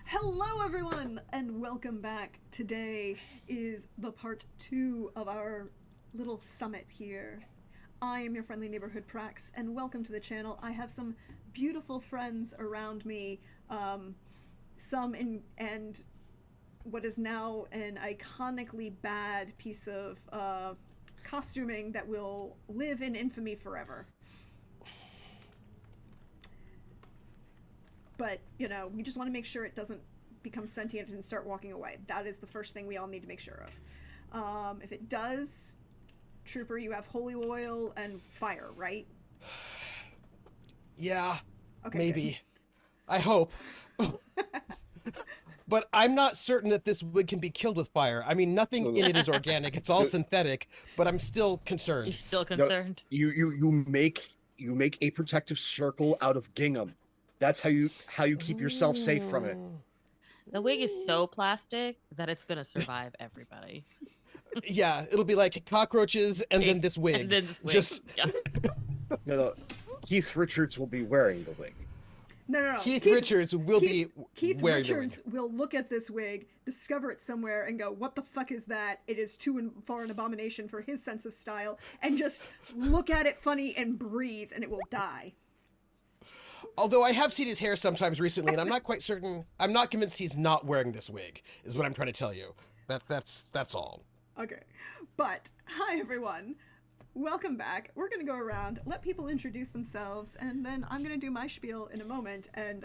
Hello, everyone, and welcome back. Today is the part 2 of our little summit here. I am your friendly neighborhood Prax, and welcome to the channel. I have some beautiful friends around me, some in and what is now an iconically bad piece of costuming that will live in infamy forever. But, we just want to make sure it doesn't become sentient and start walking away. That is the first thing we all need to make sure of. If it does, Trooper, you have holy oil and fire, right? Yeah, Okay, maybe. good. I hope. But I'm not certain that this wig can be killed with fire. I mean, nothing in it is organic. It's all synthetic, but I'm still You're concerned. still No, concerned? you make a protective circle out of gingham. That's how you keep yourself safe from it. The wig is so plastic that it's gonna survive everybody. Yeah, it'll be like cockroaches and then this wig. And then this wig. Just Yeah. No, Keith Richards will be wearing the wig. No. Keith Richards will Keith be wearing Richards the wig. will look at this wig, discover it somewhere, and go, "What the fuck is that?" It is too far an abomination for his sense of style, and just look at it funny and breathe, and it will die. Although I have seen his hair sometimes recently, and I'm not quite certain. I'm not convinced he's not wearing this wig. Is what I'm trying to tell you. That's all. Okay. But, hi everyone. Welcome back. We're going to go around, let people introduce themselves, and then I'm going to do my spiel in a moment. And,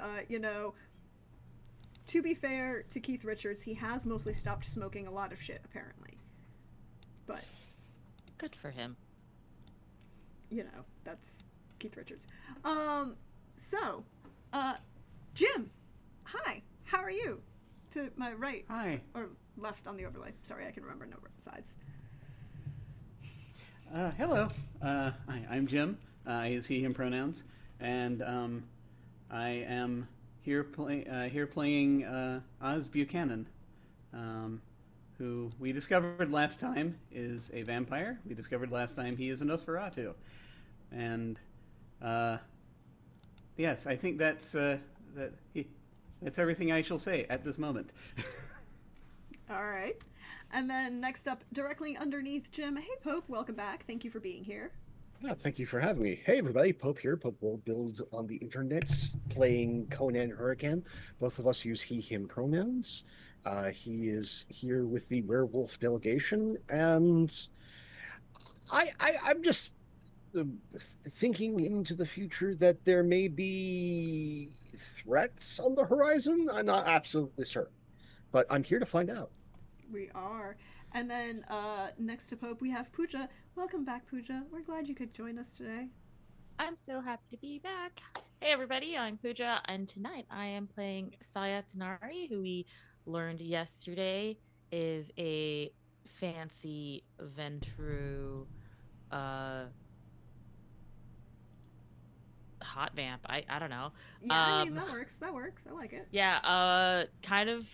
to be fair to Keith Richards, he has mostly stopped smoking a lot of shit, apparently. But, Good for him. that's Keith Richards. So, Jim, hi. How are you? To my right. Hi. Or left on the overlay. Sorry, I can remember no sides. Hello. I'm Jim. I use he/him pronouns, and I am here playing Oz Buchanan, who we discovered last time is a vampire. We discovered last time he is a Nosferatu, and yes, I think that's everything I shall say at this moment. All right. And then next up, directly underneath Jim, hey Pope, welcome back. Thank you for being here. Yeah, thank you for having me. Hey everybody, Pope here. Pope World Build on the internets, playing Conan Hurricane. Both of us use he/him pronouns. He is here with the werewolf delegation, and I'm just thinking into the future that there may be threats on the horizon. I'm not absolutely certain, but I'm here to find out. We are. And then next to Pope, we have Pooja. Welcome back, Pooja. We're glad you could join us today. I'm so happy to be back. Hey everybody, I'm Pooja, and tonight I am playing Saya Tanari, who we learned yesterday is a fancy Ventru hot vamp. I don't know. Yeah, I mean, that works. I like it. Yeah, kind of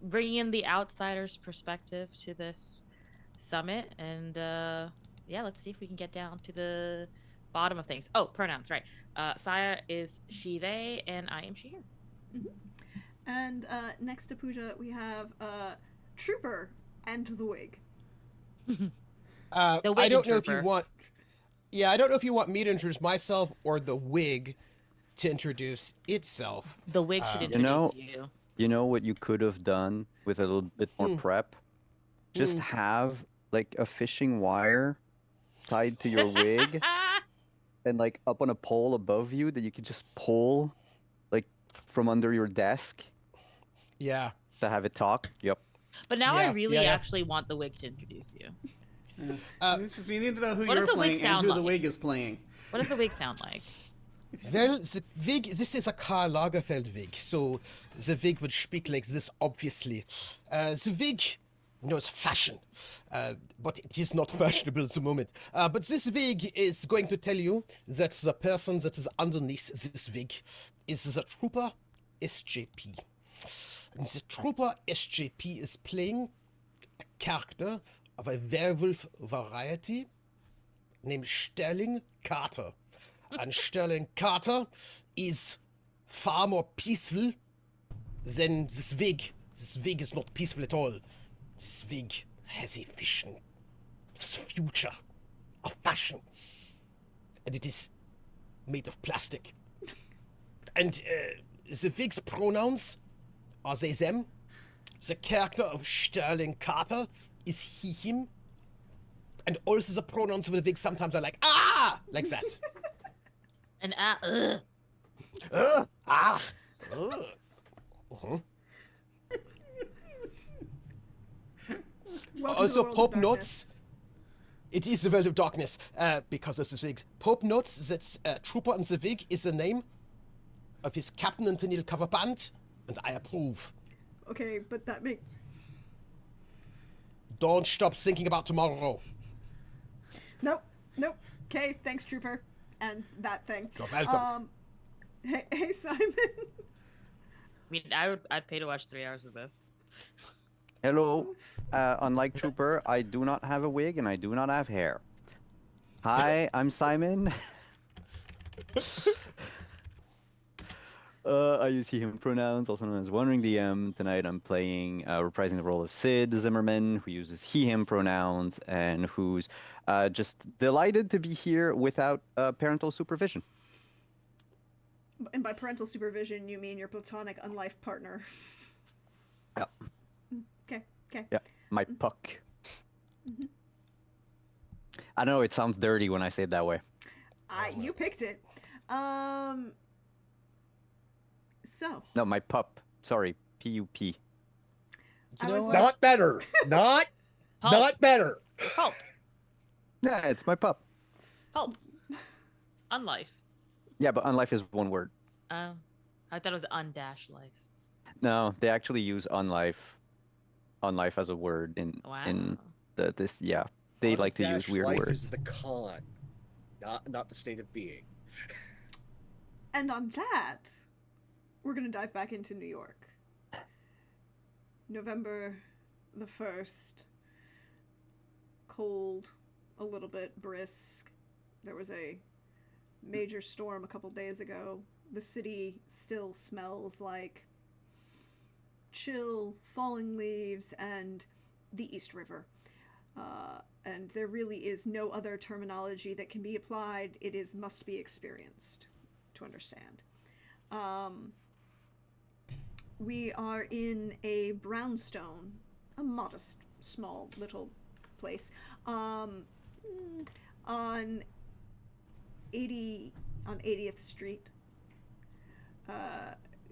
bringing in the outsider's perspective to this summit, and yeah, let's see if we can get down to the bottom of things. Oh, pronouns, right. Saya is she, they, and I am she, her. Mm-hmm. And next to Pooja, we have Trooper and the wig. I don't know if you Trooper. want. Yeah, I don't know if you want me to introduce myself or the wig to introduce itself. The wig should You introduce you. You know what you could have done with a little bit more prep? Just have like a fishing wire tied to your wig and like up on a pole above you that you could just pull like from under your desk Yeah. to have it talk. Yep. But now I Yeah, really yeah. actually want the wig to introduce you. We need to know who What you're does the wig playing and sound who the like? wig is playing. What does the wig sound like? Well, the wig, this is a Karl Lagerfeld wig, so the wig would speak like this, obviously. The wig knows fashion, but it is not fashionable at the moment. But this wig is going to tell you that the person that is underneath this wig is the Trooper SJP. And the Trooper SJP is playing a character of a werewolf variety named Sterling Carter. And Sterling Carter is far more peaceful then this wig is not peaceful at all. This wig has a vision, this future of fashion, and it is made of plastic. And the wig's pronouns are they, them. The character of Sterling Carter is he, him. And also the pronouns of the wig sometimes are like, ah, like that. And Ah. Uh-huh. Welcome to the Also, world of Pope darkness. notes, it is the world of darkness, because of the wigs. Pope notes that Trooper on the wig is the name of his captain and Tenil cover band, and I approve. Okay, but that makes... Don't stop thinking about tomorrow. Nope. Okay, thanks, Trooper. And that thing. You're welcome. Hey, Simon. I mean, I'd pay to watch 3 hours of this. Hello. Unlike Trooper, I do not have a wig and I do not have hair. Hi, I'm Simon. I use he, him pronouns, also known as Wandering DM. Tonight I'm playing, reprising the role of Sid Zimmerman, who uses he, him pronouns, and who's just delighted to be here without parental supervision. And by parental supervision, you mean your platonic unlife partner. Yeah. Okay. Yeah, my puck. I know it sounds dirty when I say it that way. You picked it. So, No, my pup. Sorry, P-U-P. I know was what? like, Not better. Not better. Pulp. Yeah, it's my pup. Pulp. Unlife. Yeah, but unlife is one word. I thought it was undash life. No, they actually use unlife as a word in Wow. this. Yeah, they like to use Undash weird life words. is the con, not the state of being. and on that, we're going to dive back into New York. November the 1st. Cold, a little bit brisk. There was a major storm a couple days ago. The city still smells like chill, falling leaves, and the East River. And there really is no other terminology that can be applied. It is must be experienced to understand. We are in a brownstone, a modest, small, little place, on 80th Street.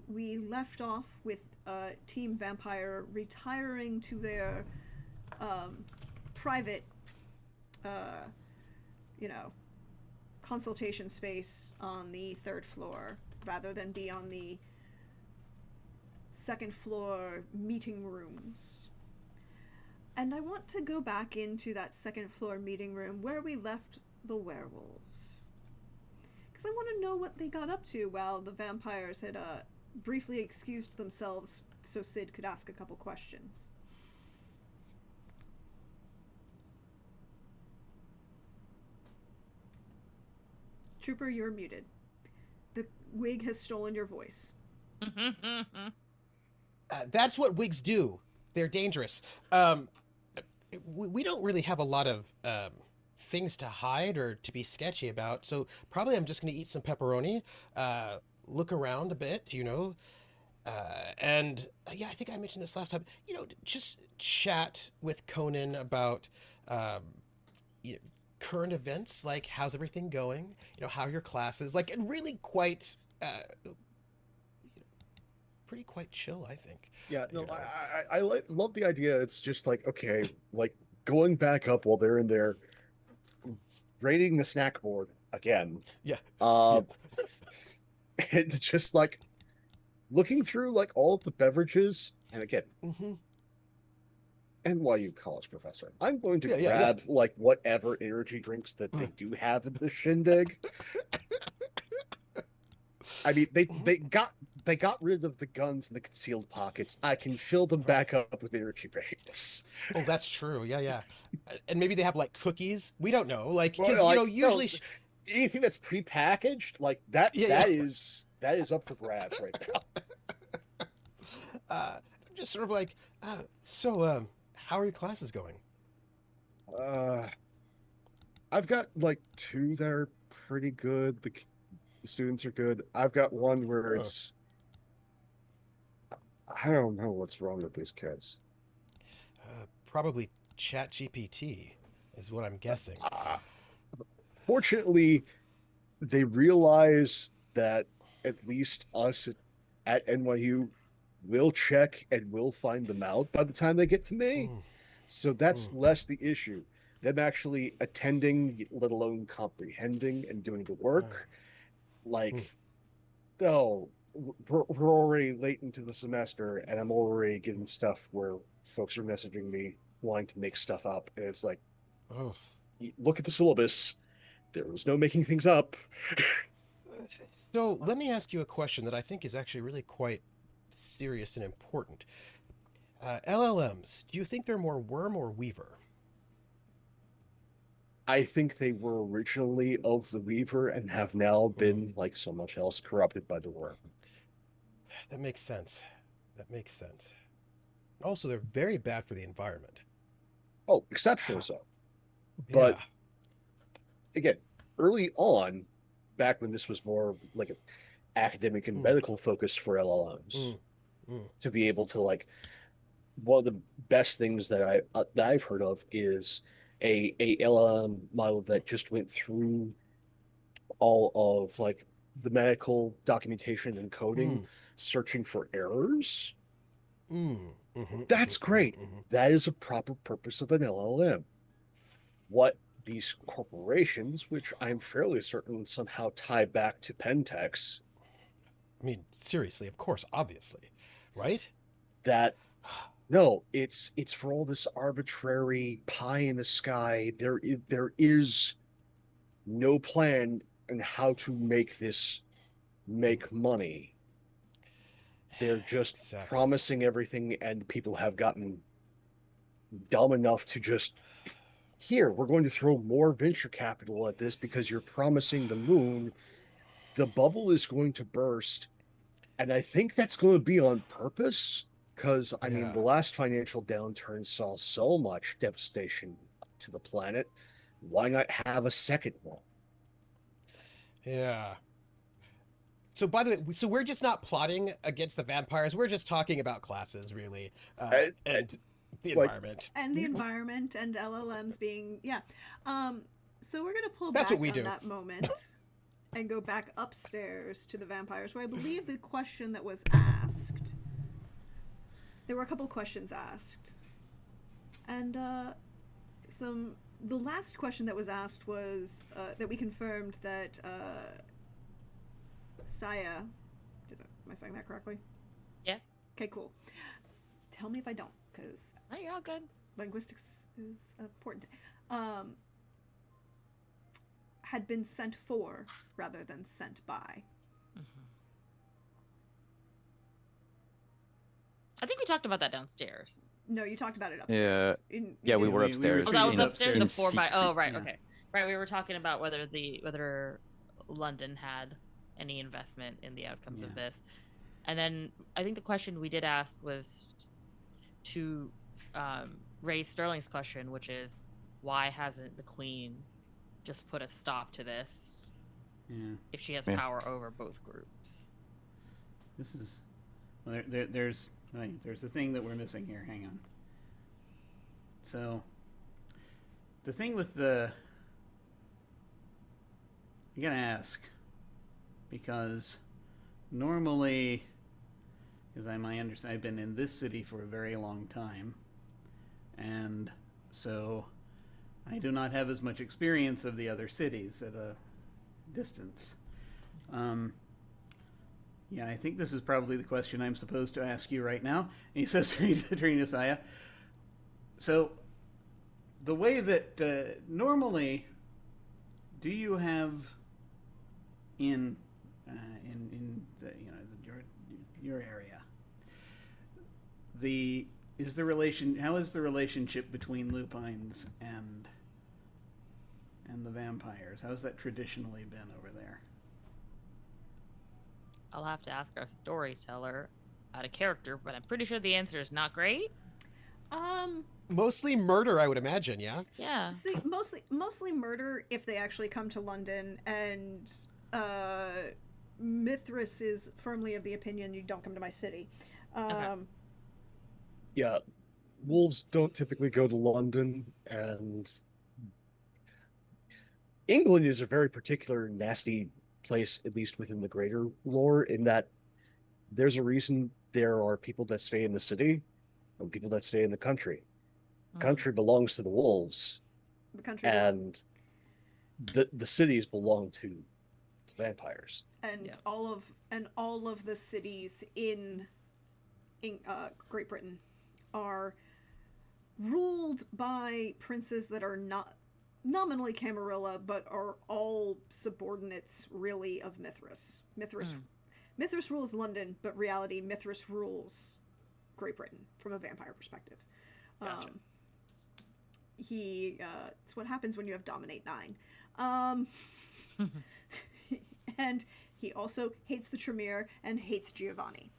We left off with Team Vampire retiring to their private, consultation space on the 3rd floor, rather than be on the 2nd floor meeting rooms. And I want to go back into that 2nd floor meeting room where we left the werewolves. Because I want to know what they got up to while the vampires had briefly excused themselves so Sid could ask a couple questions. Trooper, you're muted. The wig has stolen your voice. That's what wigs do. They're dangerous. We don't really have a lot of things to hide or to be sketchy about, so probably I'm just going to eat some pepperoni, look around a bit, and yeah, I think I mentioned this last time, just chat with Conan about current events, like how's everything going, how are your classes, like, and really quite pretty quite chill, I think. Yeah, no, I love the idea. It's just like, okay, like going back up while they're in there, raiding the snack board again. Yeah. And just like looking through like all of the beverages, and again, NYU college professor. I'm going to grab like whatever energy drinks that they do have in the shindig. I mean, they got rid of the guns in the concealed pockets. I can fill them back up with energy drinks. Oh, that's true. Yeah. And maybe they have like cookies. We don't know. Like, because Well, usually anything that's prepackaged like that. That is up for grabs right now. Just sort of like, how are your classes going? Uh, I've got like two that are pretty good. The students are good. I've got one where Huh. I don't know what's wrong with these kids. Probably Chat GPT is what I'm guessing. Uh, Fortunately, they realize that at least us at NYU will check and will find them out by the time they get to me. Mm, So that's mm, less the issue. Them actually attending, let alone comprehending and doing the work. mm. Like, oh, we're already late into the semester, and I'm already getting stuff where folks are messaging me wanting to make stuff up. And it's like, Oh. look at the syllabus. There was no making things up. So let me ask you a question that I think is actually really quite serious and important. LLMs, do you think they're more worm or weaver? I think they were originally of the Weaver and have now Mm, been, like so much else, corrupted by the Worm. that makes sense. That makes sense. Also, they're very bad for the environment. Oh, exceptionally so. Yeah. But again, early on, back when this was more like an academic and Mm, medical focus for LLMs, mm, mm, to be able to like one of the best things that I've heard of is a LLM model that just went through all of like the medical documentation and coding, mm, searching for errors. mm-hmm, That's great. mm-hmm. That is a proper purpose of an LLM. What these corporations, which I'm fairly certain somehow tie back to Pentex, I mean, seriously, of course, obviously, right? that no, it's for all this arbitrary pie in the sky. There is no plan on how to make this make money. They're just Exactly. promising everything, and people have gotten dumb enough to just here, we're going to throw more venture capital at this because you're promising the moon. The bubble is going to burst. And I think that's going to be on purpose because, I mean, Yeah. the last financial downturn saw so much devastation to the planet. Why not have a second one? Yeah. So, by the way, so we're just not plotting against the vampires. We're just talking about classes, really, I, and the like, environment. And the environment and LLMs being, yeah. So we're gonna pull That's what back we on do. that moment and go back upstairs to the vampires, where I believe the question that was asked. There were a couple questions asked, and the last question that was asked was that we confirmed that Saya. Am I saying that correctly? Yeah. Okay, cool. Tell me if I don't, because No, you're all good. linguistics is important. Had been sent for rather than sent by. I think we talked about that downstairs. No, you talked about it upstairs. Yeah. You Yeah, we did. were we upstairs. Oh, that was in- upstairs. The in 4 by. Oh, right. Yeah. Okay. Right. We were talking about whether London had any investment in the outcomes of Yeah. this, and then I think the question we did ask was to raise Sterling's question, which is why hasn't the Queen just put a stop to this Yeah. if she has Yeah. power over both groups? This is well, there's the thing that we're missing here. Hang on. So the thing with I'm gonna ask because normally, as I might understand, I've been in this city for a very long time, and so I do not have as much experience of the other cities at a distance. Um, yeah, I think this is probably the question I'm supposed to ask you right now. And he says to Trinasaya, so the way that normally, do you have in the, your area how is the relationship between lupines and the vampires? How's that traditionally been over there? I'll have to ask our storyteller. out of character, but I'm pretty sure the answer is not great. Mostly murder, I would imagine. Yeah. Yeah. See, mostly murder if they actually come to London, and Mithras is firmly of the opinion you don't come to my city. Okay. Yeah, wolves don't typically go to London, and England is a very particular nasty place, at least within the greater lore, in that there's a reason there are people that stay in the city and people that stay in the country. Country belongs to the wolves, The country and the cities belong to the vampires. and Yeah. all of the cities in Great Britain are ruled by princes that are not nominally Camarilla, but are all subordinates really of Mithras. Mithras rules London, but reality Mithras rules Great Britain from a vampire perspective. Gotcha. It's what happens when you have Dominate 9. And he also hates the Tremere and hates Giovanni.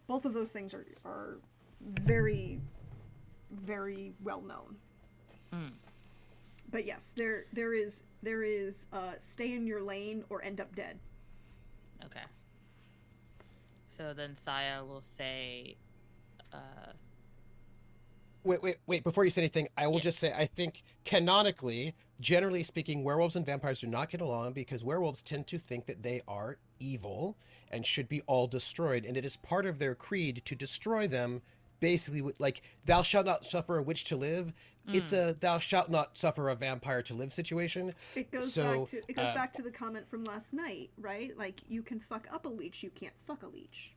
Both of those things are very, very well known. But yes, there is stay in your lane or end up dead. Okay. So then Saya will say, Wait! Before you say anything, I will Yeah. just say I think canonically, generally speaking, werewolves and vampires do not get along because werewolves tend to think that they are evil and should be all destroyed, and it is part of their creed to destroy them. Basically, like "Thou shalt not suffer a witch to live." It's a "Thou shalt not suffer a vampire to live" situation. It goes back to the comment from last night, right? Like you can fuck up a leech, you can't fuck a leech.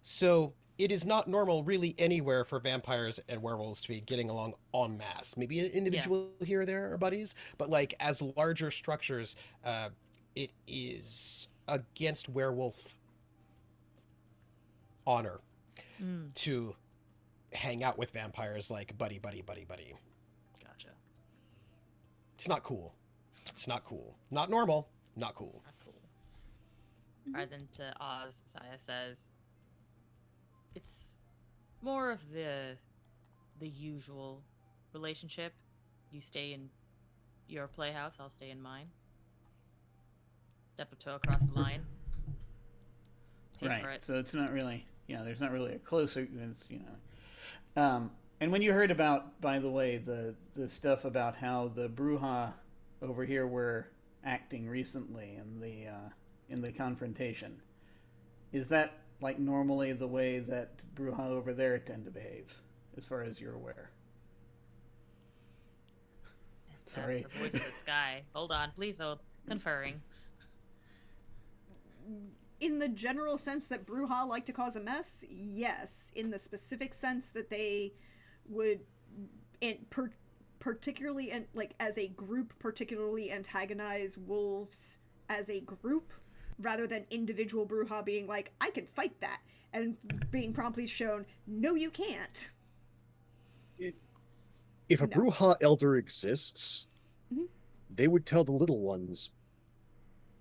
So it is not normal really anywhere for vampires and werewolves to be getting along en masse. Maybe an individual here or there are buddies, but like as larger structures, it is against werewolf honor to hang out with vampires like buddy. gotcha. It's not cool. It's not cool. Not normal. Not cool. Not cool. Alright, then to Oz, Saya says, it's more of the usual relationship. You stay in your playhouse, I'll stay in mine. Step a toe across the line. Pay for Right. it. So it's not really, there's not really a closer, and when you heard about, by the way, the stuff about how the Bruja over here were acting recently in the confrontation, is that like normally the way that Bruja over there tend to behave, as far as you're aware? Sorry. That's the voice of the sky. Hold on, please hold. Conferring. In the general sense that Bruja like to cause a mess, yes. In the specific sense that they would, particularly and like as a group, particularly antagonize wolves as a group, rather than individual Bruja being like, I can fight that, and being promptly shown, no, you can't. If a No. Bruja elder exists, they would tell the little ones,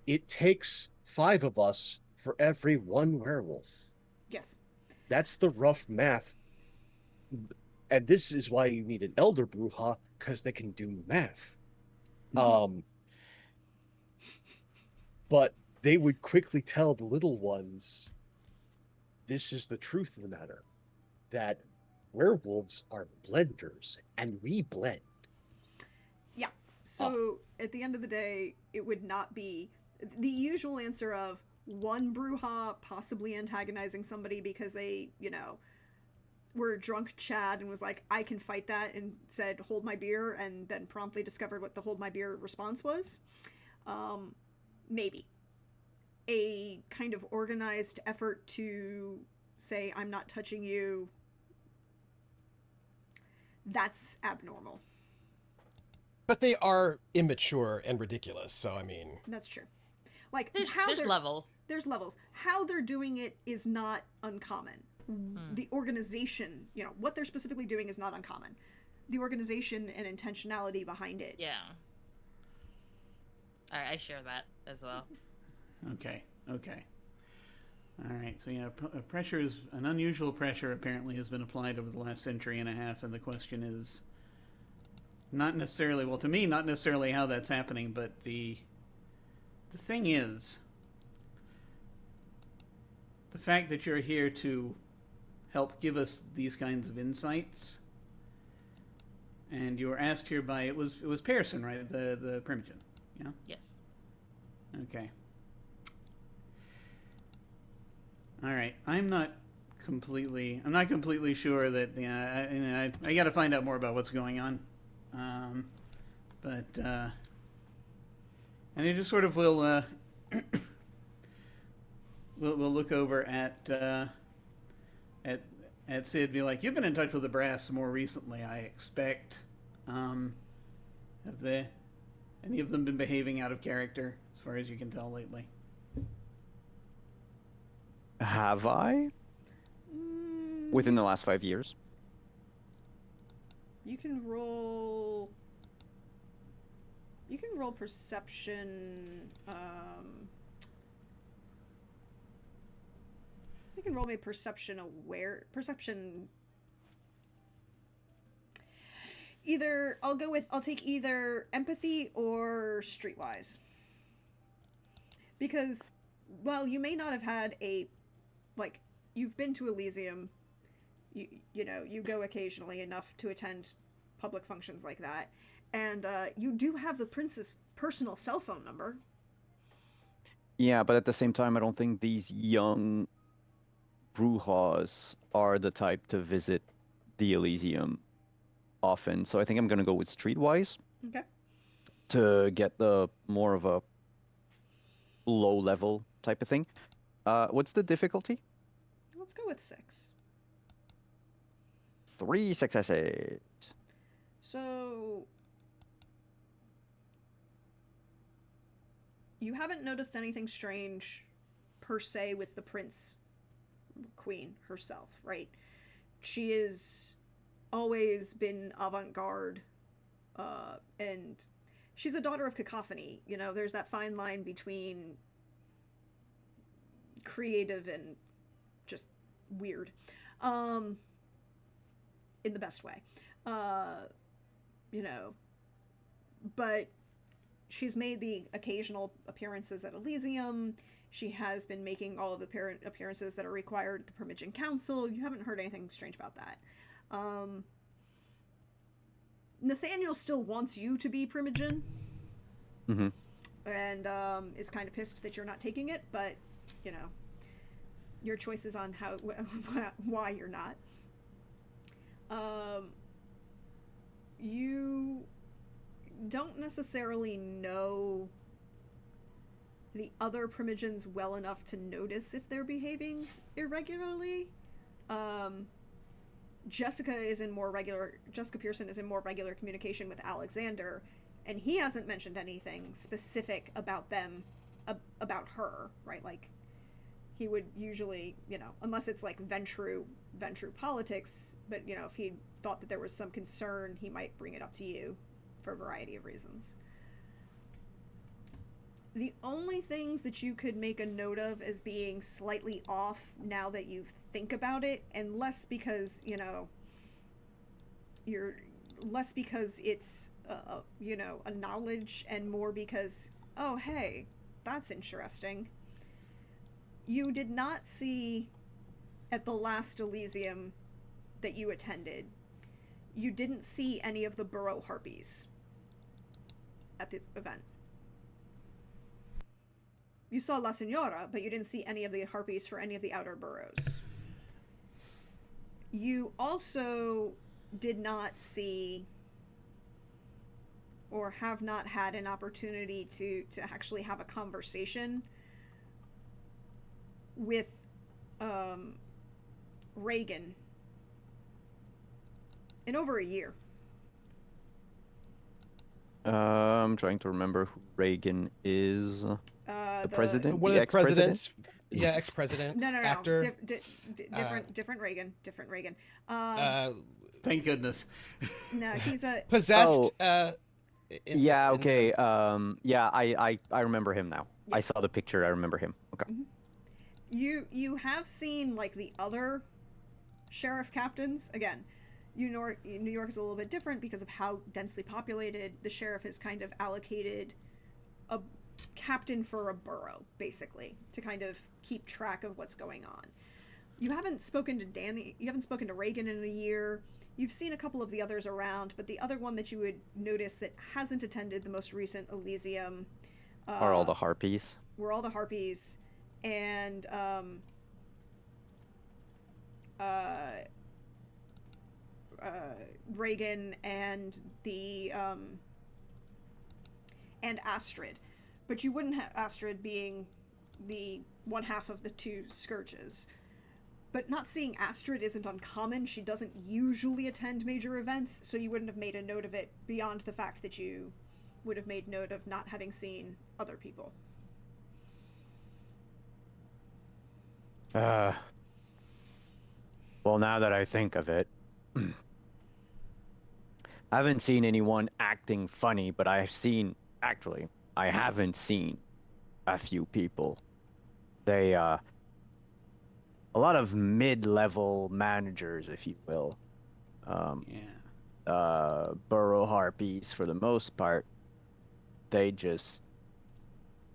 it takes 5 of us for every 1 werewolf. Yes. That's the rough math. And this is why you need an elder Bruja, because they can do math. But they would quickly tell the little ones, this is the truth of the matter, that werewolves are blenders, and we blend. Yeah. So at the end of the day, it would not be the usual answer of one Bruja possibly antagonizing somebody because they, were a drunk Chad and was like, I can fight that, and said, hold my beer, and then promptly discovered what the hold my beer response was. Maybe. A kind of organized effort to say, I'm not touching you, that's abnormal. But they are immature and ridiculous, so I mean... That's true. Like, There's they're- levels. There's levels. How they're doing it is not uncommon. The organization, what they're specifically doing is not uncommon. The organization and intentionality behind it. Yeah. Alright, I share that as well. Okay. All right, so yeah, pressure is an unusual pressure. Apparently, has been applied over the last century and a half, and the question is not necessarily, well, to me, not necessarily how that's happening, but the thing is, the fact that you're here to help give us these kinds of insights, and you were asked here by it was Pearson, right? The Primogen, yeah. Yes. Okay. All right. I'm not completely sure that. Yeah, I got to find out more about what's going on. And I just sort of will we'll look over at Sid, be like, you've been in touch with the brass more recently, I expect. Have any of them been behaving out of character, as far as you can tell lately? Have I? Within the last 5 years? You can roll. You can roll perception. You can roll me perception. Either I'll take either empathy or streetwise. Because while you may not have had you've been to Elysium, you know, you go occasionally enough to attend public functions like that, and you do have the prince's personal cell phone number. Yeah, but at the same time, I don't think these young Brujas are the type to visit the Elysium often. So I think I'm gonna go with Streetwise. Okay. To get the more of a low level type of thing. What's the difficulty? Let's go with 6. 3 successes. So you haven't noticed anything strange per se with the queen herself, right? She has always been avant-garde, and she's a daughter of cacophony. You know, there's that fine line between creative and just weird, in the best way. You know, but she's made the occasional appearances at Elysium. She has been making all of the appearances that are required at the Primogen Council. You haven't heard anything strange about that. Nathaniel still wants you to be Primogen. Mm-hmm. And is kind of pissed that you're not taking it, but, you know, your choices on why you're not. You don't necessarily know the other Primogens well enough to notice if they're behaving irregularly. Jessica Pearson is in more regular communication with Alexander, and he hasn't mentioned anything specific about them, about her, right? Like, he would usually, you know, unless it's like Ventru politics, but, you know, if he thought that there was some concern, he might bring it up to you for a variety of reasons. The only things that you could make a note of as being slightly off now that you think about it, and less because, you know, it's, you know, a knowledge, and more because, oh, hey, that's interesting. You did not see at the last Elysium that you attended, you didn't see any of the burrow harpies at the event. You saw La Senora, but you didn't see any of the harpies for any of the outer burrows. You also did not see, or have not had an opportunity to actually have a conversation with Reagan in over a year. I'm trying to remember who Reagan is. The president? One of the presidents. Yeah, ex-president. No. Actor. Different Reagan. Different Reagan. Thank goodness. No, he's a Possessed. Yeah. I remember him now. Yeah. I saw the picture. I remember him. Okay. You have seen like the other sheriff captains. Again, New York is a little bit different because of how densely populated. The sheriff has kind of allocated a captain for a borough, basically, to kind of keep track of what's going on. You haven't spoken to Danny. You haven't spoken to Reagan in a year. You've seen a couple of the others around, but the other one that you would notice that hasn't attended the most recent Elysium Are all the harpies? were all the harpies, and Reagan and the and Astrid, but you wouldn't have Astrid being the one half of the two scourges. But not seeing Astrid isn't uncommon. She doesn't usually attend major events, so you wouldn't have made a note of it beyond the fact that you would have made note of not having seen other people. Well, now that I think of it, I haven't seen anyone acting funny, but I haven't seen a few people. They, a lot of mid-level managers, if you will. Borough harpies, for the most part, they just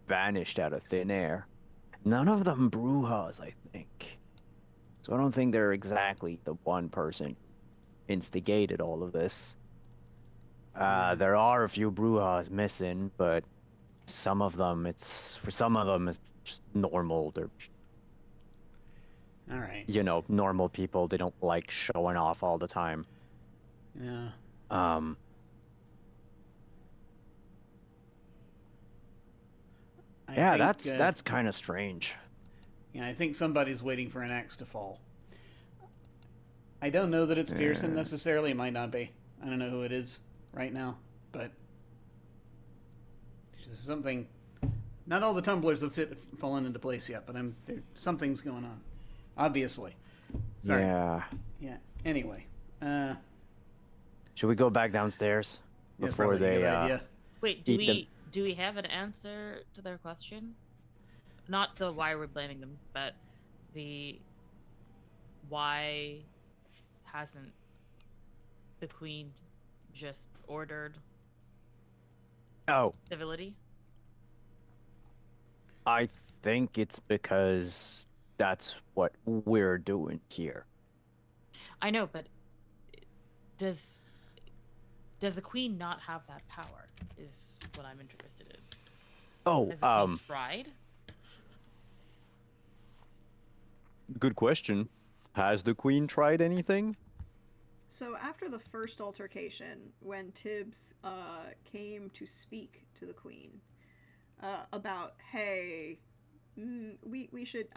vanished out of thin air. None of them Brujas, I think. So I don't think they're exactly the one person instigated all of this. There are a few Brujas missing, but some of them, it's just normal. They're, All right. Normal people. They don't like showing off all the time. Yeah. Yeah, that's kind of strange. Yeah, I think somebody's waiting for an axe to fall. I don't know that it's Pearson necessarily. It might not be. I don't know who it is right now, but something. Not all the tumblers have fallen into place yet, but something's going on. Obviously. Sorry. Yeah. Yeah. Anyway. Should we go back downstairs Yeah, before probably a they good idea. Wait, do we have an answer to their question? Not the why we're blaming them, but the why hasn't the queen just ordered civility? I think it's because that's what we're doing here. I know, but does the queen not have that power? Is what I'm interested in. Oh, Has the queen tried? Good question. Has the queen tried anything? So after the first altercation, when Tibbs came to speak to the queen about, hey, we should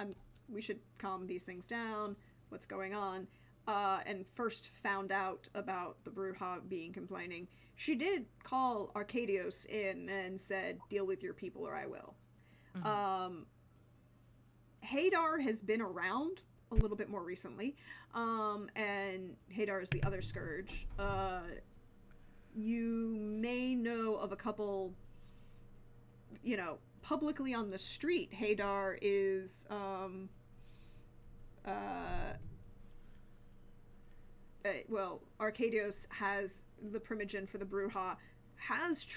calm these things down. What's going on? And first found out about the Bruja being complaining, she did call Arcadios in and said, "Deal with your people, or I will." Mm-hmm. Hadar has been around a little bit more recently, and Hadar is the other scourge. You may know of a couple, publicly on the street. Hadar is well, Arcadios has the primogen for the Bruja, has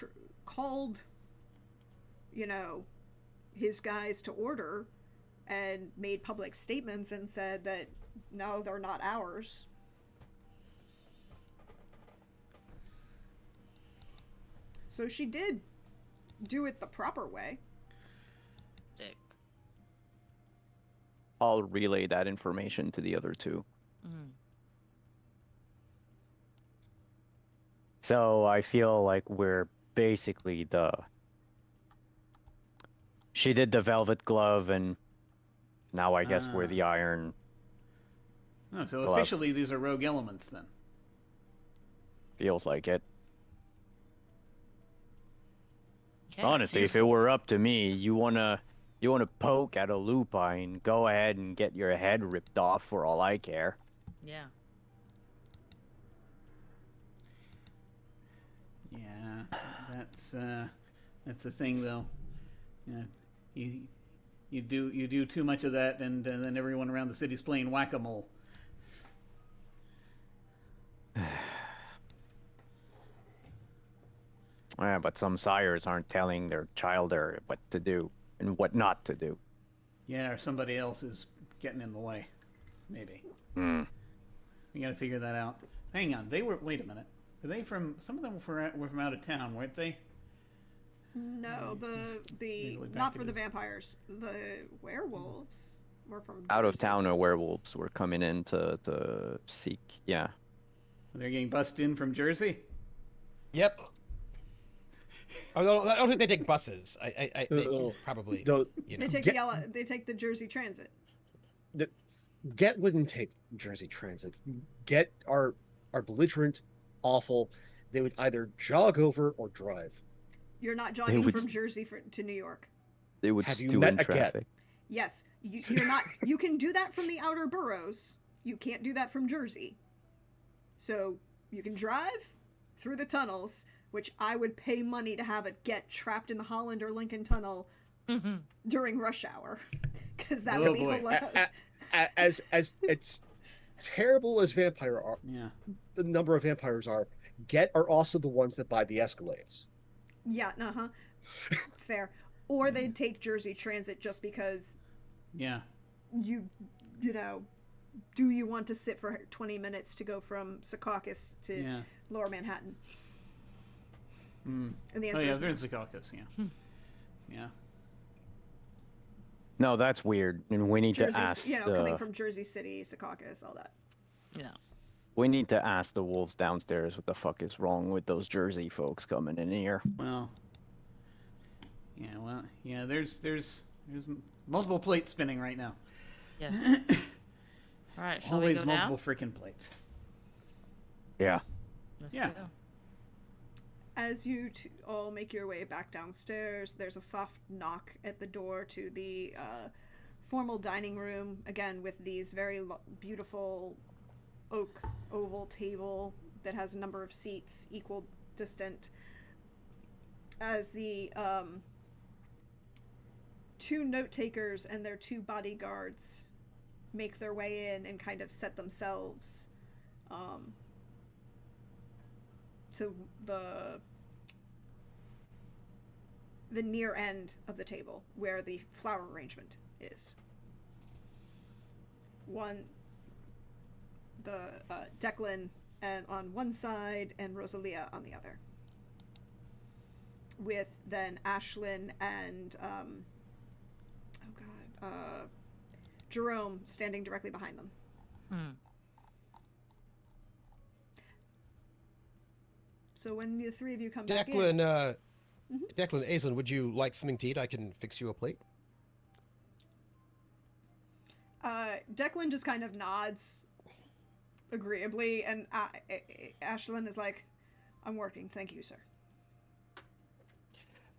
called, his guys to order and made public statements and said that, no, they're not ours. So she did do it the proper way. Sick. I'll relay that information to the other two. Mm-hmm. So I feel like we're basically she did the velvet glove, and now I guess we're the iron. Oh, so glove. Officially these are rogue elements then. Feels like it. Okay. Honestly, if it were up to me, you wanna poke at a lupine, go ahead and get your head ripped off for all I care. Yeah. Yeah, that's the thing though. Yeah, You do too much of that, and then everyone around the city's playing whack-a-mole. Yeah, but some sires aren't telling their child what to do and what not to do. Yeah, or somebody else is getting in the way. Maybe. Hmm. We gotta figure that out. Hang on, wait a minute. Were they from, some of them were from out of town, weren't they? No, the look back not at for the his- vampires. The werewolves were from Out of Jersey. town werewolves were coming in to seek. Yeah. They're getting busted in from Jersey? Yep. Although I don't think they take buses. They probably. The, You They know. take they take the Jersey Transit. Get wouldn't take Jersey Transit. Get are belligerent, awful. They would either jog over or drive. You're not jogging would from s- Jersey to New York. They would Have you stew met in a cat? traffic. Yes, you're not. You can do that from the outer boroughs. You can't do that from Jersey. So you can drive through the tunnels, which I would pay money to have it get trapped in the Holland or Lincoln Tunnel during rush hour, because that Oh, would be boy. hilarious. As it's terrible as vampire are, Yeah. the number of vampires are. Get are also the ones that buy the Escalades. Yeah, fair. Or they'd take Jersey Transit just because Yeah. you know, do you want to sit for 20 minutes to go from Secaucus to Yeah. Lower Manhattan? Mm. And the Oh answer yeah, is they're no. in Secaucus, yeah. Yeah. No, that's weird, and we need to Jersey, ask coming from Jersey City, Secaucus, all that. Yeah. we need to ask the wolves downstairs what the fuck is wrong with those Jersey folks coming in here. Well, yeah, there's multiple plates spinning right now. Yeah. All right, shall we Always go multiple down? freaking plates. Yeah. Let's Yeah. go. As you all make your way back downstairs, there's a soft knock at the door to the formal dining room, again with these very beautiful oak oval table that has a number of seats equal distant. As the two note takers and their two bodyguards make their way in and kind of set themselves to the near end of the table where the flower arrangement is. Declan and on one side and Rosalia on the other, with then Ashlyn and Jerome standing directly behind them. Hmm. So when the three of you come back in, Declan, Declan, Aislinn, would you like something to eat? I can fix you a plate. Declan just kind of nods agreeably, and Ashlyn is like, "I'm working, thank you, sir."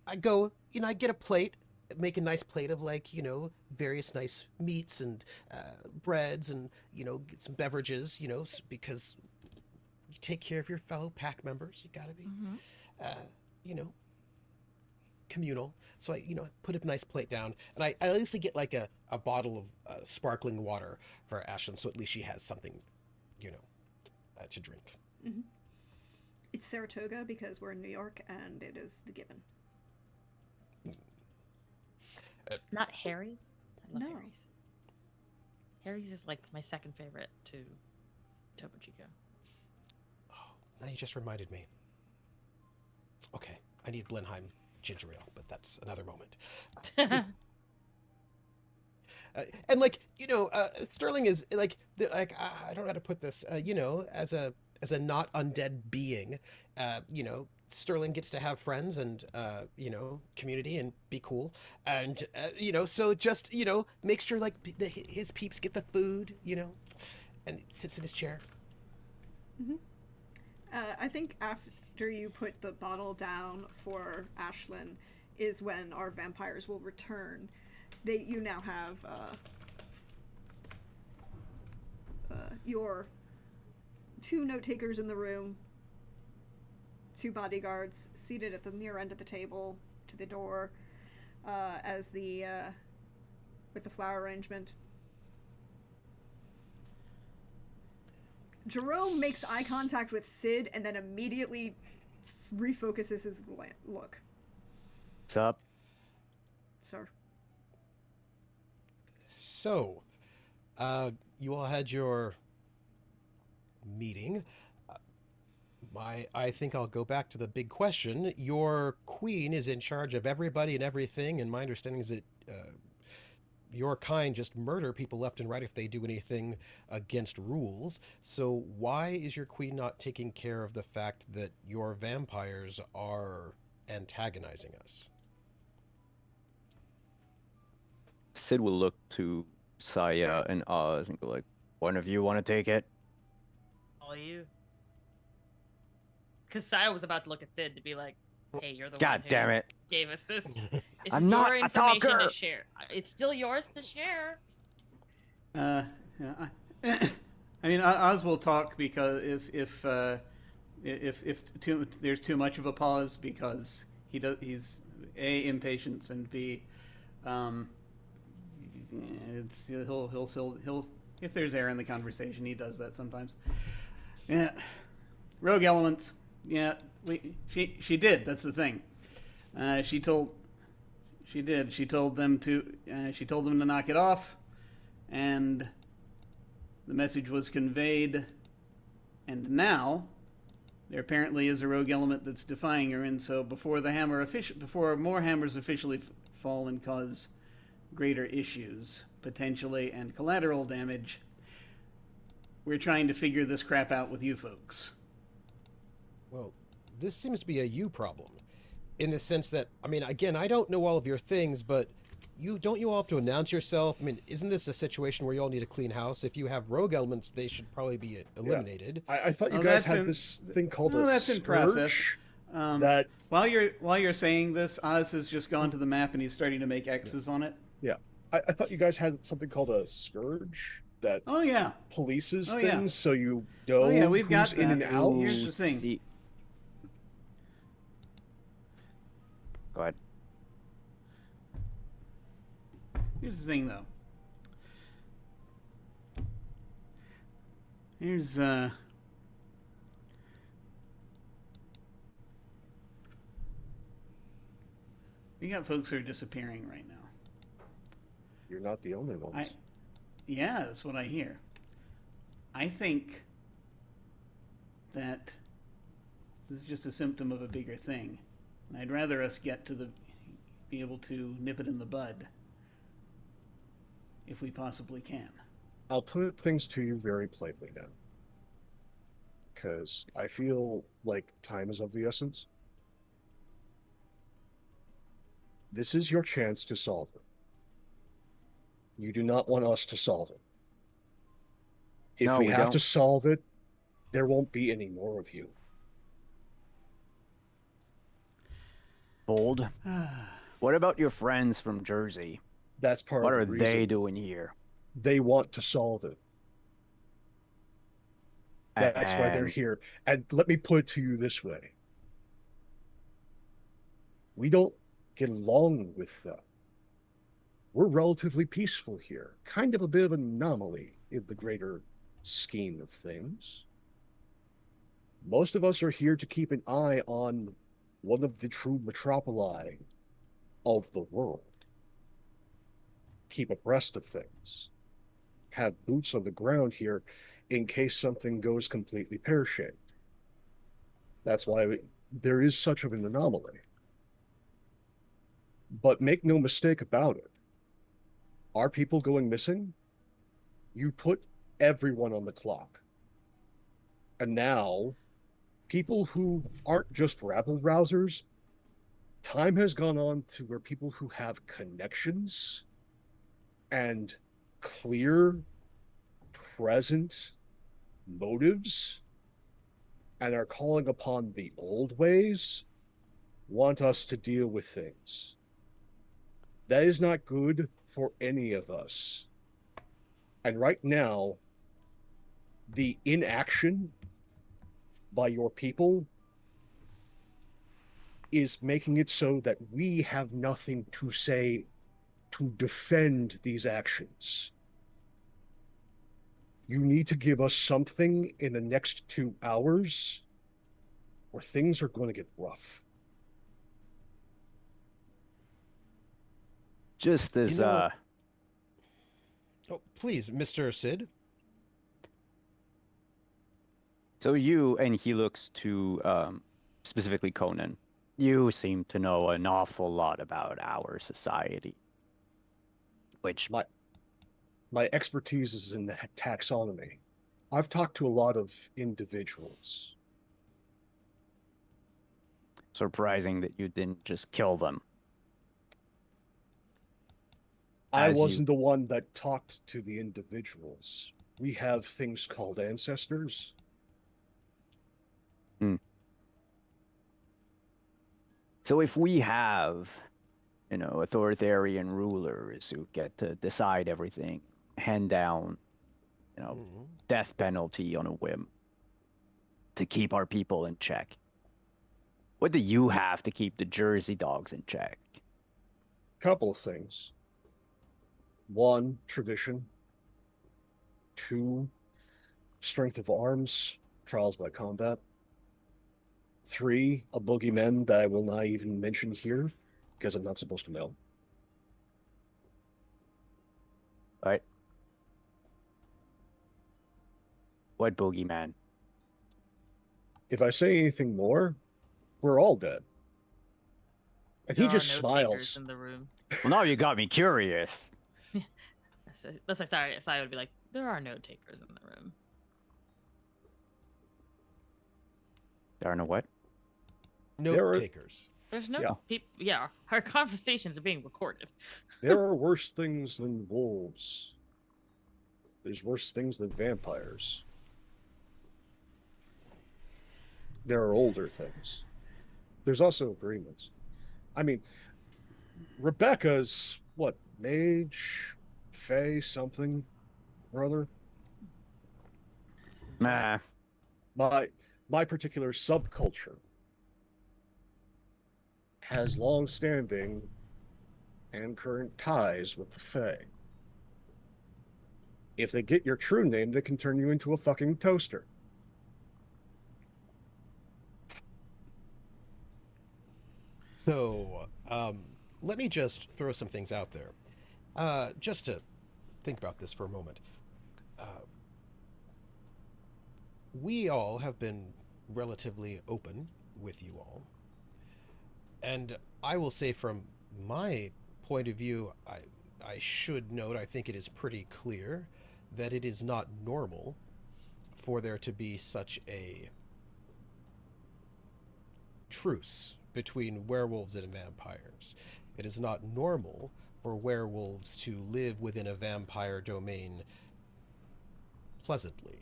I go, I get a plate, make a nice plate of various nice meats and breads and, get some beverages, because you take care of your fellow pack members. You gotta be, communal. So I put a nice plate down, and I at least get like a bottle of sparkling water for Ashlyn, so at least she has something, to drink. Mm-hmm. It's Saratoga because we're in New York, and it is the given. Not Harry's? I love No. Harry's. Harry's is like my second favorite to Topo Chico. Oh, now you just reminded me. Okay, I need Blenheim ginger ale, but that's another moment. And Sterling is like I don't know how to put this. As a not undead being, Sterling gets to have friends and community and be cool, and so just make sure his peeps get the food, and he sits in his chair. Mm-hmm. I think after you put the bottle down for Ashlyn is when our vampires will return. You now have your two note takers in the room, two bodyguards seated at the near end of the table to the door, as the with the flower arrangement. Jerome makes eye contact with Sid and then immediately refocuses his look. What's up? Sir. So, you all had your meeting. I think I'll go back to the big question. Your queen is in charge of everybody and everything, and my understanding is that your kind just murder people left and right if they do anything against rules. So why is your queen not taking care of the fact that your vampires are antagonizing us? Sid will look to Saya and Oz and go like, "One of you want to take it?" All you. Because Saya was about to look at Sid to be like, hey, you're the God one who damn it. gave us this. This I'm is not your a information talker. to share. It's still yours to share. Yeah, I mean, Oz will talk because if there's too much of a pause because he's A, impatient, and B, he'll if there's air in the conversation, he does that sometimes. Yeah, rogue elements. Yeah, she did. That's the thing. She told them to knock it off, and the message was conveyed. And now there apparently is a rogue element that's defying her, and so before more hammers officially fall and cause greater issues, potentially, and collateral damage, we're trying to figure this crap out with you folks. Well, this seems to be a you problem, in the sense that, I mean, again, I don't know all of your things, but you all have to announce yourself? I mean, isn't this a situation where you all need a clean house? If you have rogue elements, they should probably be eliminated. I thought you guys had this thing called a that's in process. scourge. That while you're saying this, Oz has just gone to the map and he's starting to make X's on it. Yeah, I thought you guys had something called a scourge that polices things, so you know we've who's got in and that. out. Here's the thing. Go ahead. Here's the thing, though. Here's we got folks who are disappearing right now. You're not the only ones. Yeah, that's what I hear. I think that this is just a symptom of a bigger thing. And I'd rather us be able to nip it in the bud if we possibly can. I'll put things to you very plainly now, because I feel like time is of the essence. This is your chance to solve it. You do not want us to solve it. If No, we we have don't. to solve it, there won't be any more of you. Bold. What about your friends from Jersey? That's part What of are the reason. they doing here? They want to solve it. That's why they're And- here. And let me put it to you this way. We don't get along with them. We're relatively peaceful here. Kind of a bit of an anomaly in the greater scheme of things. Most of us are here to keep an eye on one of the true metropoli of the world. Keep abreast of things. Have boots on the ground here in case something goes completely pear-shaped. That's why there is such of an anomaly. But make no mistake about it. Are people going missing? You put everyone on the clock. And now, people who aren't just rabble-rousers, time has gone on to where people who have connections and clear, present motives and are calling upon the old ways want us to deal with things. That is not good for any of us. And right now, the inaction by your people is making it so that we have nothing to say to defend these actions. You need to give us something in the next 2 hours, or things are going to get rough. Just as know- Oh, please, Mr. Sid. so you, and he looks to specifically Conan. You seem to know an awful lot about our society, which My expertise is in the taxonomy. I've talked to a lot of individuals. surprising that you didn't just kill them. I As you- wasn't the one that talked to the individuals. We have things called ancestors. So if we have, authoritarian rulers who get to decide everything, hand down, death penalty on a whim to keep our people in check, what do you have to keep the Jersey dogs in check? Couple of things. One, tradition. Two, strength of arms, trials by combat. Three, a boogeyman that I will not even mention here because I'm not supposed to know. All right. What boogeyman? If I say anything more, we're all dead. And There he just are no takers smiles. in the room. Well, now you got me curious. That's like Sai would be like, there are no takers in the room. There are no what? Note There are- takers. There's no Yeah. people. Yeah, our conversations are being recorded. There are worse things than wolves. There's worse things than vampires. There are older things. There's also agreements. I mean, Rebecca's what, mage, fae, something or other. Nah. My particular subculture has long-standing and current ties with the fae. If they get your true name, they can turn you into a fucking toaster. So, let me just throw some things out there. Just to think about this for a moment. We all have been relatively open with you all. And I will say from my point of view, I should note, I think it is pretty clear that it is not normal for there to be such a truce between werewolves and vampires. It is not normal for werewolves to live within a vampire domain pleasantly.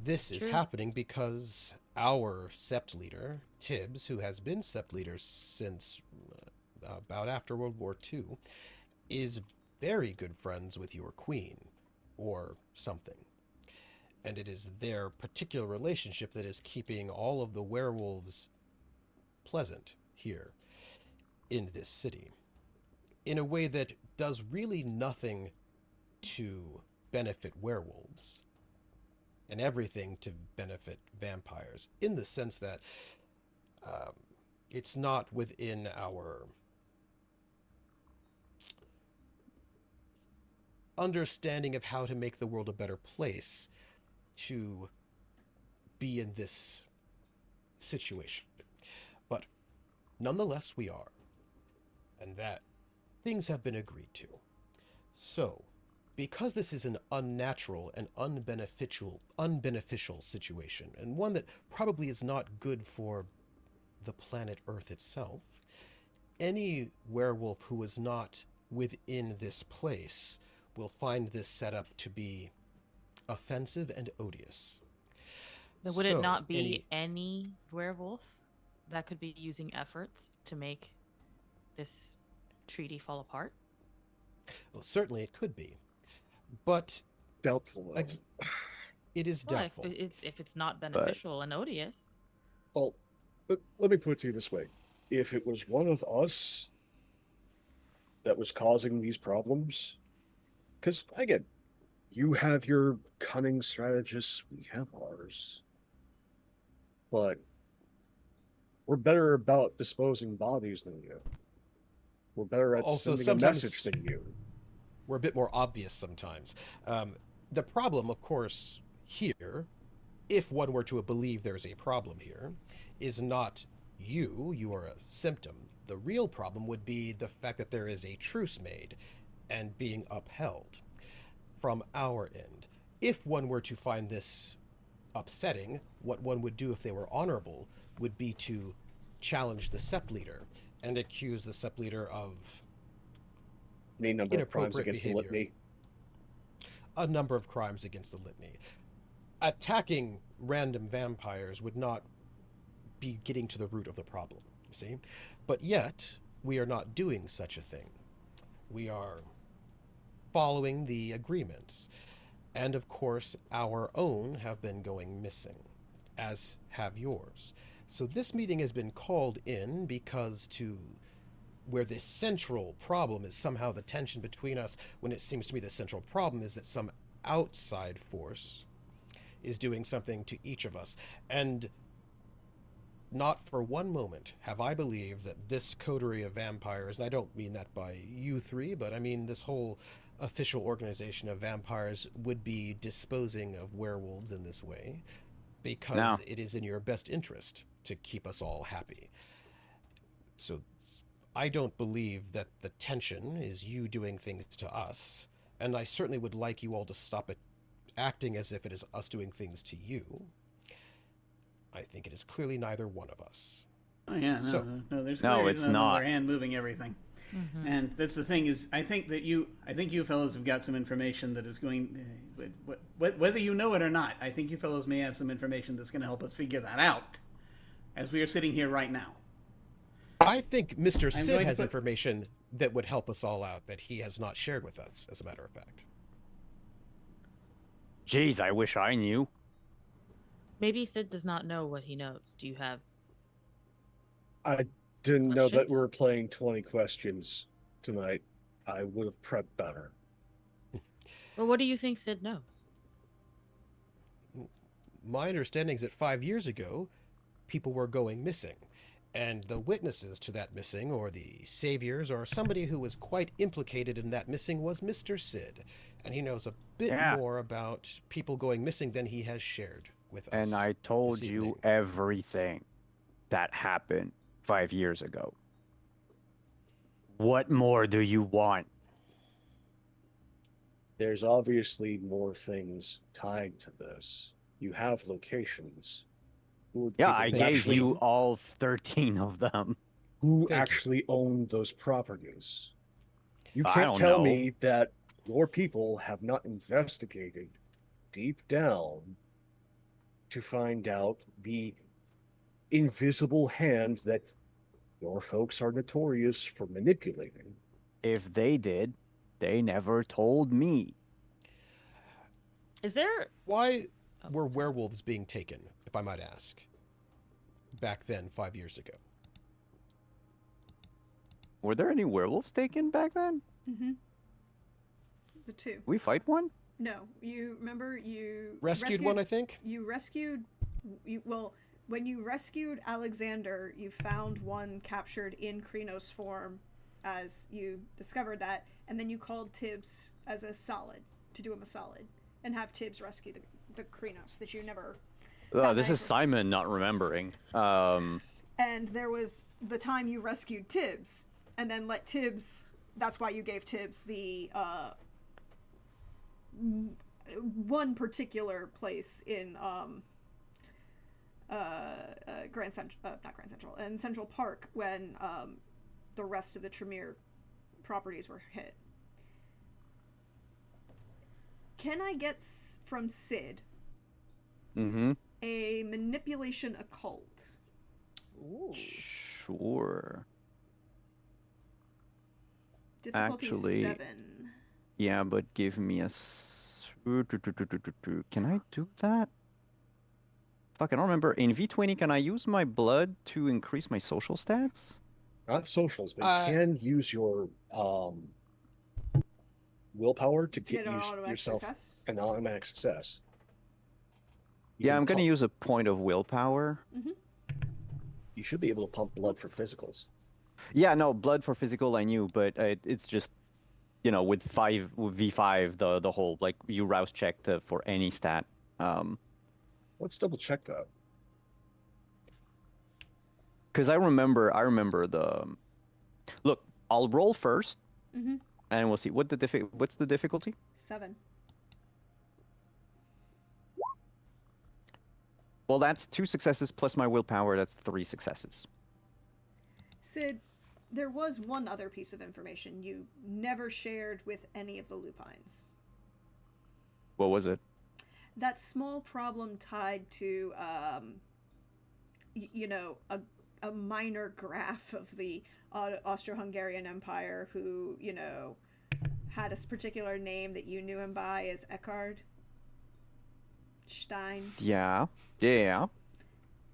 This is True. happening because our sept leader, Tibbs, who has been sept leader since about after World War II, is very good friends with your queen, or something. And it is their particular relationship that is keeping all of the werewolves pleasant here in this city, in a way that does really nothing to benefit werewolves and everything to benefit vampires, in the sense that it's not within our understanding of how to make the world a better place to be in this situation. But nonetheless, we are. And that things have been agreed to. So, because this is an unnatural and unbeneficial situation, and one that probably is not good for the planet Earth itself, any werewolf who is not within this place will find this setup to be offensive and odious. Then would it So, not be any werewolf that could be using efforts to make this treaty fall apart? Well, certainly it could be, but Doubtful. Ag- it is Well, doubtful. if it's not beneficial and odious. Well, let me put it to you this way. If it was one of us, that was causing these problems? Because, again, you have your cunning strategists, we have ours. But we're better about disposing bodies than you. We're better at Also, sending a message sometimes than you. we're a bit more obvious sometimes. The problem, of course, here, if one were to believe there's a problem here, is not you. You are a symptom. The real problem would be the fact that there is a truce made and being upheld from our end. If one were to find this upsetting, what one would do if they were honorable would be to challenge the SEP leader and accuse the SEP leader of Any number of crimes inappropriate against behavior. the litany. A number of crimes against the litany. Attacking random vampires would not be getting to the root of the problem, you see? But yet, we are not doing such a thing. We are following the agreements. And of course, our own have been going missing, as have yours. So this meeting has been called in because to where the central problem is somehow the tension between us, when it seems to me the central problem is that some outside force is doing something to each of us. And not for one moment have I believed that this coterie of vampires, and I don't mean that by you three, but I mean this whole official organization of vampires, would be disposing of werewolves in this way, because No. it is in your best interest to keep us all happy. So I don't believe that the tension is you doing things to us, and I certainly would like you all to stop it acting as if it is us doing things to you. I think it is clearly neither one of us. Oh yeah, no, So- no, there's No, clearly it's another not. hand moving everything. Mhm. And that's the thing is, I think you fellows have got some information that is going, whether you know it or not. I think you fellows may have some information that's going to help us figure that out, as we are sitting here right now. I think Mr. I'm Sid going to has put- information that would help us all out that he has not shared with us, as a matter of fact. Jeez, I wish I knew. Maybe Sid does not know what he knows. Do you have? I didn't know that we Questions? were playing 20 questions tonight. I would have prepped better. Well, what do you think Sid knows? My understanding is that 5 years ago, people were going missing. And the witnesses to that missing, or the saviors, or somebody who was quite implicated in that missing, was Mr. Sid. And he knows a bit Yeah. more about people going missing than he has shared with us. And I told this you evening. everything that happened 5 years ago. What more do you want? There's obviously more things tied to this. You have locations. Who are the Yeah, people I who gave actually- you all 13 of them. who Thank you. actually owned those properties. You I can't don't tell know. me that your people have not investigated deep down to find out the invisible hand that your folks are notorious for manipulating. If they did, they never told me. Is there? Why Oh, were werewolves being taken, if I might ask, back then, 5 years ago? Were there any werewolves taken back then? Mm-hmm. The two. We fight one? No, you remember you Rescued one, I think? You rescued. Well, when you rescued Alexander, you found one captured in Krenos form, as you discovered that, and then you called Tibbs as a solid to do him a solid and have Tibbs rescue the Krenos that you never. Oh, that this night is Simon not remembering. And there was the time you rescued Tibbs, and then let Tibbs. That's why you gave Tibbs the one particular place in Grand Central, not Grand Central, in Central Park when the rest of the Tremere properties were hit. Can I get from Sid Mm-hmm. a manipulation occult? Ooh. Sure. Difficulty Actually- 7. Yeah, but give me a... Can I do that? Fuck, I don't remember. In V20, can I use my blood to increase my social stats? Not socials, but Uh, you can use your willpower to To get get an automatic yourself success? an automatic success. You Yeah, can I'm gonna pump- use a point of willpower. You should be able to pump blood for physicals. Yeah, no, blood for physical I knew, but it's just, with V5, the whole like you rouse check for any stat. Let's double check that. Because I remember the look. I'll roll first, Mm-hmm. and we'll see what's the difficulty. 7. Well, that's 2 successes plus my willpower. That's 3 successes. Sid, there was one other piece of information you never shared with any of the lupines. What was it? That small problem tied to, a minor graph of the Austro-Hungarian Empire who, had a particular name that you knew him by as Eckhard Stein. Yeah.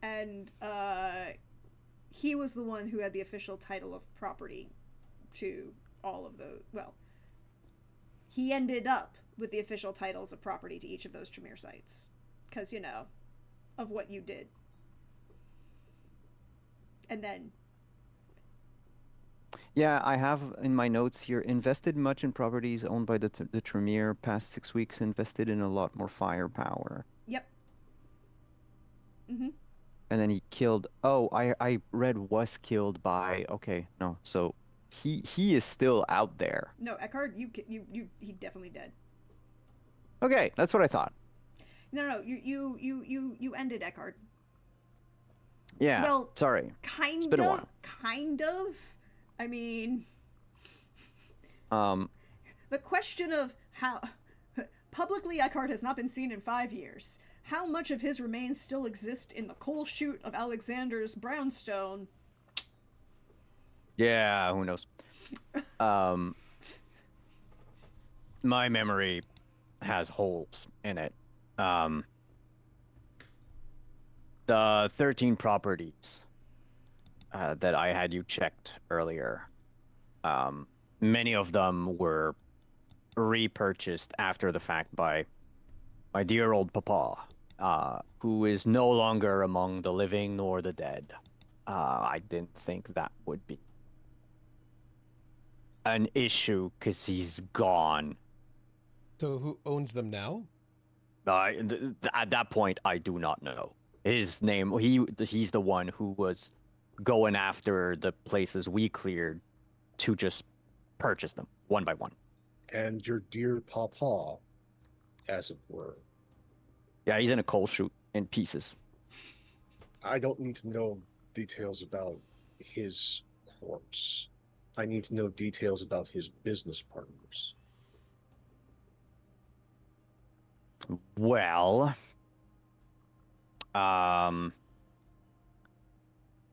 And he was the one who had the official title of property to all of those. Well, he ended up with the official titles of property to each of those Tremere sites. Because, of what you did. And then... Yeah, I have in my notes here, invested much in properties owned by the Tremere. Past 6 weeks, invested in a lot more firepower. Yep. Mm-hmm. And then he killed. Oh, I read was killed by. Okay, no. So he is still out there. No, Eckhard, he definitely dead. Okay, that's what I thought. No, you ended Eckhard. Yeah. Well, sorry. Kind It's been a of. while. Kind of. I mean, Um. the question of how publicly Eckhart has not been seen in 5 years. How much of his remains still exist in the coal chute of Alexander's brownstone? Yeah. Who knows? My memory has holes in it. The 13 properties that I had you checked earlier, many of them were repurchased after the fact by my dear old papa, who is no longer among the living nor the dead. I didn't think that would be an issue because he's gone. So who owns them now? At that point, I do not know his name. He's the one who was going after the places we cleared to just purchase them one by one. And your dear papa, as it were. Yeah, he's in a coal chute in pieces. I don't need to know details about his corpse. I need to know details about his business partners. Well,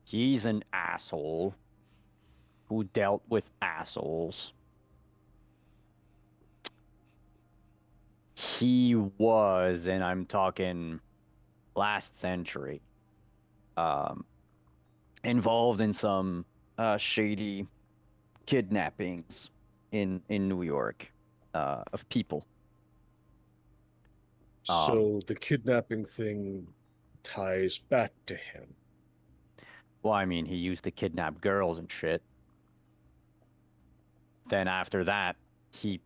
he's an asshole who dealt with assholes. He was, and I'm talking last century, involved in some shady kidnappings in New York of people. So the kidnapping thing ties back to him. Well, I mean, he used to kidnap girls and shit. Then after that, he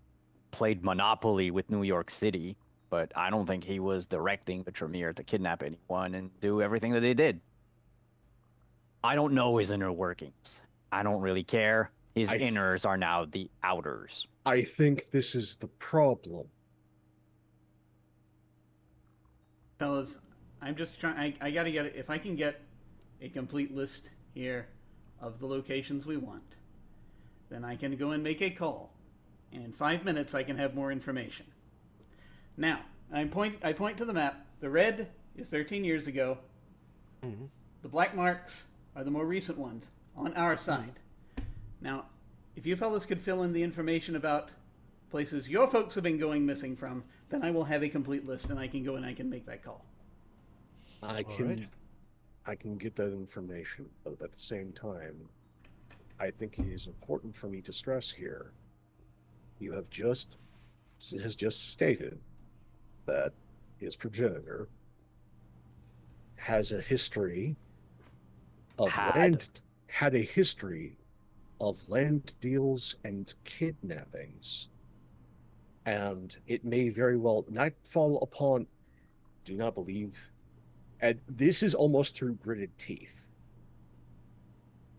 played Monopoly with New York City, but I don't think he was directing the Tremere to kidnap anyone and do everything that they did. I don't know his inner workings. I don't really care. His inners are now the outers. I think this is the problem. Fellas, I'm just trying. I gotta get it. If I can get a complete list here of the locations we want, then I can go and make a call. And in 5 minutes, I can have more information. Now, I point to the map. The red is 13 years ago. Mm-hmm. The black marks are the more recent ones on our side. Now, if you fellas could fill in the information about places your folks have been going missing from, then I will have a complete list and I can go and I can make that call. I can get that information, but at the same time, I think it is important for me to stress here. You have just has just stated that his progenitor has a history of had a history of land deals and kidnappings. And it may very well not fall upon, do not believe, and this is almost through gritted teeth.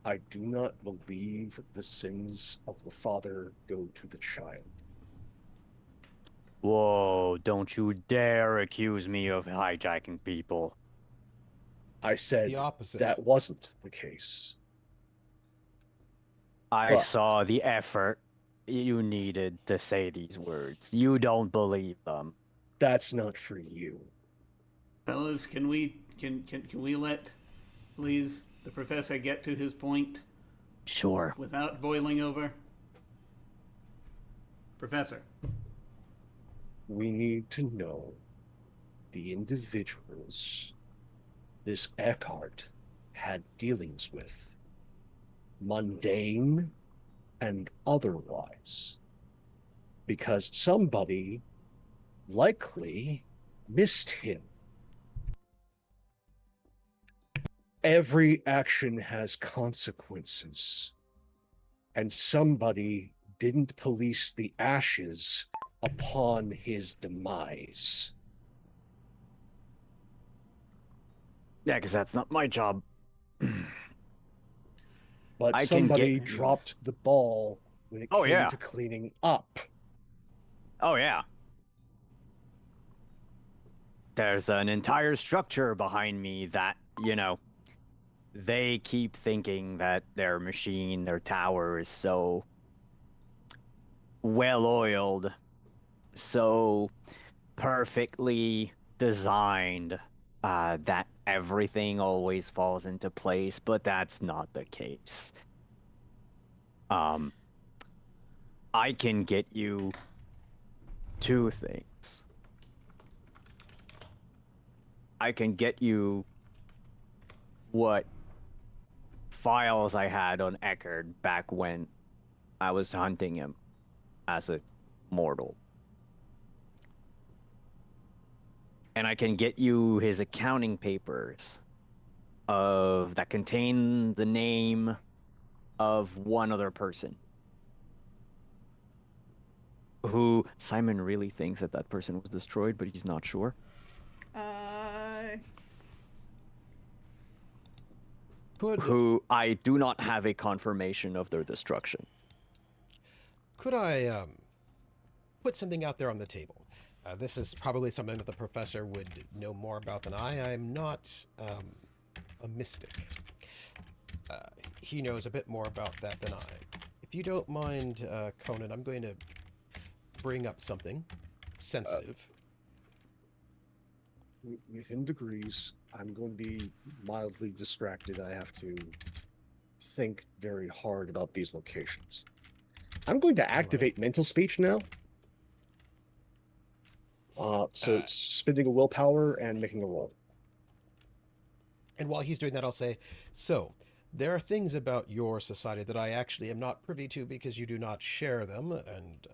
I do not believe the sins of the father go to the child. Whoa, don't you dare accuse me of hijacking people. I said The opposite. that wasn't the case. I But saw the effort you needed to say these words. You don't believe them. that's not for you. Fellas, can we let, please, the professor get to his point Sure. without boiling over? Professor. We need to know the individuals this Eckhart had dealings with, mundane and otherwise, because somebody likely missed him. Every action has consequences, and somebody didn't police the ashes upon his demise. Yeah, because that's not my job. But I can somebody get- dropped the ball when it came to cleaning up. Oh, yeah. There's an entire structure behind me that, they keep thinking that their machine, their tower is so well-oiled, so perfectly designed, that everything always falls into place, but that's not the case. I can get you two things. I can get you what files I had on Eckerd back when I was hunting him as a mortal. And I can get you his accounting papers that contain the name of one other person who Simon really thinks that person was destroyed, but he's not sure. Who I do not have a confirmation of their destruction. Could I put something out there on the table? This is probably something that the professor would know more about than I. I'm not a mystic. He knows a bit more about that than I. If you don't mind, Conan, I'm going to bring up something sensitive. Within degrees, I'm going to be mildly distracted. I have to think very hard about these locations. I'm going to activate mental speech now. So it's spending a willpower and making a roll. And while he's doing that, I'll say, so there are things about your society that I actually am not privy to because you do not share them, and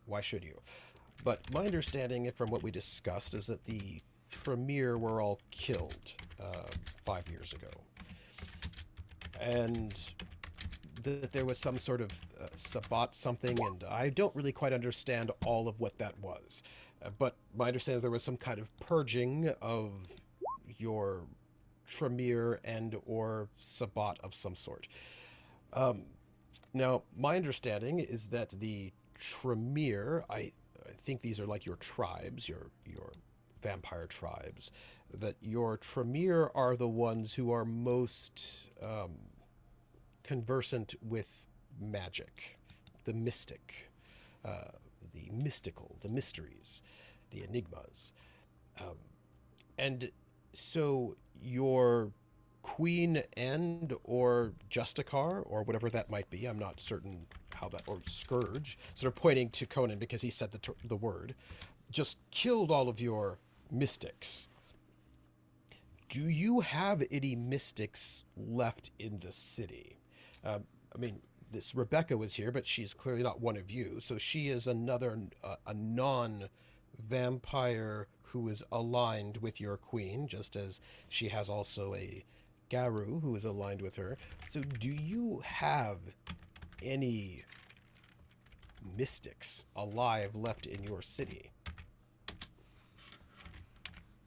why should you? But my understanding from what we discussed is that the Tremere were all killed 5 years ago. And that there was some sort of Sabbat something, and I don't really quite understand all of what that was. But my understanding is there was some kind of purging of your Tremere and or Sabbat of some sort. Now, my understanding is that the Tremere, I think these are like your tribes, your vampire tribes, that your Tremere are the ones who are most conversant with magic, the mystic, the mystical, the mysteries, the enigmas. And so your Queen and or Justicar, or whatever that might be, I'm not certain how that, or Scourge, sort of pointing to Conan because he said the word, just killed all of your mystics. Do you have any mystics left in the city? I mean, this Rebecca was here, but she's clearly not one of you. So she is another, a non-vampire who is aligned with your queen, just as she has also a Garu who is aligned with her. So do you have any mystics alive left in your city?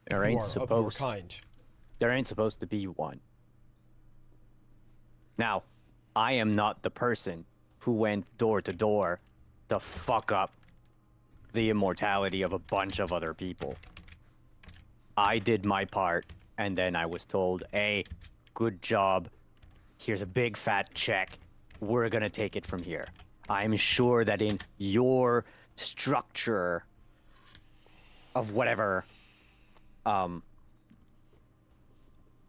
There Who ain't are of your supposed. kind? There ain't supposed to be one. Now, I am not the person who went door to door to fuck up the immortality of a bunch of other people. I did my part, and then I was told, hey, good job. Here's a big fat check. We're gonna take it from here. I'm sure that in your structure of whatever,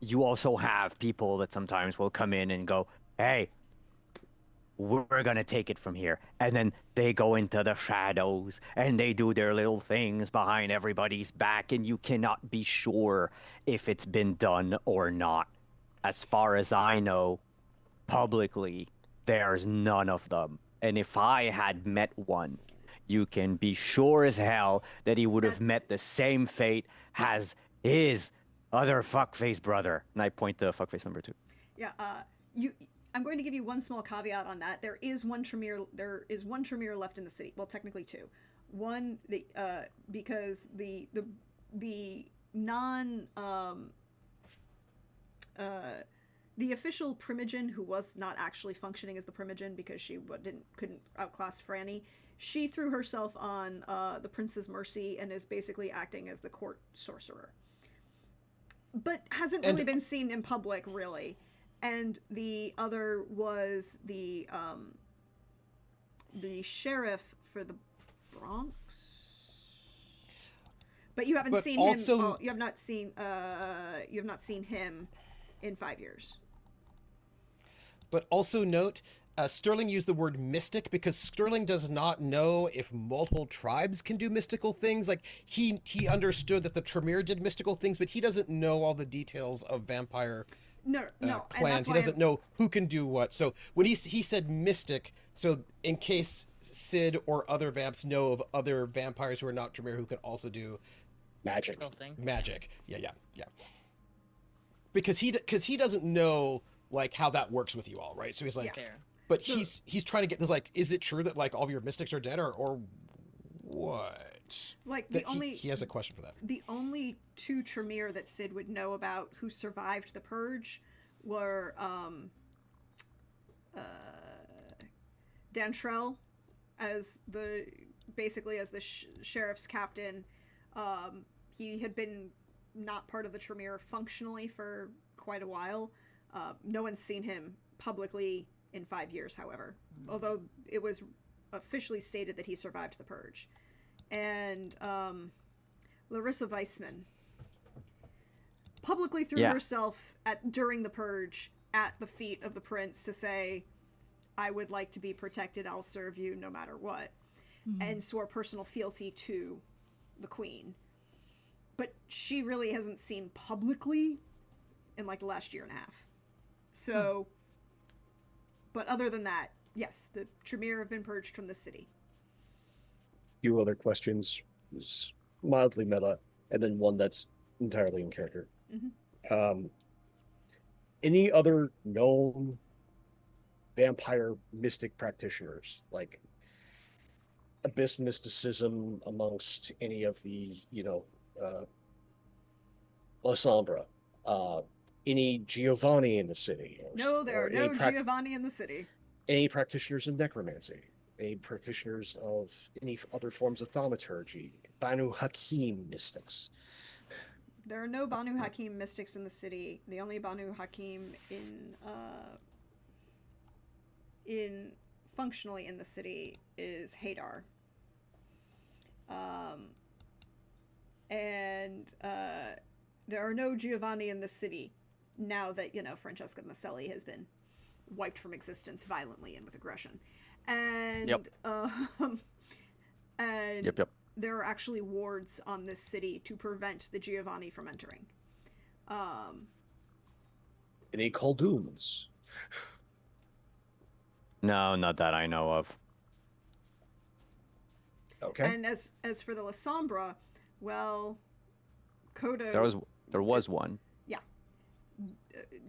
you also have people that sometimes will come in and go, hey, we're gonna take it from here. And then they go into the shadows and they do their little things behind everybody's back, and you cannot be sure if it's been done or not. As far as I know, publicly, there's none of them. And if I had met one, you can be sure as hell that he would have met the same fate as his other fuckface brother. And I point to fuckface number 2. Yeah, I'm going to give you one small caveat on that. There is one Tremere left in the city. Well, technically two. One, because the non the official Primogen, who was not actually functioning as the Primogen because she couldn't outclass Franny, she threw herself on the Prince's mercy and is basically acting as the court sorcerer, but hasn't really been seen in public, really. And the other was the sheriff for the Bronx. But you haven't seen him. Oh, you have not seen him in 5 years. But also note, Sterling used the word mystic because Sterling does not know if multiple tribes can do mystical things. Like, he understood that the Tremere did mystical things, but he doesn't know all the details of vampire clans. He doesn't know who can do what. So when he said mystic, so in case Sid or other vamps know of other vampires who are not Tremere who can also do magic. Magic. Yeah. Because he doesn't know like how that works with you all, right? So he's like, but he's trying to get this, like, is it true that like all of your mystics are dead, or what? Like he has a question for that. The only two Tremere that Sid would know about who survived the purge were Dantrell as the sheriff's captain. He had been not part of the Tremere functionally for quite a while. No one's seen him publicly in 5 years, however, although it was officially stated that he survived the purge. And Larissa Weissman publicly threw herself during the purge at the feet of the prince to say, I would like to be protected, I'll serve you no matter what, and swore personal fealty to the queen. But she really hasn't seen publicly in like the last year and a half. So, but other than that, yes, the Tremere have been purged from the city. Few other questions, is mildly meta, and then one that's entirely in character. Any other known vampire mystic practitioners, like abyss mysticism amongst any of the, La Sombra, any Giovanni in the city? No, there are no Giovanni in the city. Any practitioners of necromancy? Any practitioners of any other forms of thaumaturgy? Banu Hakim mystics? There are no Banu Hakim mystics in the city. The only Banu Hakim in functionally in the city is Hadar. There are no Giovanni in the city now that, Francesca Maselli has been wiped from existence violently and with aggression. And there are actually wards on this city to prevent the Giovanni from entering. Any Khaldun's? No, not that I know of. Okay. And as for the La Sombra, well, Kodo. There was one. Yeah.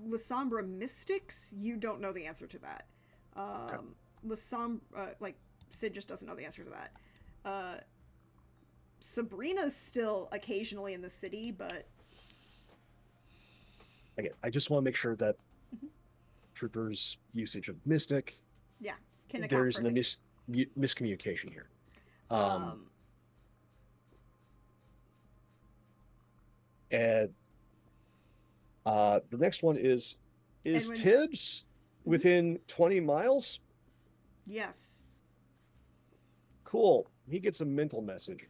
La Sombra mystics, you don't know the answer to that. La Sombra, like, Sid just doesn't know the answer to that. Sabrina's still occasionally in the city, but Again, I just want to make sure that Trooper's usage of Mystic, yeah, can account there for isn't a things. miscommunication here. And the next one is Edwin. Tibbs within 20 miles? Yes. Cool. He gets a mental message.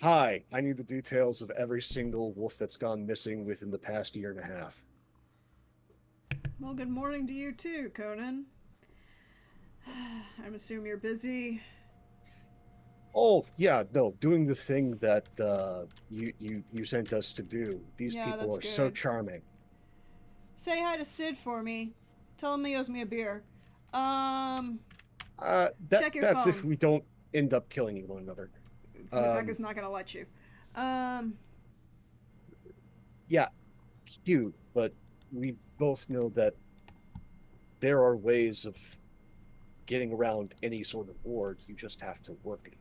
Hi, I need the details of every single wolf that's gone missing within the past year and a half. Well, good morning to you too, Conan. I'm assuming you're busy. Oh, yeah, no, doing the thing that you sent us to do. These Yeah, people that's are so good. charming. Say hi to Sid for me. Tell him he owes me a beer. Check your That's phone. if we don't end up killing one another. Rebecca's not gonna let you. Yeah, cute, but we both know that there are ways of getting around any sort of ward. You just have to work it.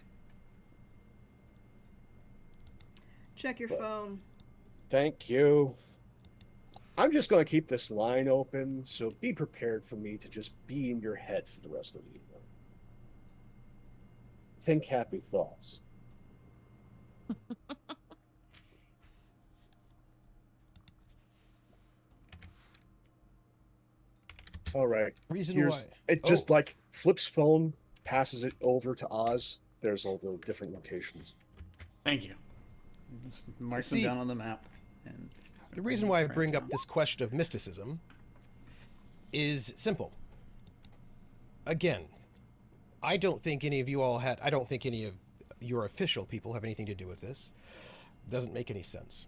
Check your phone. Thank you. I'm just going to keep this line open, so be prepared for me to just be in your head for the rest of the evening. Think happy thoughts. All right. Reason why. It just like flips phone, passes it over to Oz. There's all the different locations. Thank you. Just mark them See, down on the map. And the reason why I bring up this question of mysticism is simple. Again, I don't think any of you all had, I don't think any of your official people have anything to do with this. Doesn't make any sense.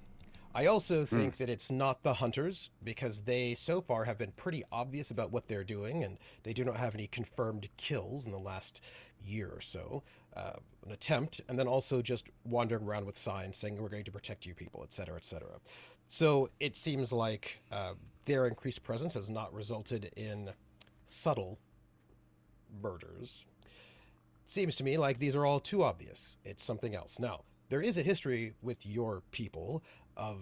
I also think that it's not the hunters, because they so far have been pretty obvious about what they're doing, and they do not have any confirmed kills in the last year or so. An attempt, and then also just wandering around with signs saying we're going to protect you people, etc., etc. So it seems like their increased presence has not resulted in subtle murders. Seems to me like these are all too obvious. It's something else. Now, there is a history with your people of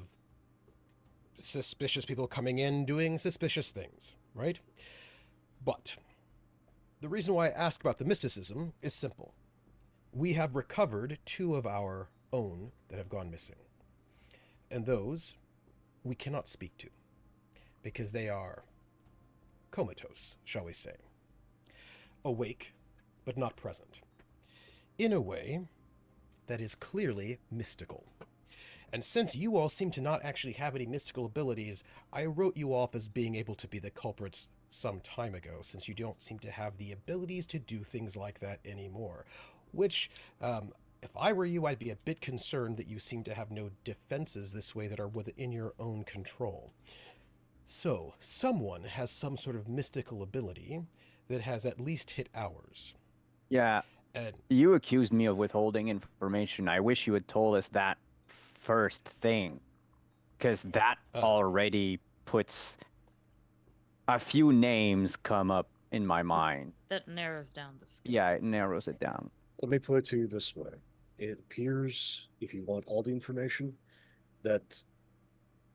suspicious people coming in doing suspicious things, right? But the reason why I ask about the mysticism is simple. We have recovered 2 of our own that have gone missing. And those we cannot speak to because they are comatose, shall we say. Awake, but not present. In a way that is clearly mystical. And since you all seem to not actually have any mystical abilities, I wrote you off as being able to be the culprits some time ago, since you don't seem to have the abilities to do things like that anymore. Which, if I were you, I'd be a bit concerned that you seem to have no defenses this way that are within your own control. So, someone has some sort of mystical ability that has at least hit ours. Yeah, And you accused me of withholding information. I wish you had told us that first thing, because that already puts a few names come up in my mind. That narrows down the scope. Yeah, it narrows it down. Let me put it to you this way. It appears, if you want all the information, that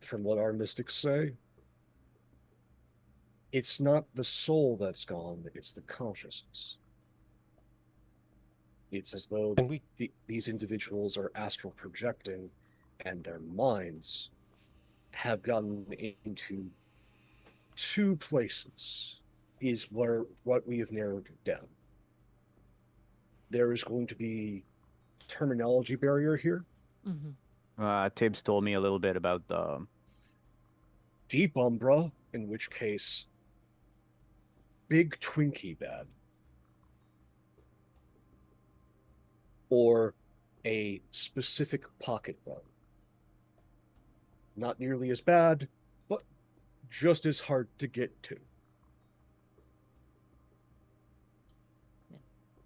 from what our mystics say, it's not the soul that's gone, it's the consciousness. It's as though these individuals are astral projecting and their minds have gotten into 2 places is what we have narrowed down. There is going to be terminology barrier here. Tibbs told me a little bit about the Deep Umbra, in which case Big Twinkie Bad, or a specific pocket run. Not nearly as bad, but just as hard to get to.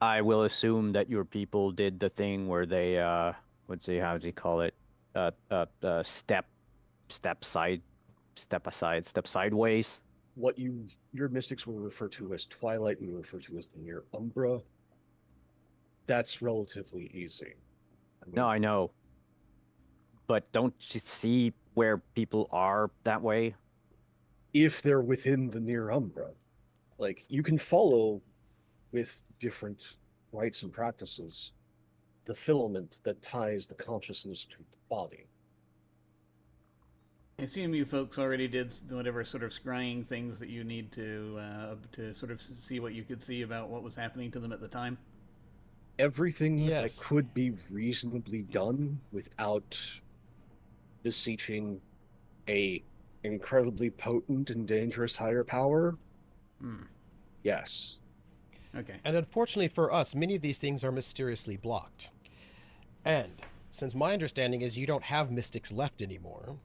I will assume that your people did the thing where they let's see, how does he call it? Step step sideways. What your mystics will refer to as Twilight, we refer to as the near Umbra. That's relatively easy. No, I know. But don't you see where people are that way? If they're within the near Umbra, like you can follow with different rites and practices the filament that ties the consciousness to the body. I assume you folks already did whatever sort of scrying things that you need to sort of see what you could see about what was happening to them at the time. Everything Yes. that could be reasonably done without beseeching a incredibly potent and dangerous higher power. Yes. Okay. And unfortunately for us, many of these things are mysteriously blocked. And since my understanding is you don't have mystics left anymore,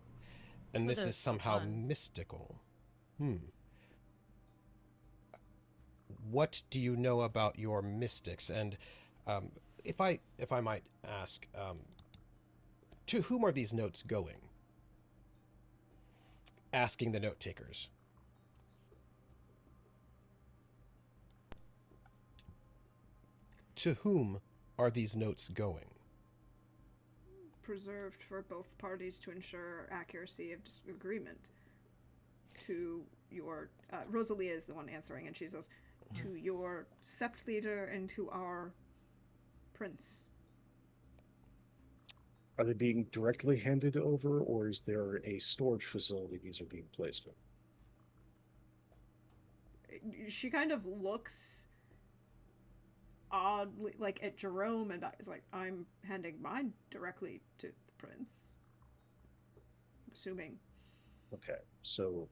and Well, this is there's somehow one. mystical. What do you know about your mystics? And if I might ask, to whom are these notes going? Asking the note takers. To whom are these notes going? Preserved for both parties to ensure accuracy of agreement. To your Rosalia is the one answering, and she says, "To your sept leader and to our prince." Are they being directly handed over, or is there a storage facility these are being placed in? She kind of looks oddly like at Jerome and is like, "I'm handing mine directly to the prince." I'm assuming. Okay, so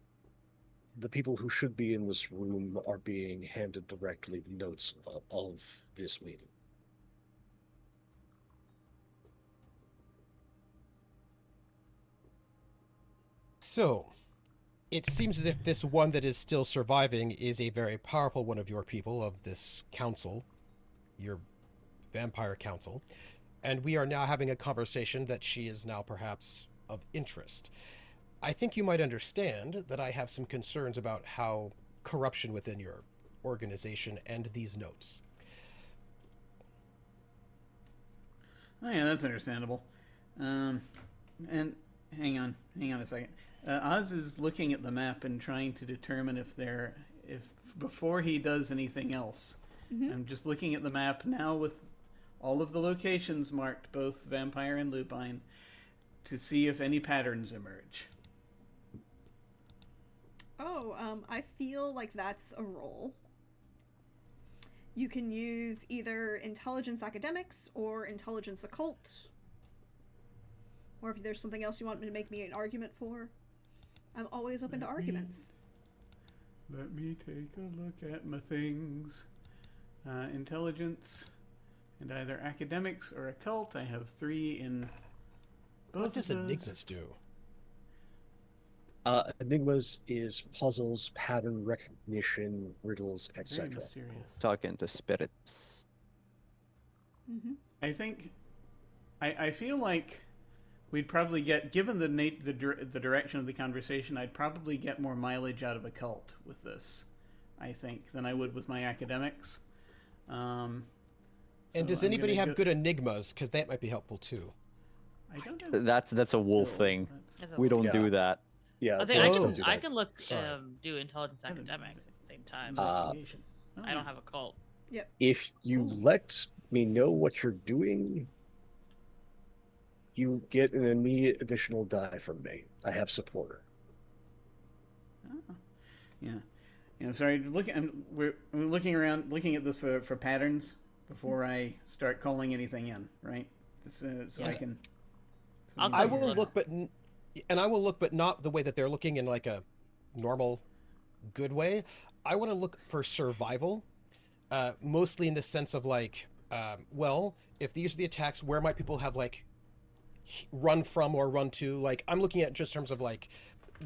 the people who should be in this room are being handed directly the notes of this meeting. So, it seems as if this one that is still surviving is a very powerful one of your people, of this council, your vampire council, and we are now having a conversation that she is now perhaps of interest. I think you might understand that I have some concerns about how corruption within your organization and these notes. Oh yeah, that's understandable. And hang on a second. Oz is looking at the map and trying to determine if before he does anything else. I'm just looking at the map now with all of the locations marked, both vampire and lupine, to see if any patterns emerge. Oh, I feel like that's a roll. You can use either intelligence academics or intelligence occult. Or if there's something else you want me to make me an argument for, I'm always open to arguments. Let me take a look at my things. Intelligence and either academics or occult. I have 3 in both What does of those. Enigmas do? Enigmas is puzzles, pattern recognition, riddles, Very etc. mysterious. Talking to spirits. I think, I feel like we'd probably get, given the direction of the conversation, I'd probably get more mileage out of occult with this, I think, than I would with my academics. And So does I'm anybody gonna have good enigmas? Because that might be helpful too. I don't know. That's a wolf No, thing. As a We wolf. don't do that. Yeah, I was saying, Oh. I don't can do I that. can look Sorry. do intelligence academics at the same time. Investigation. I don't have a cult. If you let me know what you're doing, you get an immediate additional die from me. I have supporter. Yeah. I'm sorry. We're looking around, looking at this for patterns before I start calling anything in, right? Just, so I Yeah. can. I'll I come will look. look, and I will look, but not the way that they're looking in like a normal, good way. I want to look for survival, mostly in the sense of like, well, if these are the attacks, where might people have like run from or run to? Like, I'm looking at just terms of like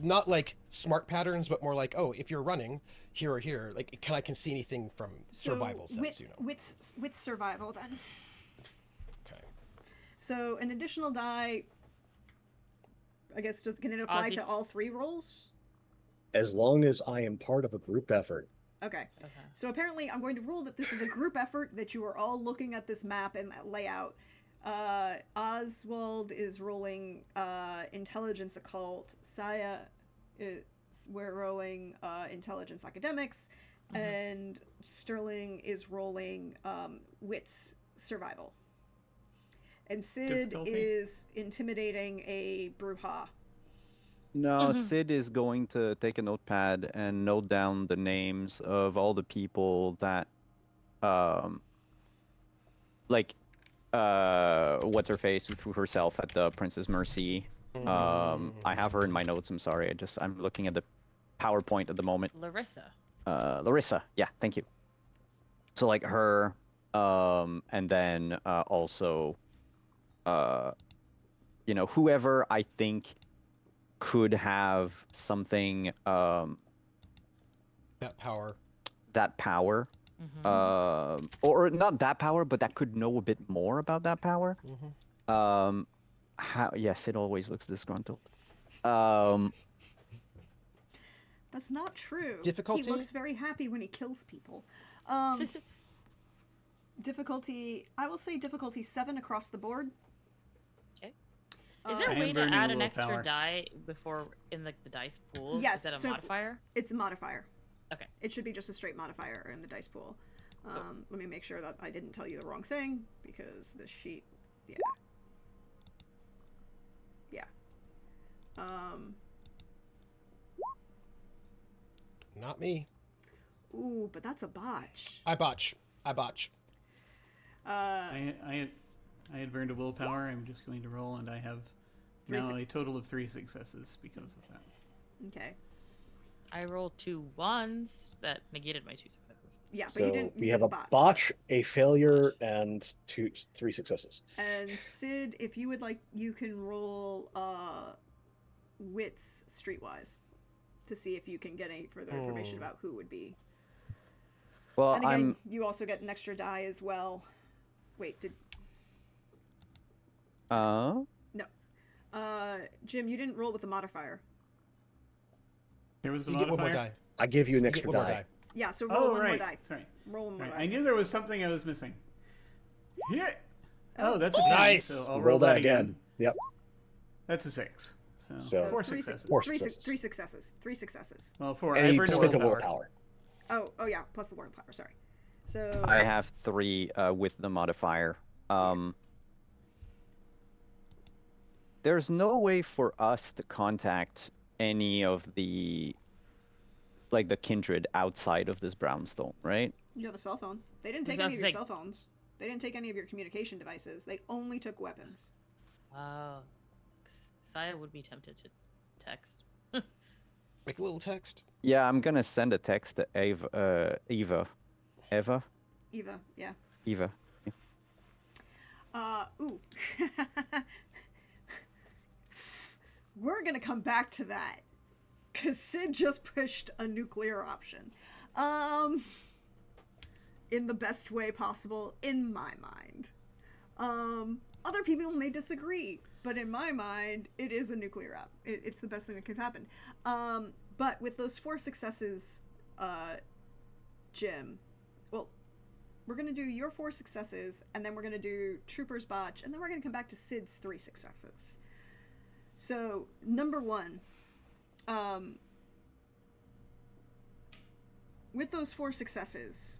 not like smart patterns, but more like, oh, if you're running here or here, like I can see anything from survival sense, you know. Wits survival then. Okay. So an additional die, I guess, can it apply Ozzy? to all 3 rolls? As long as I am part of a group effort. Okay. Okay. So apparently I'm going to rule that this is a group effort, that you are all looking at this map and that layout. Oswald is rolling intelligence occult. Saya we're rolling intelligence academics, and Sterling is rolling wits survival. And Sid Difficulty? is intimidating a Bruja. No, Sid is going to take a notepad and note down the names of all the people that, like, what's her face who threw herself at the Princess Mercy. I have her in my notes. I'm sorry. I'm looking at the PowerPoint at the moment. Larissa. Larissa. Yeah, thank you. So like her, and then also, you know, whoever I think could have something That power. or not that power, but that could know a bit more about that power. Yes, it always looks disgruntled. That's not true. Difficulty? He looks very happy when he kills people. Difficulty, I will say difficulty 7 across the board. Okay. Is there I a am way to burning add a an willpower. extra die before in like the dice pool? Yes, Is that a so- modifier? It's a modifier. Okay. It should be just a straight modifier in the dice pool. Let me make sure that I didn't tell you the wrong thing, because this sheet, yeah. Not me. Ooh, but that's a botch. I botch. I had burned a willpower. I'm just going to roll, and I have Three now a total of 3 successes because of that. Okay. I rolled 2 1s that negated my 2 successes. Yeah, but So you didn't. we You have a didn't botch, a failure, and 3 successes. And Sid, if you would like, you can roll wits streetwise to see if you can get any further information about who would be. Well, And again, you also get an extra die as well. Wait, did I'm. no? Jim, you didn't roll with the modifier. There was a You get one more modifier? die. I give you an You extra get one more die. die. Yeah, so roll Oh, one right. more die. Sorry. Roll one more Right. die. I knew there was something I was missing. Yeah. Oh, that's a 10. Nice. So I'll Roll that again. Yep. That's a 6. So, So- 4 three successes. Four Three successes. successes. 3 successes. Well, 4. And I you burned a spent a willpower. willpower. Oh yeah, plus the willpower. Sorry. So I have 3 with the modifier. There's no way for us to contact any of the, like, the kindred outside of this brownstone, right? you have a cell phone. They didn't I was take about any of to your say- cell phones. They didn't take any of your communication devices. They only took weapons. Oh. Saya would be tempted to text. Make a little text. Yeah, I'm gonna send a text to Eva. Eva, yeah. Eva. Ooh. We're gonna come back to that. Cause Sid just pushed a nuclear option. In the best way possible, in my mind. Other people may disagree, but in my mind, it is a nuclear op. It's the best thing that could happen. But with those 4 successes, Jim, well, we're gonna do your 4 successes, and then we're gonna do Trooper's botch, and then we're gonna come back to Sid's 3 successes. So, number 1, with those 4 successes,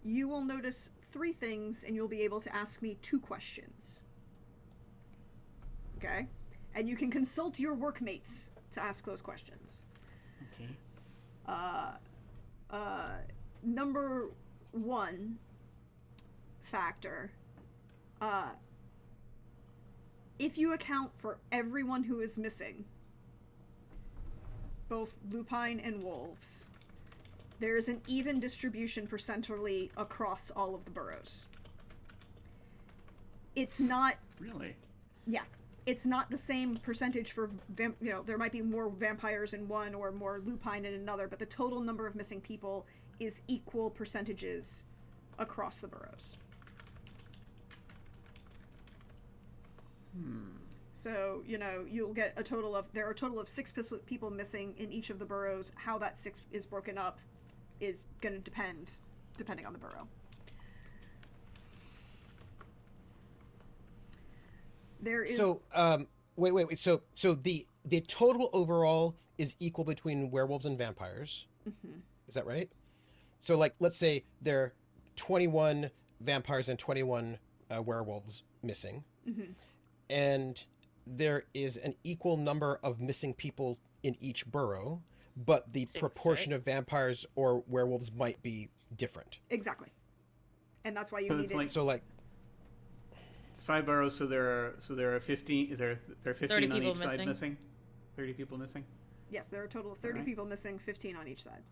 you will notice 3 things, and you'll be able to ask me 2 questions. Okay? And you can consult your workmates to ask those questions. Okay. Number 1 factor, if you account for everyone who is missing, both lupine and wolves, there is an even distribution percentually across all of the boroughs. It's not, Really? yeah, it's not the same percentage for there might be more vampires in one or more lupine in another, but the total number of missing people is equal percentages across the boroughs. So, you'll get there are a total of 6 people missing in each of the boroughs. How that 6 is broken up is going to depending on the borough. There is... So, wait. So the total overall is equal between werewolves and vampires. Mm-hmm. Is that right? So, like, let's say there are 21 vampires and 21 werewolves missing. Mm-hmm. And there is an equal number of missing people in each borough, but the 6, proportion right? of vampires or werewolves might be different. Exactly. And that's why you So need it's it. like- So, like, It's 5 boroughs, so there are 15. There are 15 30 on people each side missing. missing. 30 people missing. Yes, there are a total of 30 Alright. people missing, 15 on each side.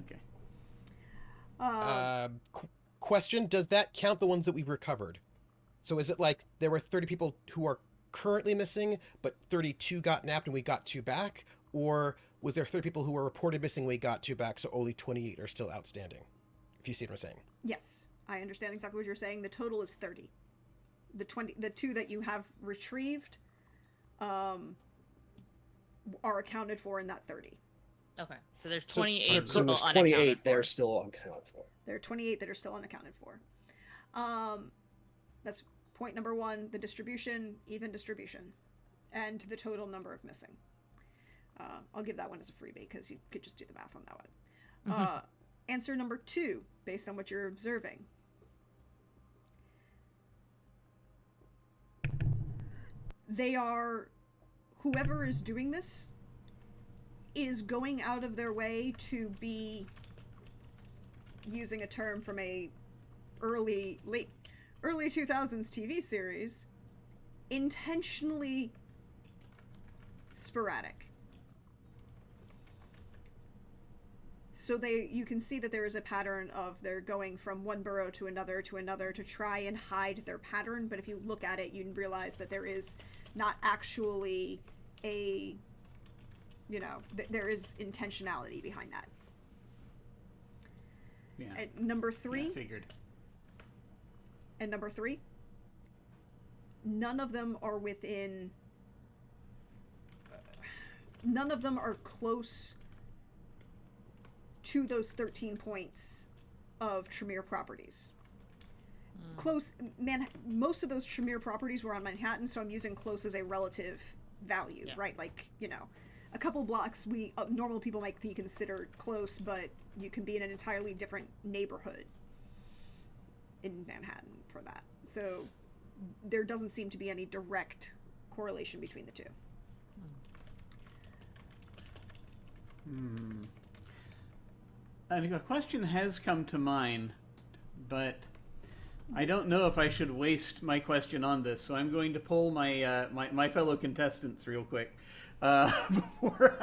Okay. question, does that count the ones that we've recovered? So is it like there were 30 people who are currently missing, but 32 got napped and we got 2 back? Or was there 30 people who were reported missing, we got 2 back, so only 28 are still outstanding? If you see what I'm saying. Yes, I understand exactly what you're saying. The total is 30. The 2 that you have retrieved are accounted for in that 30. Okay, so there's So- 28 so So people there's unaccounted 28 for. they're still unaccounted for. There are 28 that are still unaccounted for. That's point number 1, the distribution, even distribution, and the total number of missing. I'll give that one as a freebie because you could just do the math on that one. Answer number 2, based on what you're observing. They are, whoever is doing this is going out of their way to be, using a term from a early 2000s TV series, intentionally sporadic. So you can see that there is a pattern of they're going from one borough to another to try and hide their pattern, but if you look at it, you realize that there is not actually a, there is intentionality behind that. Yeah. And number 3, Yeah, figured. and number 3, none of them are within, none of them are close to those 13 points of Tremere properties. Close, most of those Tremere properties were on Manhattan, so I'm using close as a relative value, Yeah. right? Like, a couple blocks normal people might be considered close, but you can be in an entirely different neighborhood in Manhattan for that. So there doesn't seem to be any direct correlation between the two. And a question has come to mind, but I don't know if I should waste my question on this, so I'm going to poll my fellow contestants real quick before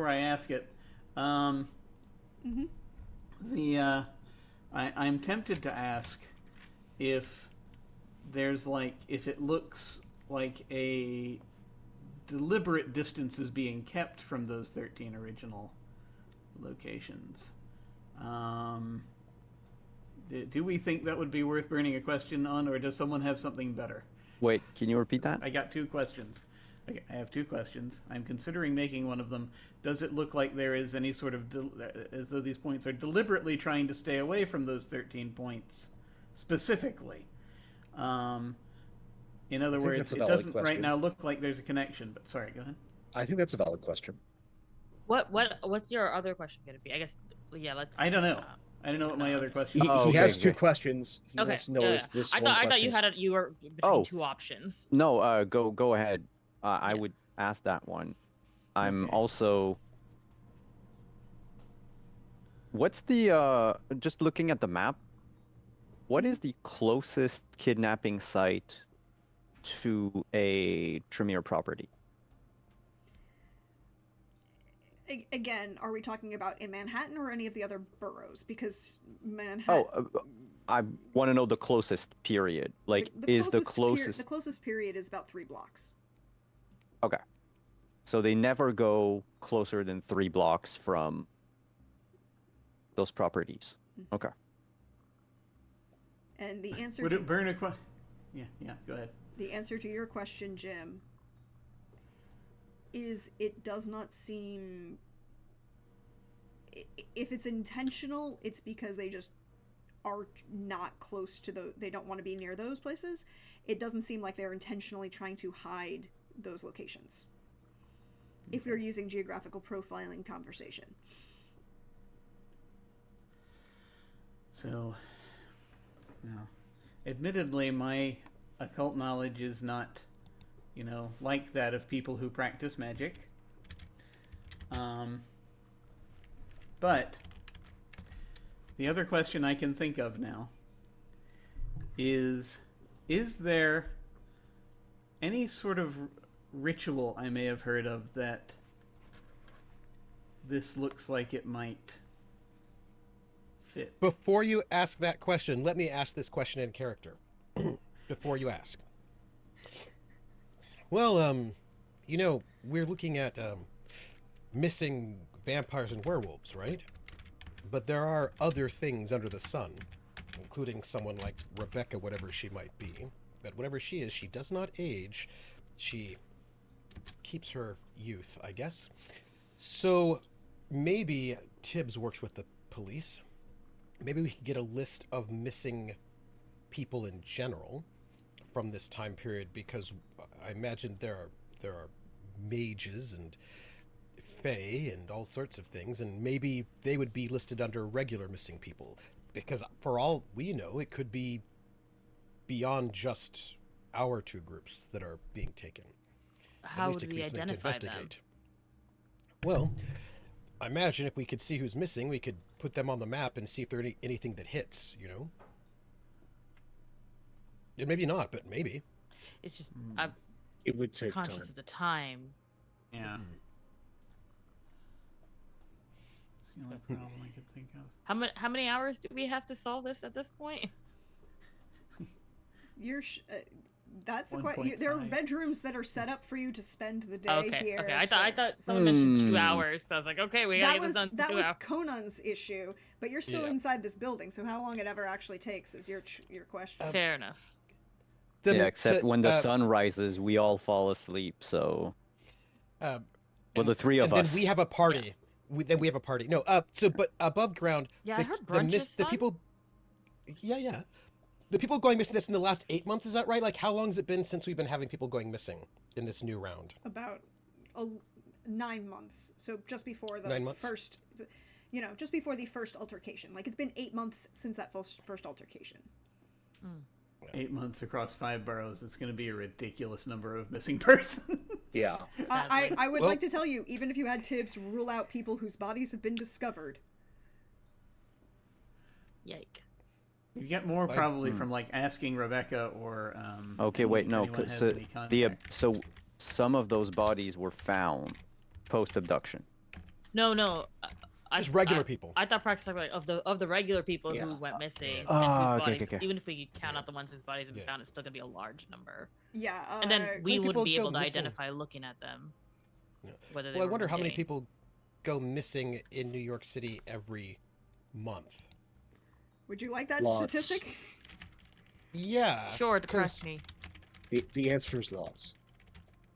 I ask it. I'm tempted to ask if there's if it looks like a deliberate distance is being kept from those 13 original locations. Do we think that would be worth burning a question on, or does someone have something better? Wait, can you repeat that? I got 2 questions. Okay, I have 2 questions. I'm considering making one of them. Does it look like there is any sort of, as though these points are deliberately trying to stay away from those 13 points specifically? In other words, that's a it valid doesn't right question. now look like there's a connection, but sorry, go ahead. I think that's a valid question. What's your other question going to be? I guess, yeah, let's. I don't know. I don't know what my other question He, is. Oh, he okay, has 2 okay. questions. He Okay. wants to know yeah, if this I one thought you question you were between Oh. 2 options. No, go ahead. I Yeah. would ask that one. I'm Okay. also. What's the just looking at the map? What is the closest kidnapping site to a Tremere property? Again, are we talking about in Manhattan or any of the other boroughs? Because Manhattan. Oh, I want to know the closest period. Like, is the closest? The closest period is about 3 blocks. Okay. So they never go closer than 3 blocks from those properties. Okay. And the answer Would to it burn a question? Yeah, go ahead. the answer to your question, Jim, is it does not seem. If it's intentional, it's because they just are not close to they don't want to be near those places. It doesn't seem like they're intentionally trying to hide those locations. Okay. If we're using geographical profiling conversation. So, now, admittedly, my occult knowledge is not, like that of people who practice magic. But the other question I can think of now is there any sort of ritual I may have heard of that this looks like it might fit? Before you ask that question, let me ask this question in character. Before you ask. Well, we're looking at missing vampires and werewolves, right? But there are other things under the sun, including someone like Rebecca, whatever she might be. But whatever she is, she does not age. She keeps her youth, I guess. So maybe Tibbs works with the police. Maybe we could get a list of missing people in general from this time period, because I imagine there are mages and fae and all sorts of things, and maybe they would be listed under regular missing people, because for all we know, it could be beyond just our 2 groups that are being taken. How would we identify them? Well, I imagine if we could see who's missing, we could put them on the map and see if there's anything that hits, Yeah, maybe not, but maybe. It's just I'm It would take conscious time. of the time. Yeah. It's the only problem I could think of. How many hours do we have to solve this at this point? That's quite. There are 1.5. bedrooms that are set up for you to spend the day Okay, here. okay. I so- thought someone mentioned 2 hours, so I was like, okay, we gotta get this done in that 2 was hours. Conan's issue, but you're still Yeah. inside this building, so how long it ever actually takes is your question. Fair enough. Yeah, except when the sun rises, we all fall asleep. So, well, the 3 of us. Then we have a party. Then we have a party. No, but above ground. Yeah, I heard brunch is the fun. people. Yeah. The people going missing that's in the last 8 months, is that right? Like, how long has it been since we've been having people going missing in this new round? About 9 months. So just before the 9 months? first, just before the first altercation. Like, it's been 8 months since that first altercation. 8 months across 5 boroughs. It's going to be a ridiculous number of missing persons. Yeah. I would like to tell you, even if you had Tibbs rule out people whose bodies have been discovered. Yike. You get more probably from like asking Rebecca or. Okay, wait, no. anyone has So any contact. so some of those bodies were found post abduction. No. Just regular people. I thought practically of the regular people Yeah. who went missing. and Ah, whose okay, bodies, okay. even if we count out the ones whose bodies have been Yeah. found, it's still gonna be a large number. Yeah. And then we many wouldn't people be go able to missing? identify looking at them. Yeah. Whether they Well, I were wonder how many mundane. people go missing in New York City every month. Would you like that Lots. statistic? Yeah. Sure, depress me. The answer is lots.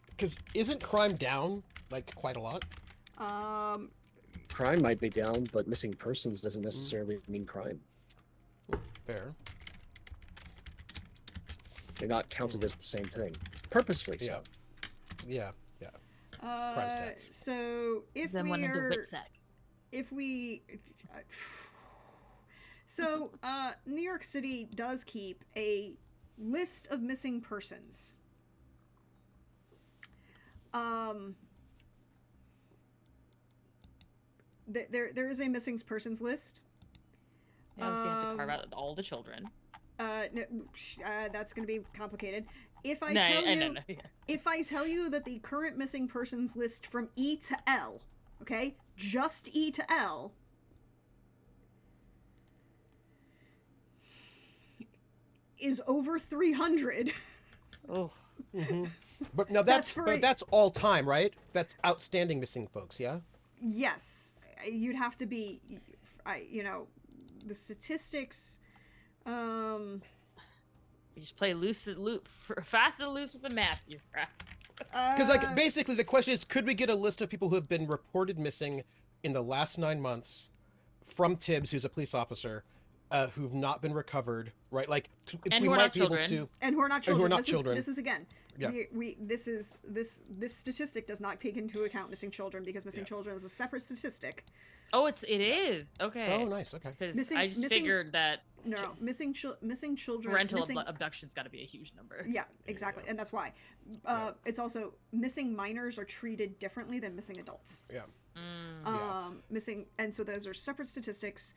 Because isn't crime down, like, quite a lot? Crime might be down, but missing persons doesn't necessarily mean crime. Fair. They're not counted as the same thing. Purposefully so. Yeah. Crime stats. So if Then we went into are, Witsack. if we, so New York City does keep a list of missing persons. There is a missing persons list. We obviously have to carve out all the children. No, that's going to be complicated. If I No, tell you, no. if I tell you that the current missing persons list from E to L Okay? Just E to L is over 300. Oh, But now That's for a- that's all time, right? That's outstanding missing folks, yeah? Yes, you'd have to be, the statistics. you just play fast and loose with the math, you rats. Because like basically the question is, could we get a list of people who have been reported missing in the last 9 months from Tibbs, who's a police officer, who've not been recovered, right? Like And we who are might not be able children. to. and who are not And children. who are not this children. Is, this is again. Yeah. This statistic does not take into account missing children because missing children is a separate statistic. Oh, it is. Okay. Oh, nice. Okay. Because Missing- I just missing- figured that No, missing children. parental missing, abduction's got to be a huge number. Yeah, exactly, and that's why. It's also missing minors are treated differently than missing adults. Yeah. Missing, and so those are separate statistics.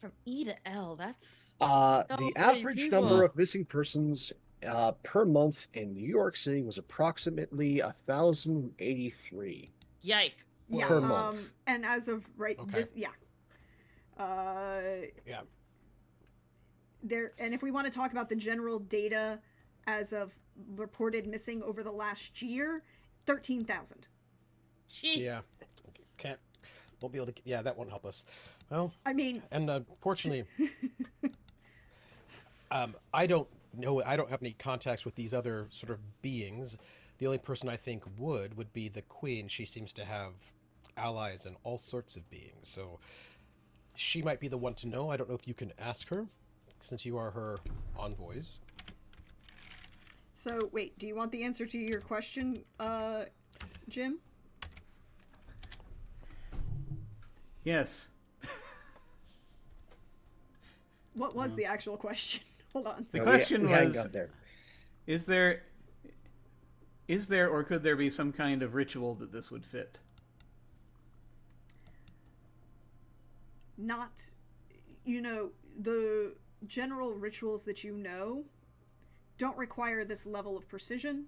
From E to L, that's The many average people. number of missing persons per month in New York City was approximately 1,083. yike. Yeah, Per month. and as of Okay. Yeah. There, and if we want to talk about the general data as of reported missing over the last year, 13,000. Jeez. Yeah. Can't. Won't be able to. Yeah, that won't help us. Well, I mean, and unfortunately, I don't know. I don't have any contacts with these other sort of beings. The only person I think would be the queen. She seems to have allies in all sorts of beings, so she might be the one to know. I don't know if you can ask her, since you are her envoys. so wait, do you want the answer to your question, Jim? Yes. What was the actual question? Hold on. The No, question we hadn't was, got there. is there or could there be some kind of ritual that this would fit? Not, the general rituals that don't require this level of precision,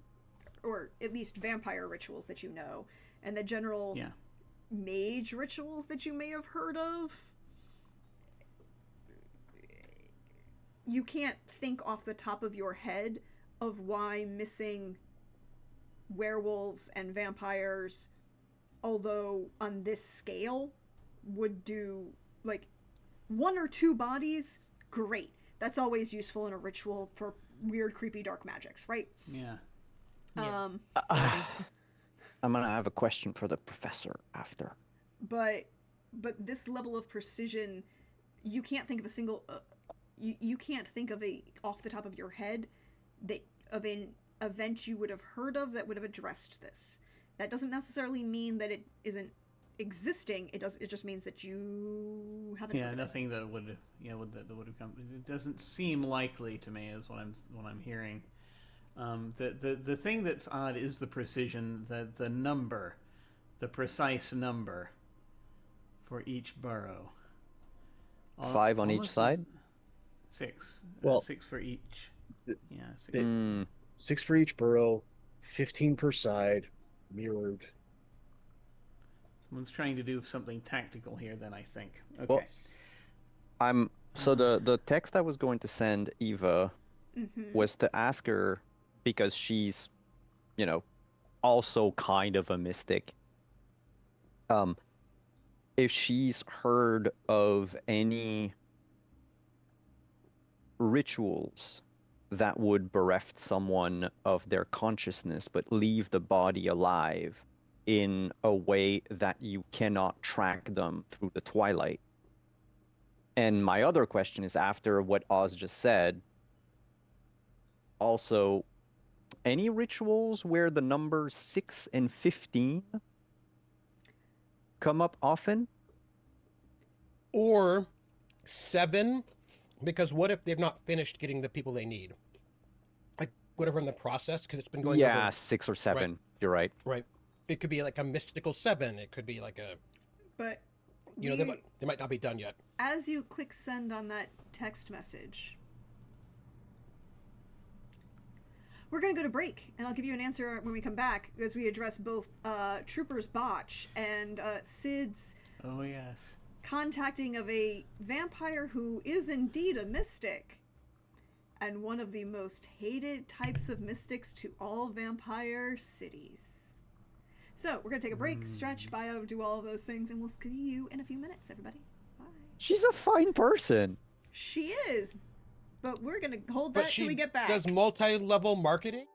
or at least vampire rituals that and the general Yeah. mage rituals that you may have heard of. You can't think off the top of your head of why missing werewolves and vampires, although on this scale, would do like 1 or 2 bodies. Great, that's always useful in a ritual for weird, creepy, dark magics, right? Yeah. Yeah. I'm gonna have a question for the professor after. But this level of precision, you can't think of a single you can't think of a off the top of your head that of an event you would have heard of that would have addressed this. That doesn't necessarily mean that it isn't existing. It just means that you haven't heard Yeah, of nothing that would that would have come. It doesn't seem likely to me, is what I'm hearing. The thing that's odd is the precision, the number, the precise number for each burrow. 5 on each Almost side? 6. Well, 6 for each. the- Yeah, 6. Mm, 6 for each burrow, 15 per side, mirrored. Someone's trying to do something tactical here, then I think. Okay. Well, so the text I was going to send Eva was to ask her, because she's, also kind of a mystic. If she's heard of any rituals that would bereft someone of their consciousness but leave the body alive in a way that you cannot track them through the twilight. And my other question is, after what Oz just said, also, any rituals where the numbers 6 and 15 come up often? Or 7, because what if they've not finished getting the people they need? Like whatever in the process, because it's been going Yeah, over. 6 or 7. You're right. Right. It could be like a mystical 7. It could be like a, But they might not be done yet. as you click send on that text message, we're going to go to break, and I'll give you an answer when we come back as we address both Trooper's botch and Sid's Oh, yes. contacting of a vampire who is indeed a mystic, and one of the most hated types of mystics to all vampire cities. So we're going to take a break, stretch, bio, do all of those things, and we'll see you in a few minutes, everybody. Bye. She's a fine person. She is, but we're going to hold But that till she we get back. does multi-level marketing?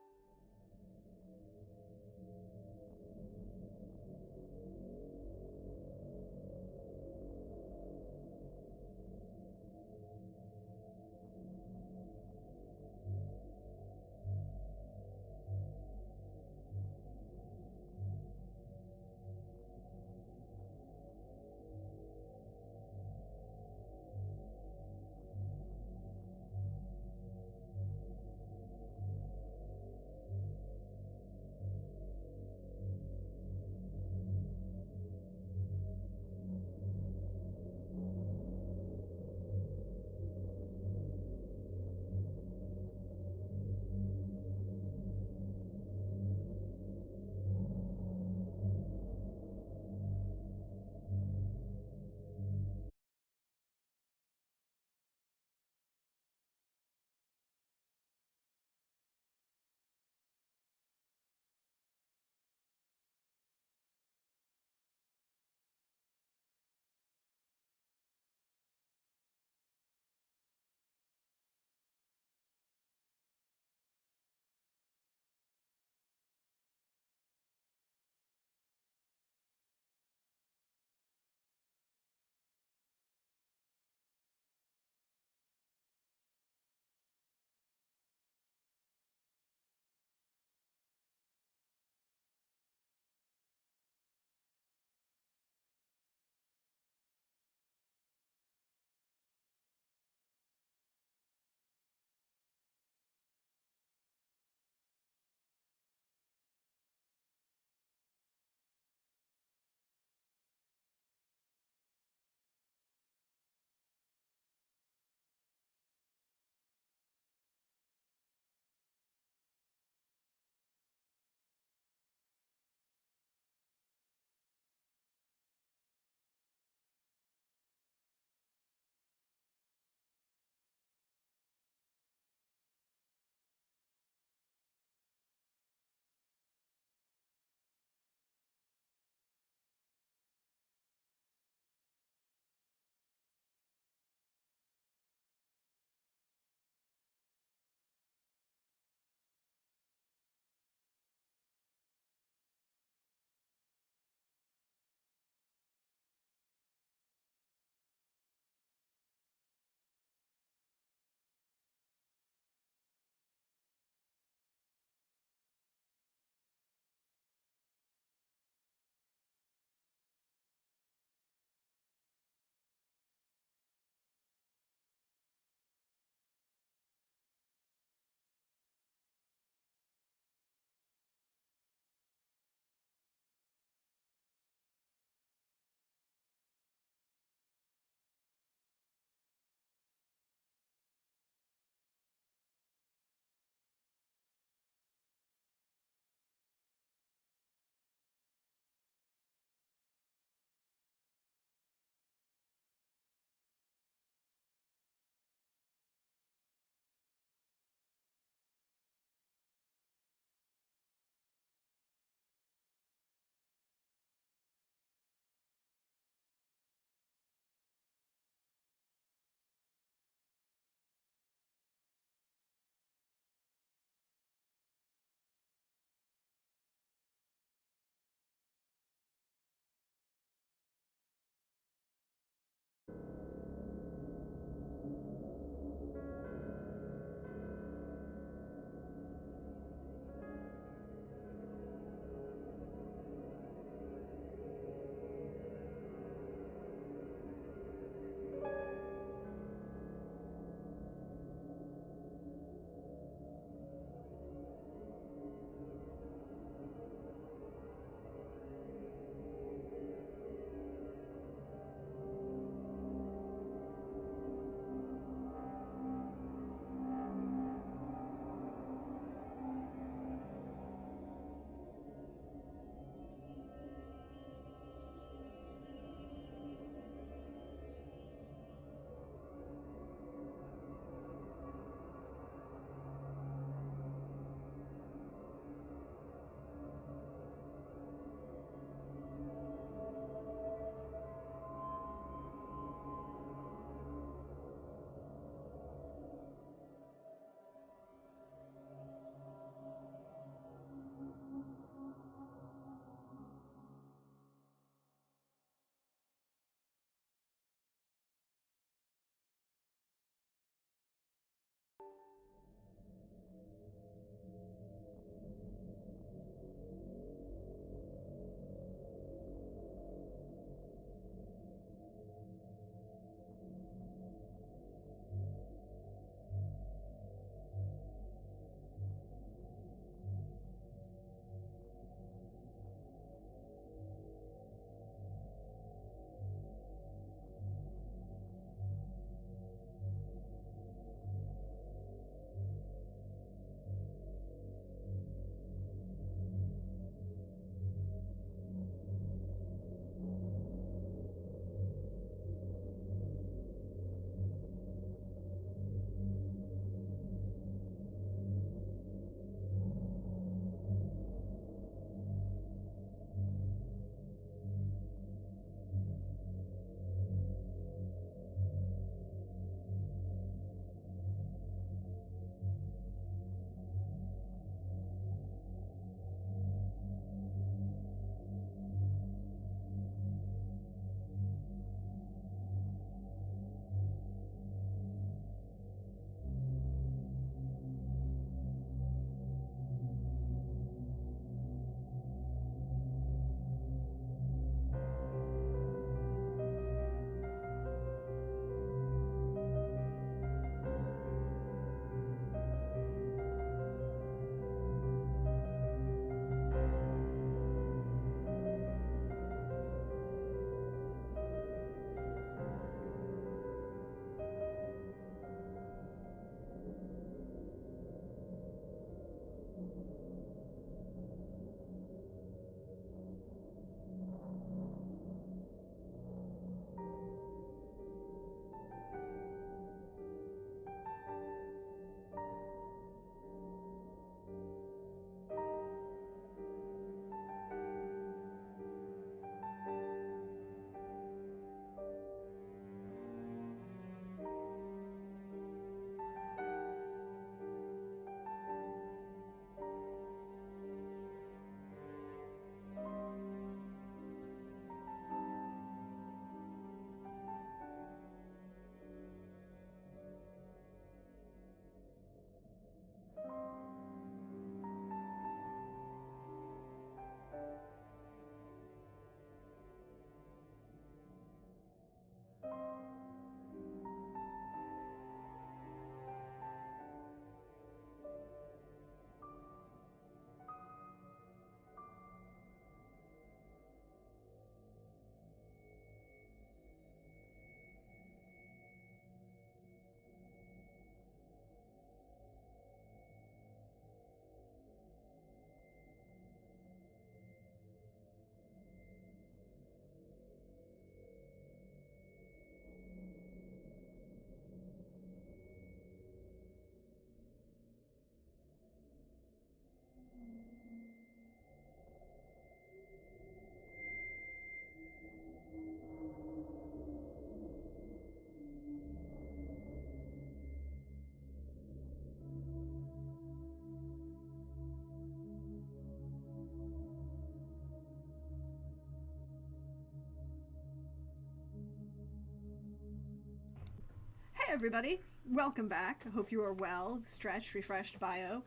everybody. Welcome back. I hope you are well, stretched, refreshed, bio.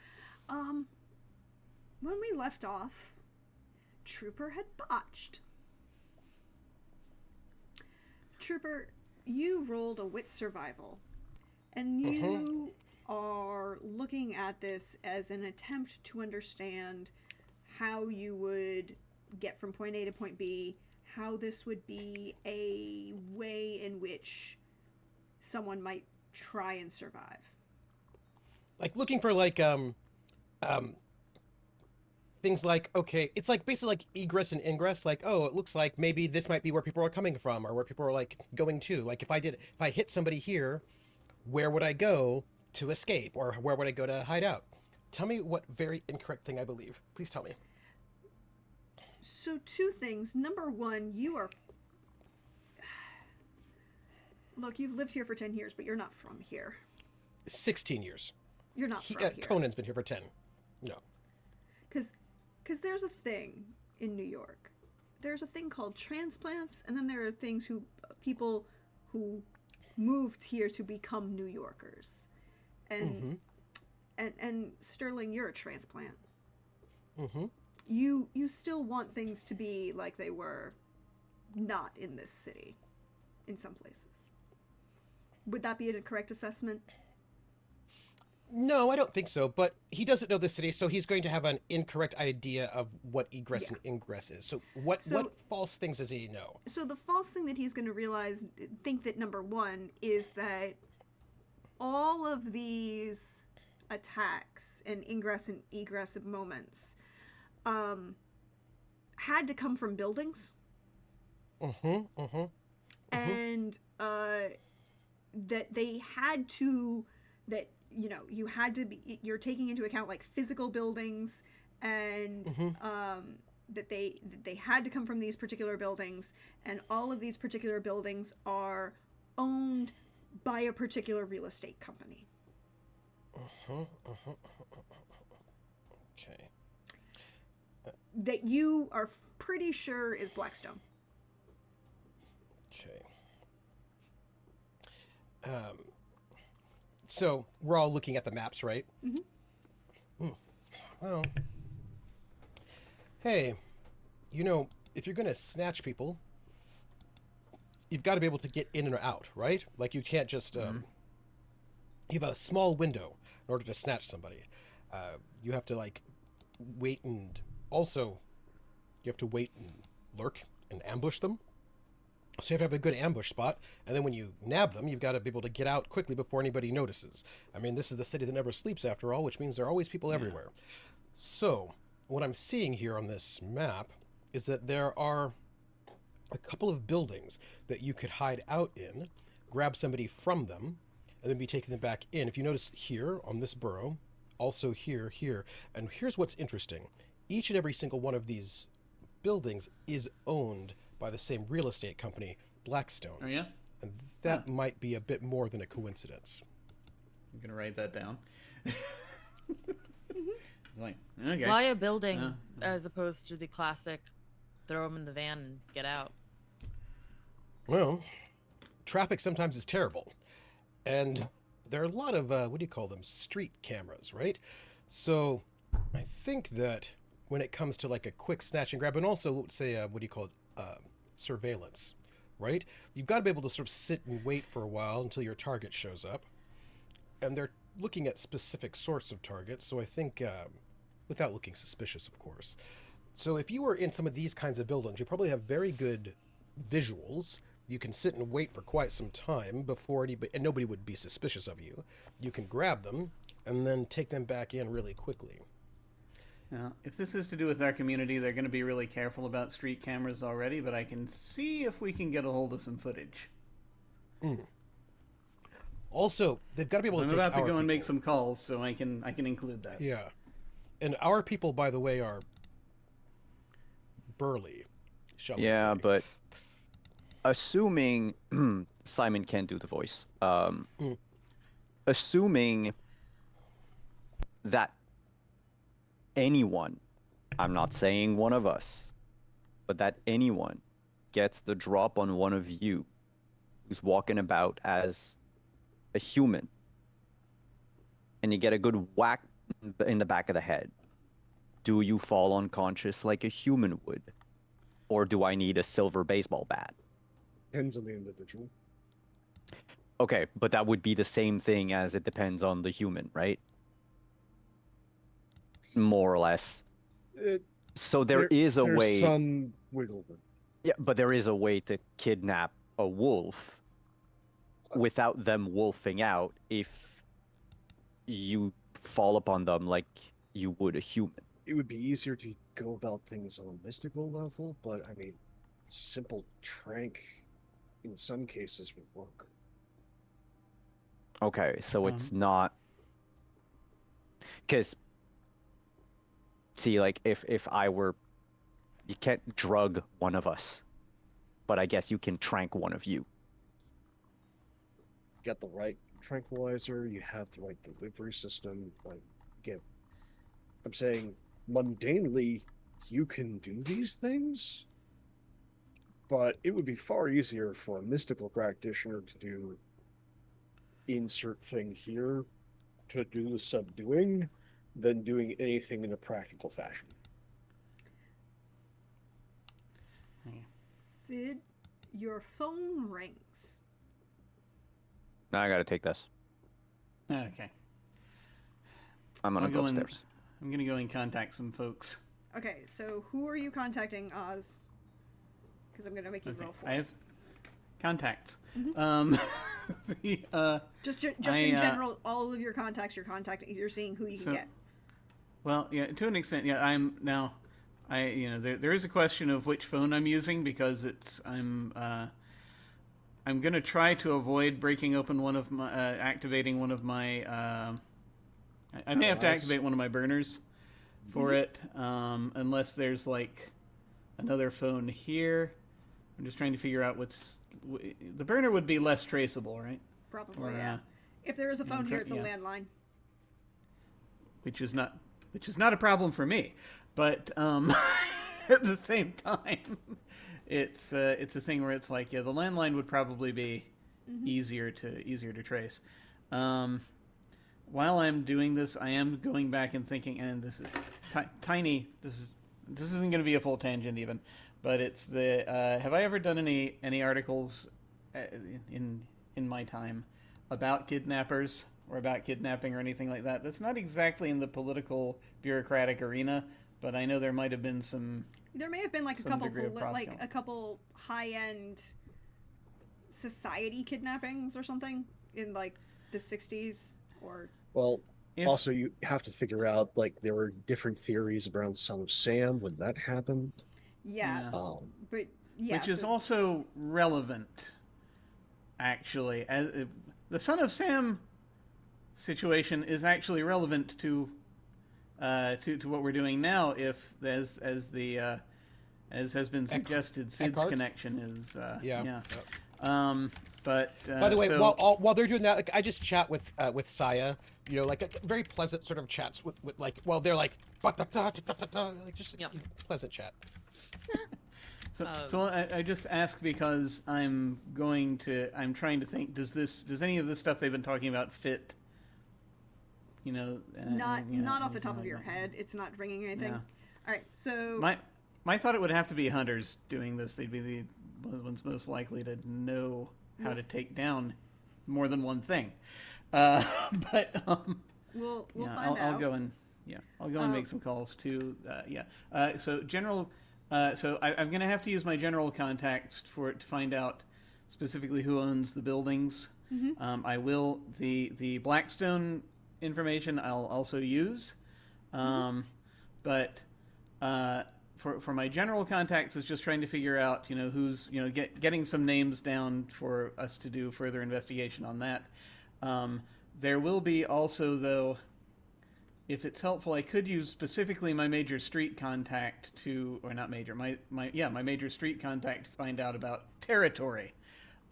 When we left off, Trooper had botched. Trooper, you rolled a wit survival, and you are looking at this as an attempt to understand how you would get from point A to point B, how this would be a way in which someone might try and survive. Like looking for like things like, okay, it's like basically like egress and ingress. Like, oh, it looks like maybe this might be where people are coming from or where people are like going to. Like if I hit somebody here, where would I go to escape, or where would I go to hide out? Tell me what very incorrect thing I believe. Please tell me. So two things. Number one, you are... Look, you've lived here for 10 years, but you're not from here. 16 years. You're not from here. Conan's been here for 10. No. Because there's a thing in New York. There's a thing called transplants, and then there are people who moved here to become New Yorkers. And and Sterling, you're a transplant. You still want things to be like they were not in this city in some places. Would that be a correct assessment? No, I don't think so, but he doesn't know the city, so he's going to have an incorrect idea of what egress and ingress is. So what false things does he know? So the false thing that he's going to think that number one is that all of these attacks and ingress and egress moments had to come from buildings. And that they had to, that, you know, you had to be, you're taking into account like physical buildings, and that they had to come from these particular buildings, and all of these particular buildings are owned by a particular real estate company. Okay. That you are pretty sure is Blackstone. Okay. So we're all looking at the maps, right? Well, hey, you know, if you're gonna snatch people, you've got to be able to get in and out, right? Like you can't just you have a small window in order to snatch somebody. You have to like wait, and also you have to wait and lurk and ambush them. So you have to have a good ambush spot, and then when you nab them, you've got to be able to get out quickly before anybody notices. I mean, this is the city that never sleeps, after all, which means there are always people everywhere. So what I'm seeing here on this map is that there are a couple of buildings that you could hide out in, grab somebody from them, and then be taking them back in. If you notice here on this burrow, also here, and here's what's interesting. Each and every single one of these buildings is owned by the same real estate company, Blackstone. Oh, yeah? And that might be a bit more than a coincidence. I'm going to write that down. Like, okay. Why a building as opposed to the classic throw them in the van and get out? Well, traffic sometimes is terrible. And there are a lot of, what do you call them, street cameras, right? So I think that when it comes to like a quick snatch and grab, and also, let's say, what do you call it, surveillance, right? You've got to be able to sort of sit and wait for a while until your target shows up. And they're looking at specific sorts of targets, so I think, without looking suspicious, of course. So if you were in some of these kinds of buildings, you probably have very good visuals. You can sit and wait for quite some time before anybody, and nobody would be suspicious of you. You can grab them and then take them back in really quickly. Now, if this is to do with our community, they're going to be really careful about street cameras already, but I can see if we can get a hold of some footage. Also, they've got to be able to I'm take about to our go and make people. some calls, so I can include that. Yeah. And our people, by the way, are burly, shall we Yeah, say. but assuming Simon can do the voice, assuming that anyone, I'm not saying one of us, but that anyone gets the drop on one of you who's walking about as a human and you get a good whack in the back of the head, do you fall unconscious like a human would? Or do I need a silver baseball bat? Depends on the individual. Okay, but that would be the same thing as it depends on the human, right? More or less. So there is a there's way. some wiggle room. Yeah, but there is a way to kidnap a wolf without them wolfing out if you fall upon them like you would a human. It would be easier to go about things on a mystical level, but I mean, simple trank in some cases would work. Okay, so it's not, because see, like if I were, you can't drug one of us, but I guess you can trank one of you. Get the right tranquilizer, you have the right delivery system. Like, again, I'm saying mundanely, you can do these things, but it would be far easier for a mystical practitioner to do insert thing here to do the subduing than doing anything in a practical fashion. Sid, your phone rings. Now I gotta take this. Okay. I'm gonna go upstairs. I'm gonna go and contact some folks. Okay, so who are you contacting, Oz? Because I'm gonna make you roll for I it. have contacts. Mm-hmm. Just in I, general, all of your contacts you're contacting, you're seeing who you can get. Well, yeah, to an extent, yeah. There is a question of which phone I'm using because I'm gonna try to avoid breaking open one of my, activating one of my. I may have to activate one of my burners for it, unless there's like another phone here. I'm just trying to figure out the burner would be less traceable, right? Probably, yeah. If there is a phone here, it's a landline. Which is not a problem for me, but at the same time, it's a thing where it's like, yeah, the landline would probably be easier to trace. While I'm doing this, I am going back and thinking, and this is tiny. This isn't going to be a full tangent even, but it's the. Have I ever done any articles in my time about kidnappers or about kidnapping or anything like that? That's not exactly in the political bureaucratic arena, but I know there might have been some. There may have been like a couple high-end society kidnappings or something in like the 60s or. Well, also you have to figure out, like, there were different theories around Son of Sam when that happened. Yeah. But yeah. Which is also relevant, actually. As the Son of Sam situation is actually relevant to what we're doing now, if as has been suggested, Sid's connection is yeah. But by the way, while they're doing that, like, I just chat with Saya, you know, like a very pleasant sort of chats with like, well, they're like, like just you know, pleasant chat. So I just ask because I'm trying to think, does any of the stuff they've been talking about fit? You know, not off the top of your head. It's not ringing anything. Yeah. All right, so my thought, it would have to be hunters doing this. They'd be the ones most likely to know how to take down more than one thing. But we'll find out. I'll go and make some calls too. So general. So I'm going to have to use my general contacts to find out specifically who owns the buildings. I will the Blackstone information I'll also use, but for my general contacts is just trying to figure out, you know, who's, you know, getting some names down for us to do further investigation on that. There will be also, though, if it's helpful, I could use specifically my major street contact my major street contact to find out about territory,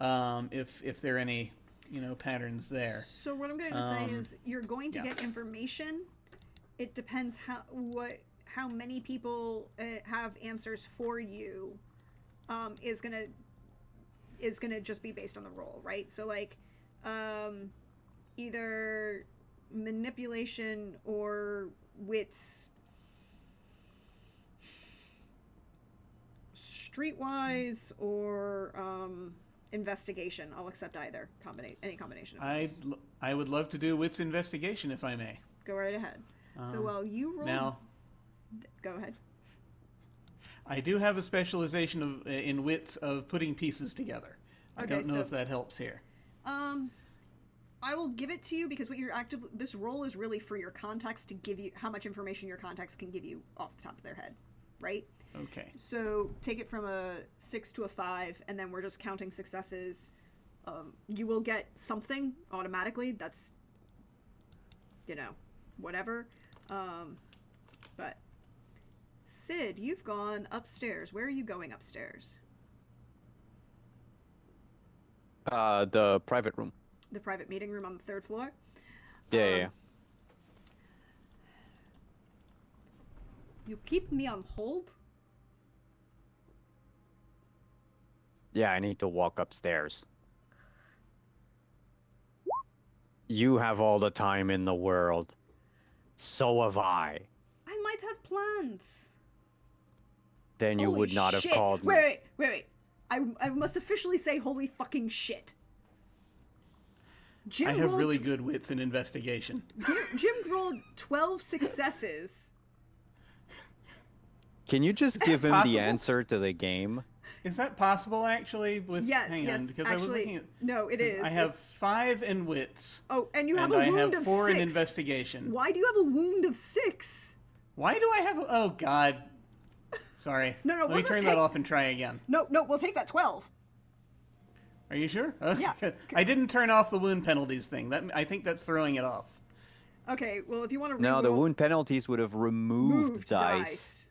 if there are any, you know, patterns there. So what I'm going to say is you're going to get information. It depends how many people have answers for you. Is gonna just be based on the roll, right? So like, either manipulation or wits. Streetwise or investigation. I'll accept either. Any combination of those. I would love to do wits investigation if I may. Go right ahead. So while you roll... Now, go ahead. I do have a specialization in wits of putting pieces together. I Okay, don't know so- if that helps here. I will give it to you because what you're actively... This roll is really for your contacts to give you how much information your contacts can give you off the top of their head, right? Okay. So take it from a 6 to a 5, and then we're just counting successes. You will get something automatically. That's, whatever. But Sid, you've gone upstairs. Where are you going upstairs? The private room. The private meeting room on the 3rd floor? Yeah. You keep me on hold? Yeah, I need to walk upstairs. You have all the time in the world. So have I. I might have plans. Then you Holy would not shit. have called me. Wait. I must officially say holy fucking shit. Jim I have rolled really good wits in investigation. Jim rolled 12 successes. Can you just give him possible? the answer to the game? Is that possible, actually? Hang yes, on, because actually, I was looking at... no, it is. I have 5 in wits. Oh, and you have and a wound I have of 4 6. in investigation. Why do you have a wound of 6? Why do I have... Oh, God. Sorry. No, Let we'll me just turn take- that off and try again. No, we'll take that 12. Are you sure? Okay. Yeah. I didn't turn off the wound penalties thing. I think that's throwing it off. Okay, well, if you want to No, the wound penalties would have removed dice.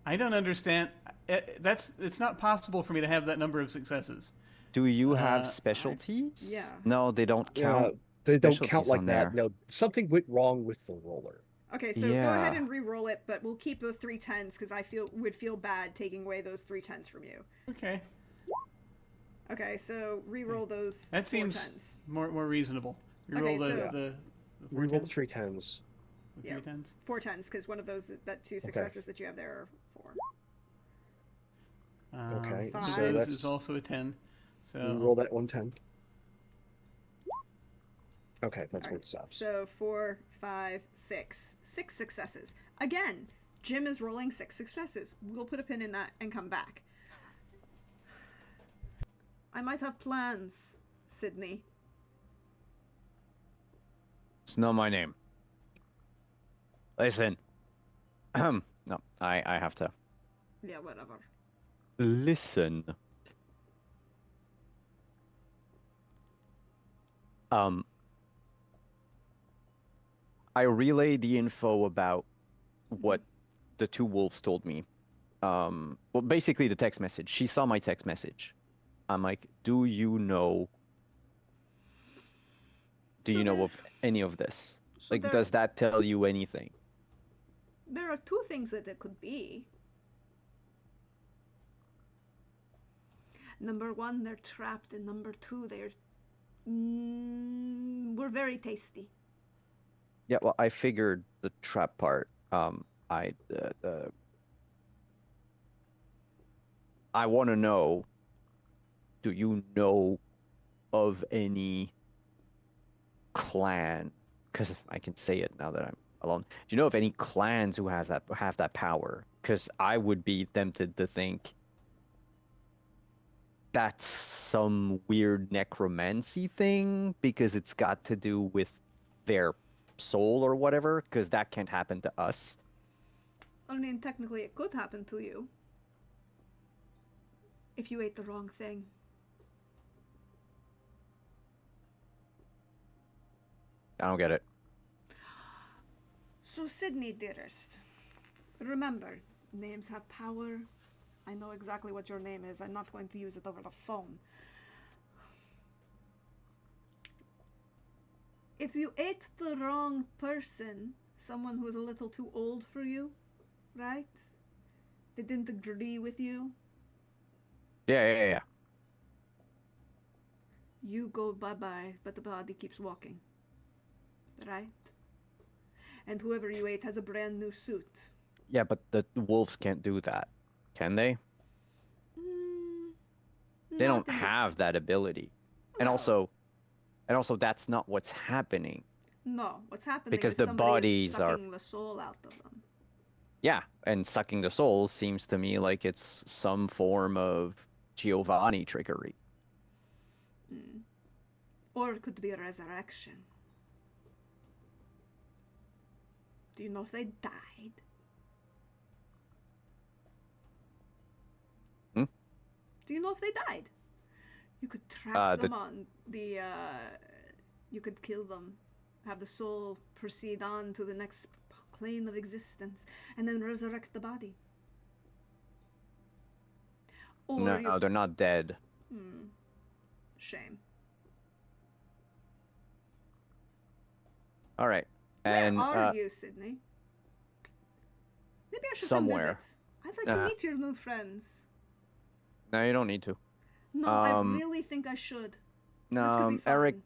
I don't understand. It's not possible for me to have that number of successes. Do you I- have specialties? Yeah. No, they don't count. They don't specialties count like on that. there. No, something went wrong with the roller. Okay, so go ahead Yeah. and re-roll it, but we'll keep the 3 10s because I would feel bad taking away those 3 10s from you. Okay. Okay, so re-roll those That 4 seems 10s. more reasonable. You Okay, roll the, so- the We rolled 4 3 10s. The Yeah. 3 10s? 4 10s because one of those, that 2 successes that you have there are 4. Okay, so This that's- is also a 10. We So roll that 110. Okay, that's where Alright, it stops. So 4, 5, 6. 6 successes. Again, Jim is rolling 6 successes. We'll put a pin in that and come back. I might have plans, Sydney. It's not my name. Listen. No, I have to. Yeah, whatever. Listen. I relayed the info about what the 2 wolves told me. Well, basically the text message. She saw my text message. I'm like, do you know So there- of any of this? so Like, there- does that tell you anything? There are 2 things that it could be. Number 1, they're trapped, and number 2, they're were very tasty. Yeah, well, I figured the trap part. I want to know, do you know of any clan? Because I can say it now that I'm alone. Do you know of any clans who have that power? Because I would be tempted to think that's some weird necromancy thing because it's got to do with their soul or whatever, because that can't happen to us. I mean, technically, it could happen to you. If you ate the wrong thing. I don't get it. So, Sydney, dearest, remember, names have power. I know exactly what your name is. I'm not going to use it over the phone. If you ate the wrong person, someone who was a little too old for you, right? They didn't agree with you. Yeah. You go bye-bye, but the body keeps walking. Right? And whoever you ate has a brand new suit. Yeah, but the wolves can't do that, can they? They Not don't in the- have that ability. And No. also that's not what's happening. No, what's happening Because is the somebody is bodies are- sucking the soul out of them. Yeah, and sucking the soul seems to me like it's some form of Giovanni trickery. Or it could be a resurrection. Do you know if they died? Do you know if they died? You could trap them on the, you could kill them, have the soul proceed on to the next plane of existence, and then resurrect the body. Or No, you... they're not dead. Shame. All right. Where And are you, Sydney? Maybe I should somewhere. come visit. I'd like to meet your new friends. No, you don't need to. No, I really think I should. This could be fun.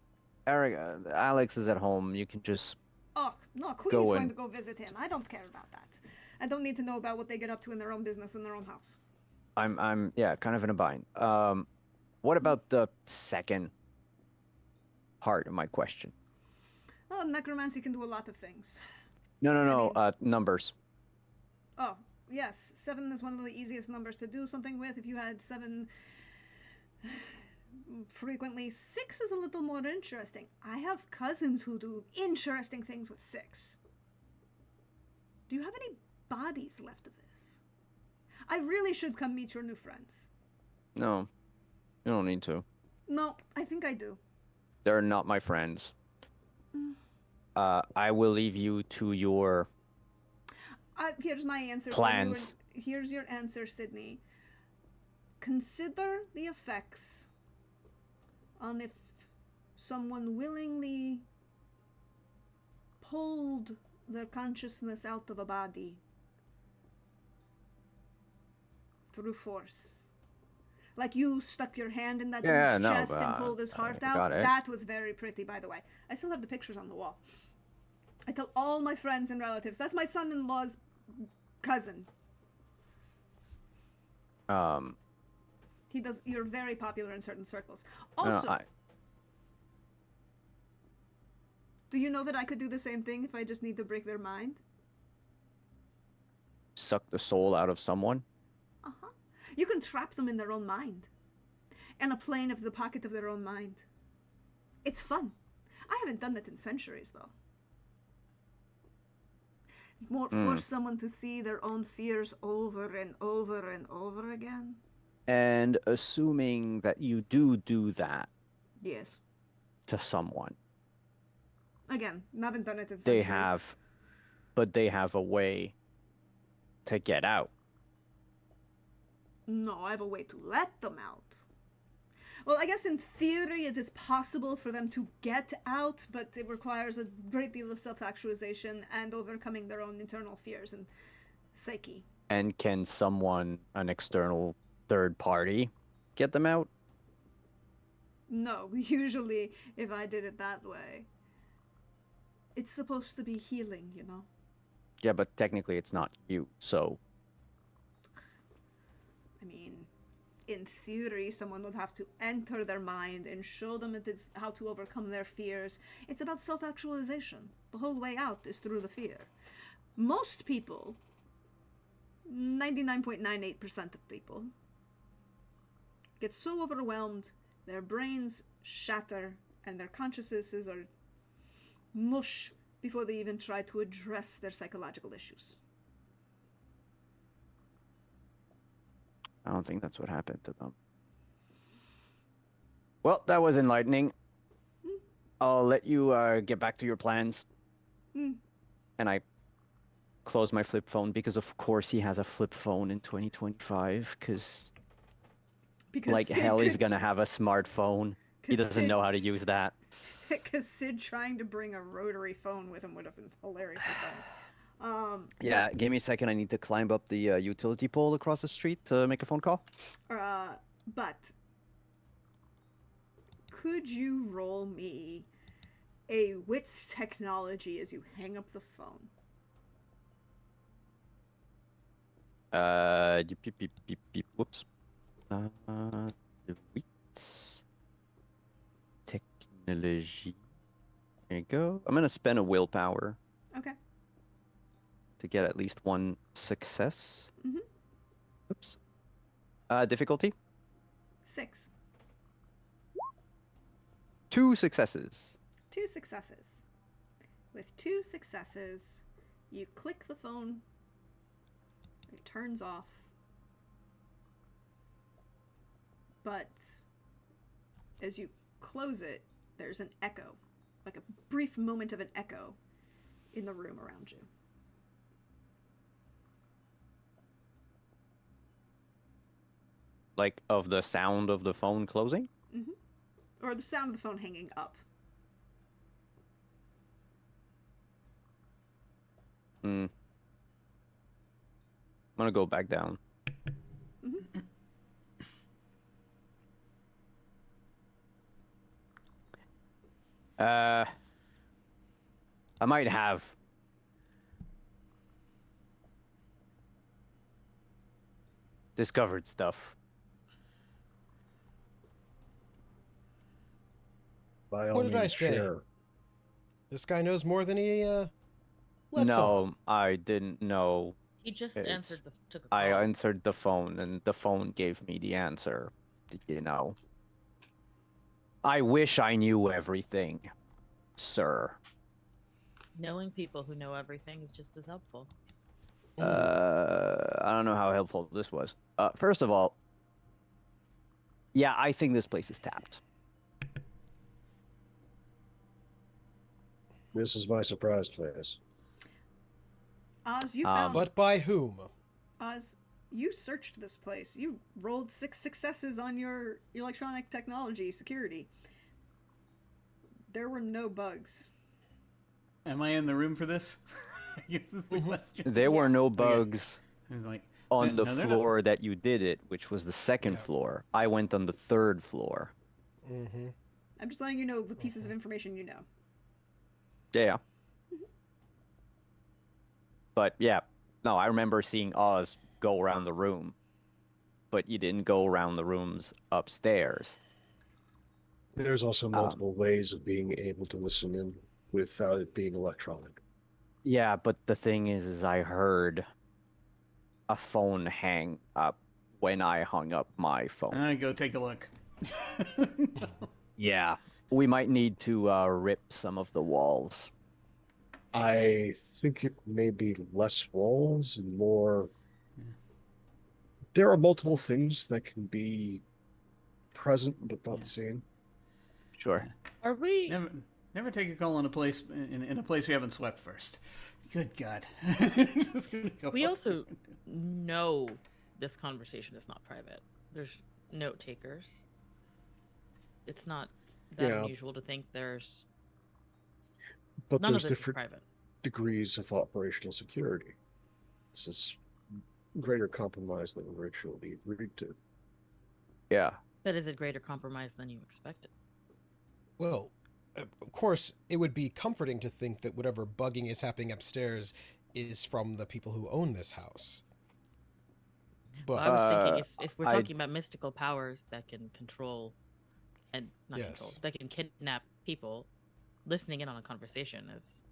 Eric, Alex is at home. You can just Oh, no, Queen's go going in. to go visit him. I don't care about that. I don't need to know about what they get up to in their own business in their own house. I'm yeah, kind of in a bind. What about the second part of my question? Oh, necromancy can do a lot of things. No, numbers. Oh, yes, 7 is one of the easiest numbers to do something with. If you had 7 frequently, 6 is a little more interesting. I have cousins who do interesting things with 6. Do you have any bodies left of this? I really should come meet your new friends. No, you don't need to. No, I think I do. They're not my friends. I will leave you to your Here's my answer. plans. Here's your answer, Sydney. Consider the effects on if someone willingly pulled their consciousness out of a body through force. Like you stuck your hand in that dude's chest and pulled his heart out. got it. That was very pretty, by the way. I still have the pictures on the wall. I tell all my friends and relatives. That's my son-in-law's cousin. He does. You're very popular in certain circles. Also, do you know that I could do the same thing if I just need to break their mind? Suck the soul out of someone. You can trap them in their own mind, in a plane of the pocket of their own mind. It's fun. I haven't done that in centuries, though. Force someone to see their own fears over and over and over again. And assuming that you do that Yes. to someone, Again, haven't done it in centuries. they have a way to get out. No, I have a way to let them out. Well, I guess in theory it is possible for them to get out, but it requires a great deal of self-actualization and overcoming their own internal fears and psyche. And can someone, an external third party, get them out? No, usually if I did it that way, it's supposed to be healing, you know? Yeah, but technically it's not you, so... I mean, in theory, someone would have to enter their mind and show them how to overcome their fears. It's about self-actualization. The whole way out is through the fear. Most people, 99.98% of people, get so overwhelmed, their brains shatter, and their consciousnesses are mush before they even try to address their psychological issues. I don't think that's what happened to them. Well, that was enlightening. I'll let you get back to your plans. And I close my flip phone because, of course, he has a flip phone in 2025. Because like Sid hell, he's gonna have a smartphone. He doesn't know how to use that. Because Sid trying to bring a rotary phone with him would have been hilarious. Yeah, give me a second. I need to climb up the utility pole across the street to make a phone call. But could you roll me a wits technology as you hang up the phone? Whoops. The wits technology. There you go. I'm gonna spend a willpower Okay. to get at least one success. Mhm. Oops. Difficulty? 6. 2 successes. 2 successes. With 2 successes, you click the phone. It turns off. But as you close it, there's an echo, like a brief moment of an echo in the room around you. Like of the sound of the phone closing? Mm-hmm. Or the sound of the phone hanging up. I'm gonna go back down. Mm-hmm. I might have discovered stuff. By all What did I means, say? share. This guy knows more than he lets No, on. I didn't know. He just It's- answered took a call. I answered the phone, and the phone gave me the answer. You know. I wish I knew everything, sir. Knowing people who know everything is just as helpful. I don't know how helpful this was. First of all, yeah, I think this place is tapped. This is my surprised face. Oz, you found... But by whom? Oz, you searched this place. You rolled 6 successes on your electronic technology security. There were no bugs. Am I in the room for this? I guess is the question. There were no Okay. bugs I was like, on the no, they're not. floor that you did it, which was the second Yeah. floor. I went on the 3rd floor. Mm-hmm. I'm just letting you know the pieces of information you know. Yeah. But yeah, no, I remember seeing Oz go around the room, but you didn't go around the rooms upstairs. There's also multiple ways of being able to listen in without it being electronic. Yeah, but the thing is I heard a phone hang up when I hung up my phone. Go take a look. Yeah, we might need to rip some of the walls. I think it may be less walls and more. There are multiple things that can be present but not seen. Sure. Are we? Never take a call on a place in a place you haven't swept first. Good God. Just gonna go We up. also know this conversation is not private. There's note takers. It's not that Yeah. unusual to think there's But none of there's this is different private. degrees of operational security. This is greater compromise than we originally agreed to. Yeah. But is it greater compromise than you expected? Well, of course, it would be comforting to think that whatever bugging is happening upstairs is from the people who own this house. But Well, I was thinking if we're I- talking about mystical powers that can control and not Yes. control, that can kidnap people, listening in on a conversation is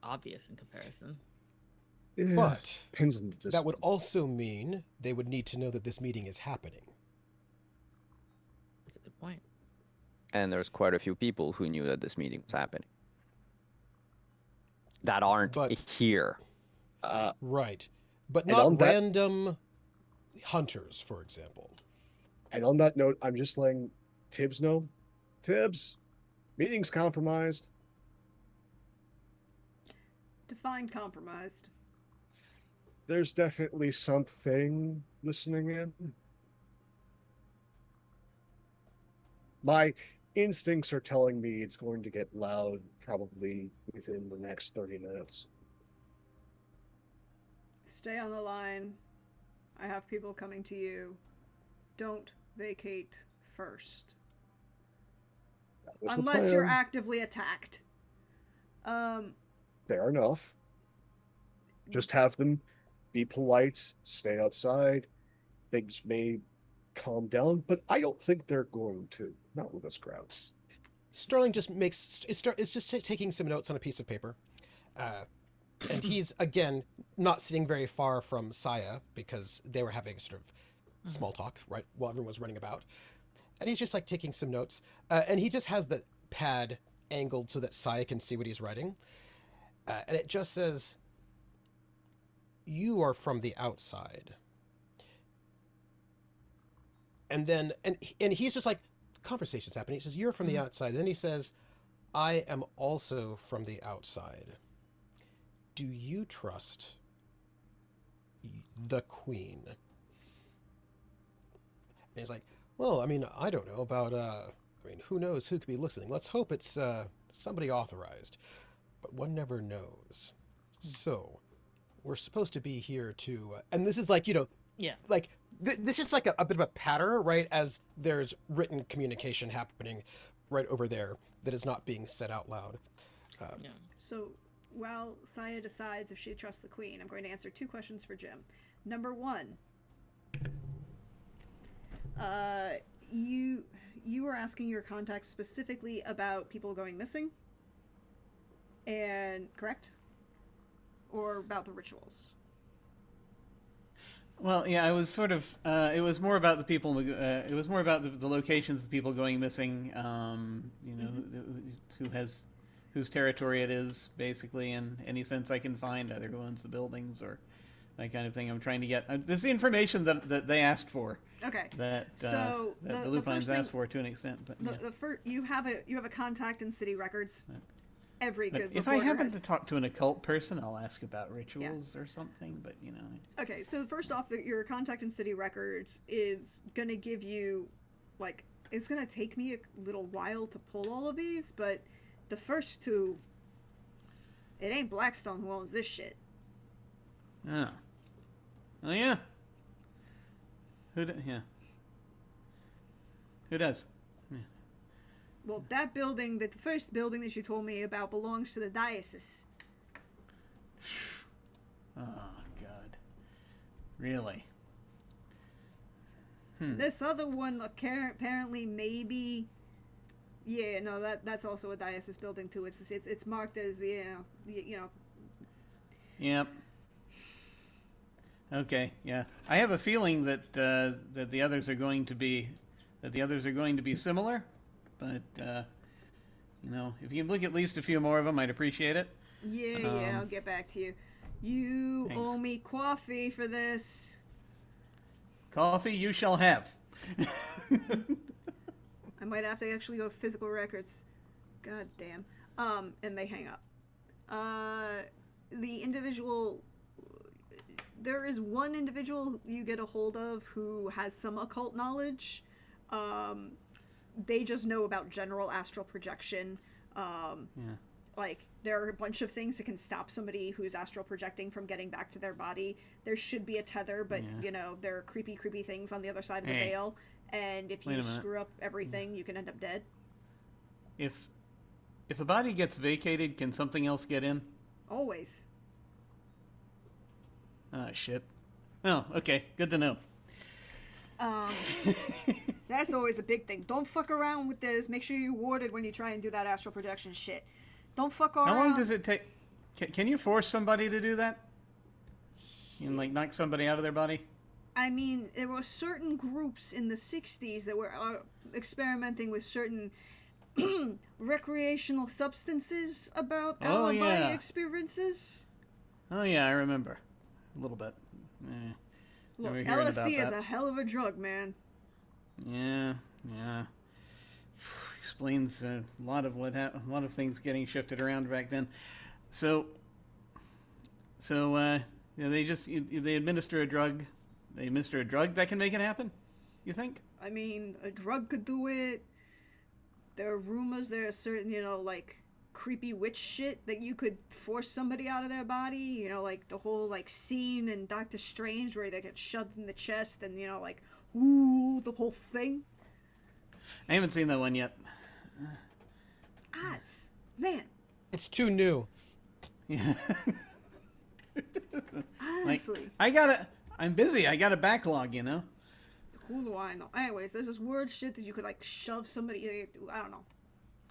obvious in comparison. Yeah, But depends on the distance. that would also mean they would need to know that this meeting is happening. That's a good point. And there's quite a few people who knew that this meeting was happening. That aren't But- here. Right. But And on not that- random hunters, for example. And on that note, I'm just letting Tibbs know. Tibbs, meeting's compromised. Define compromised. There's definitely something listening in. My instincts are telling me it's going to get loud probably within the next 30 minutes. Stay on the line. I have people coming to you. Don't vacate first. What's the unless you're plan? actively attacked. Fair enough. Just have them be polite, stay outside. Things may calm down, but I don't think they're going to. Not with this crowd. Sterling just is just taking some notes on a piece of paper. And he's, again, not sitting very far from Saya because they were having sort of small talk, right, while everyone was running about. And he's just, like, taking some notes. And he just has the pad angled so that Saya can see what he's writing. And it just says, "You are from the outside." And then, and he's just like, conversation's happening. He says, "You're from the outside." And then he says, "I am also from the outside. Do you trust the queen?" And he's like, "Well, I mean, I don't know about, who knows who could be listening? Let's hope it's somebody authorized. But one never knows. So, we're supposed to be here to," and this is like, Yeah. like, this is like a bit of a pattern, right, as there's written communication happening right over there that is not being said out loud. Yeah. So while Saya decides if she trusts the queen, I'm going to answer 2 questions for Jim. Number 1, you were asking your contacts specifically about people going missing, and correct, or about the rituals? Well, yeah, I was sort of. It was more about the people. It was more about the locations, the people going missing. Whose territory it is, basically, in any sense I can find, either who owns the buildings or that kind of thing. I'm trying to get. This is the information that they asked for. Okay. That So that the the lupines first thing- asked for to an extent. But yeah. The first, you have a contact in city records. Every But good if I reporter happen has. to talk to an occult person, I'll ask about rituals or something. But Okay, so first off, your contact in city records is gonna give you, like, it's gonna take me a little while to pull all of these, but the first 2, it ain't Blackstone who owns this shit. Oh yeah. Yeah. Who does? Well, that building, the first building that you told me about, belongs to the diocese. Oh God. Really? This other one, apparently, maybe. Yeah, no, that's also a diocese building too. It's marked as Yep. Okay. Yeah. I have a feeling that that the others are going to be similar, but if you can look at least a few more of them, I'd appreciate it. Yeah, I'll get back to you. You Thanks. owe me coffee for this. Coffee you shall have. I might have to actually go to physical records. God damn. And they hang up. The individual. There is one individual you get a hold of who has some occult knowledge. They just know about general astral projection. Yeah. Like, there are a bunch of things that can stop somebody who's astral projecting from getting back to their body. There should be a tether, but, there are creepy things on the other side of the Hey. veil. And if Wait you a minute. screw up everything, you can end up dead. If a body gets vacated, can something else get in? Always. Ah, shit. Oh, okay. Good to know. That's always a big thing. Don't fuck around with this. Make sure you're warded when you try and do that astral projection shit. Don't fuck around. How long does it take? Can you force somebody to do that? You can, like, knock somebody out of their body? I mean, there were certain groups in the 60s that were experimenting with certain recreational substances about out-of-body experiences. Oh, yeah, I remember. A little bit. Look, Remember hearing LSD about is that. a hell of a drug, man. Yeah. Explains a lot of a lot of things getting shifted around back then. So they administer a drug. They administer a drug that can make it happen. You think? I mean, a drug could do it. There are rumors there are certain, like, creepy witch shit that you could force somebody out of their body. Like the whole, like, scene in Doctor Strange where they get shoved in the chest and, like, ooh, the whole thing. I haven't seen that one yet. Man, It's too new. Yeah. honestly, I'm busy. I got a backlog, you know. who do I know? Anyways, there's this weird shit that you could like shove somebody. I don't know.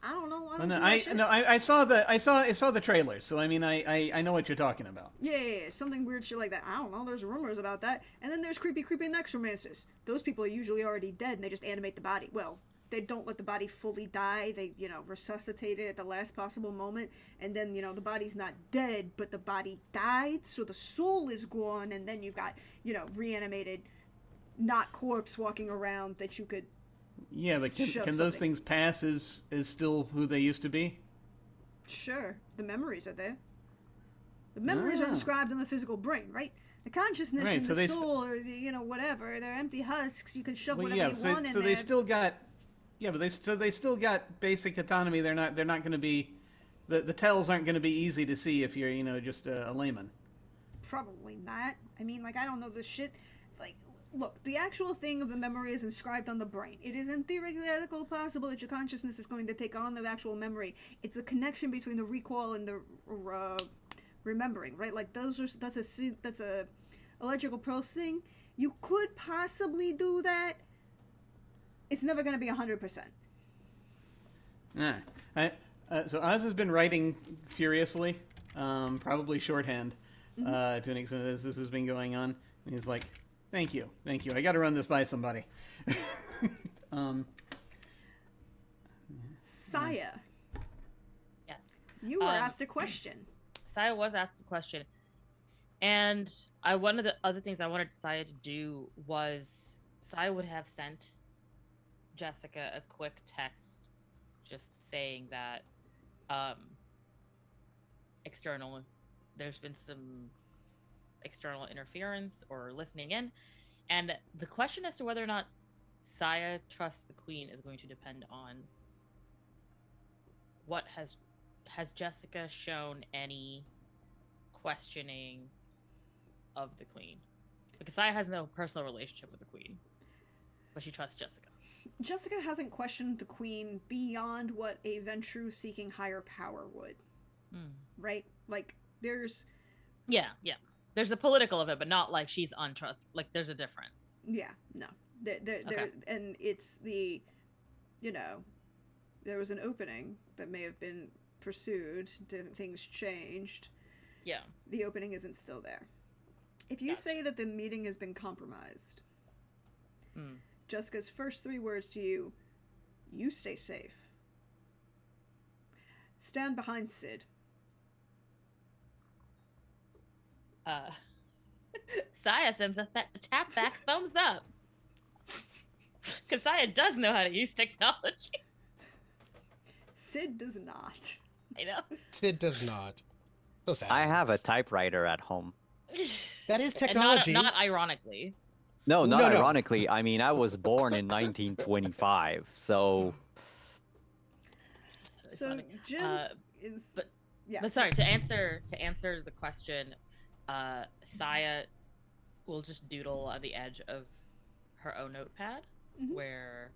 I don't know. I don't do that shit. I saw the trailers, so I mean I know what you're talking about. Yeah, something weird shit like that. I don't know. There's rumors about that. And then there's creepy necromancers. Those people are usually already dead, and they just animate the body. Well, they don't let the body fully die. They, resuscitate it at the last possible moment. And then, the body's not dead, but the body died, so the soul is gone. And then you've got, reanimated, not corpse walking around that you could. Yeah, but Shove can those something. things pass as still who they used to be? Sure, the memories are there. The memories are Ah. inscribed in the physical brain, right? The consciousness Right, and so the they soul, or whatever. They're empty husks. You can shove Well, whatever yeah, you so, want in so there. they still got, yeah, but they still got basic autonomy. They're not going to be, the tells aren't going to be easy to see if you're just a layman. Probably not. I mean, I don't know this shit. Like, look, the actual thing of the memory is inscribed on the brain. It is in theoretical possible that your consciousness is going to take on the actual memory. It's the connection between the recall and the remembering, right? Like that's a electrical pulse thing. You could possibly do that. It's never going to be 100%. So Oz has been writing furiously, probably shorthand, to an extent as this has been going on. And he's like, thank you. I got to run this by somebody. Saya, Yes. you were asked a question. Saya was asked a question, and one of the other things I wanted Saya to do was Saya would have sent Jessica a quick text, just saying that there's been some external interference or listening in, and the question as to whether or not Saya trusts the Queen is going to depend on what has Jessica shown any questioning of the Queen? Because Saya has no personal relationship with the Queen, but she trusts Jessica. Jessica hasn't questioned the Queen beyond what a Ventru seeking higher power would. Right? Like, there's... Yeah. There's a political of it, but not like she's untrust. Like, there's a difference. Yeah, no. Okay. And it's the... there was an opening that may have been pursued. Things changed. Yeah. The opening isn't still there. If you Gotcha. say that the meeting has been compromised, Jessica's first 3 words to you: you stay safe. Stand behind Sid. Saya sends a tap back thumbs up. Because Saya does know how to use technology. Sid does not. I know. It does not. So sad. I have a typewriter at home. That is And technology. not ironically. No, not No, no. ironically. I mean, I was born in 1925, so That's really So funny. Jim is... but- yeah. But sorry, to answer the question, Saya will just doodle on the edge of her own notepad, Mhm. where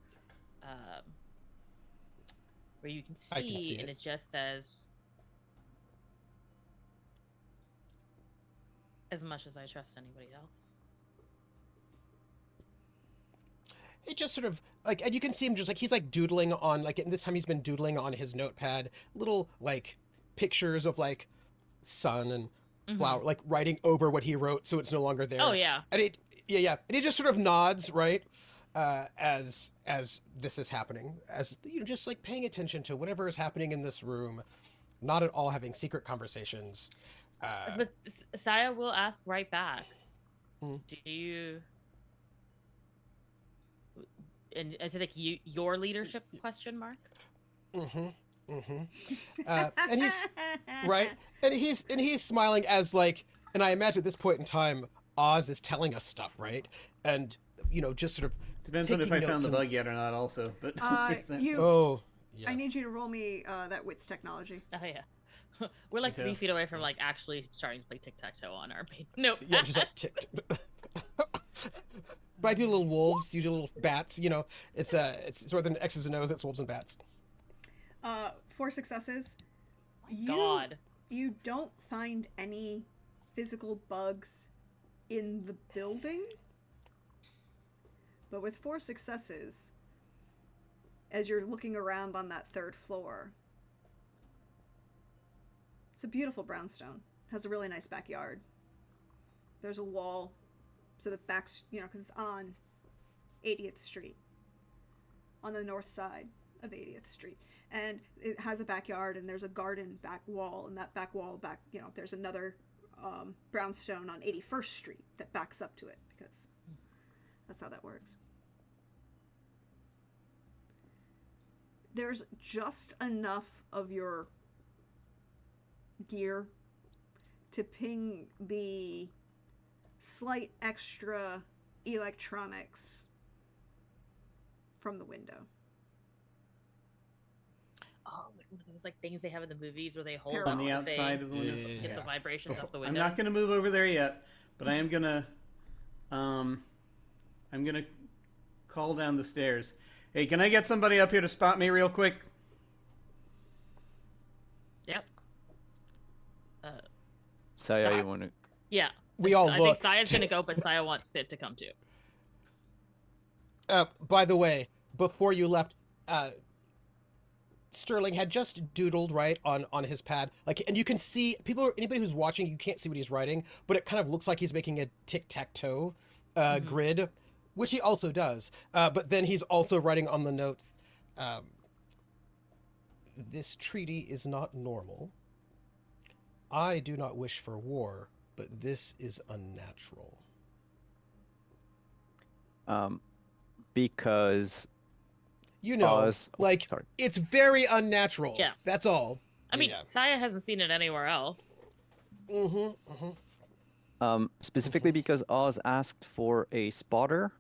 you can I can see and it. it just says, "As much as I trust anybody else." It just sort of like, and you can see him just like he's like doodling on like, and this time he's been doodling on his notepad little like pictures of like sun and flower, like writing over what he wrote, so it's no longer there. Oh yeah. And it, yeah, and he just sort of nods, right, as this is happening, as just like paying attention to whatever is happening in this room, not at all having secret conversations. But Saya will ask right back. Mhm. Do you? And is it like your leadership question mark? And he's right, and he's smiling as like, and I imagine at this point in time, Oz is telling us stuff, right, and just sort of Depends on if I taking found notes the and- bug yet or not, also. But You... Oh, yeah. I need you to roll me that wits technology. Oh yeah. We're like Okay. 3 feet away from like actually starting to play tic-tac-toe on our main notepad. Yeah, just like ticked. But I do little wolves, you do little bats. It's rather than X's and O's, it's wolves and bats. 4 successes. God. You don't find any physical bugs in the building, but with 4 successes, as you're looking around on that 3rd floor, it's a beautiful brownstone. Has a really nice backyard. There's a wall, so the back's, because it's on 80th Street, on the north side of 80th Street. And it has a backyard, and there's a garden back wall, and that back wall there's another brownstone on 81st Street that backs up to it, because that's how that works. There's just enough of your gear to ping the slight extra electronics from the window. Oh, those like things they have in the movies where they hold Paralyzed. On the up, they outside of the window. Yeah. get the vibrations off the I'm window. not going to move over there yet, but I am going to call down the stairs. Hey, can I get somebody up here to spot me real quick? Yep. Saya, you want to? Yeah. We all I look. think Saya's gonna go, but Saya wants Sid to come too. By the way, before you left, Sterling had just doodled right on his pad, and you can see anybody who's watching, you can't see what he's writing, but it kind of looks like he's making a tic-tac-toe grid, which he also does. But then he's also writing on the notes, this treaty is not normal. I do not wish for war, but this is unnatural. Because Sorry. It's very unnatural. Yeah. That's all. I mean, Saya hasn't seen it anywhere else. Specifically because Oz asked for a spotter,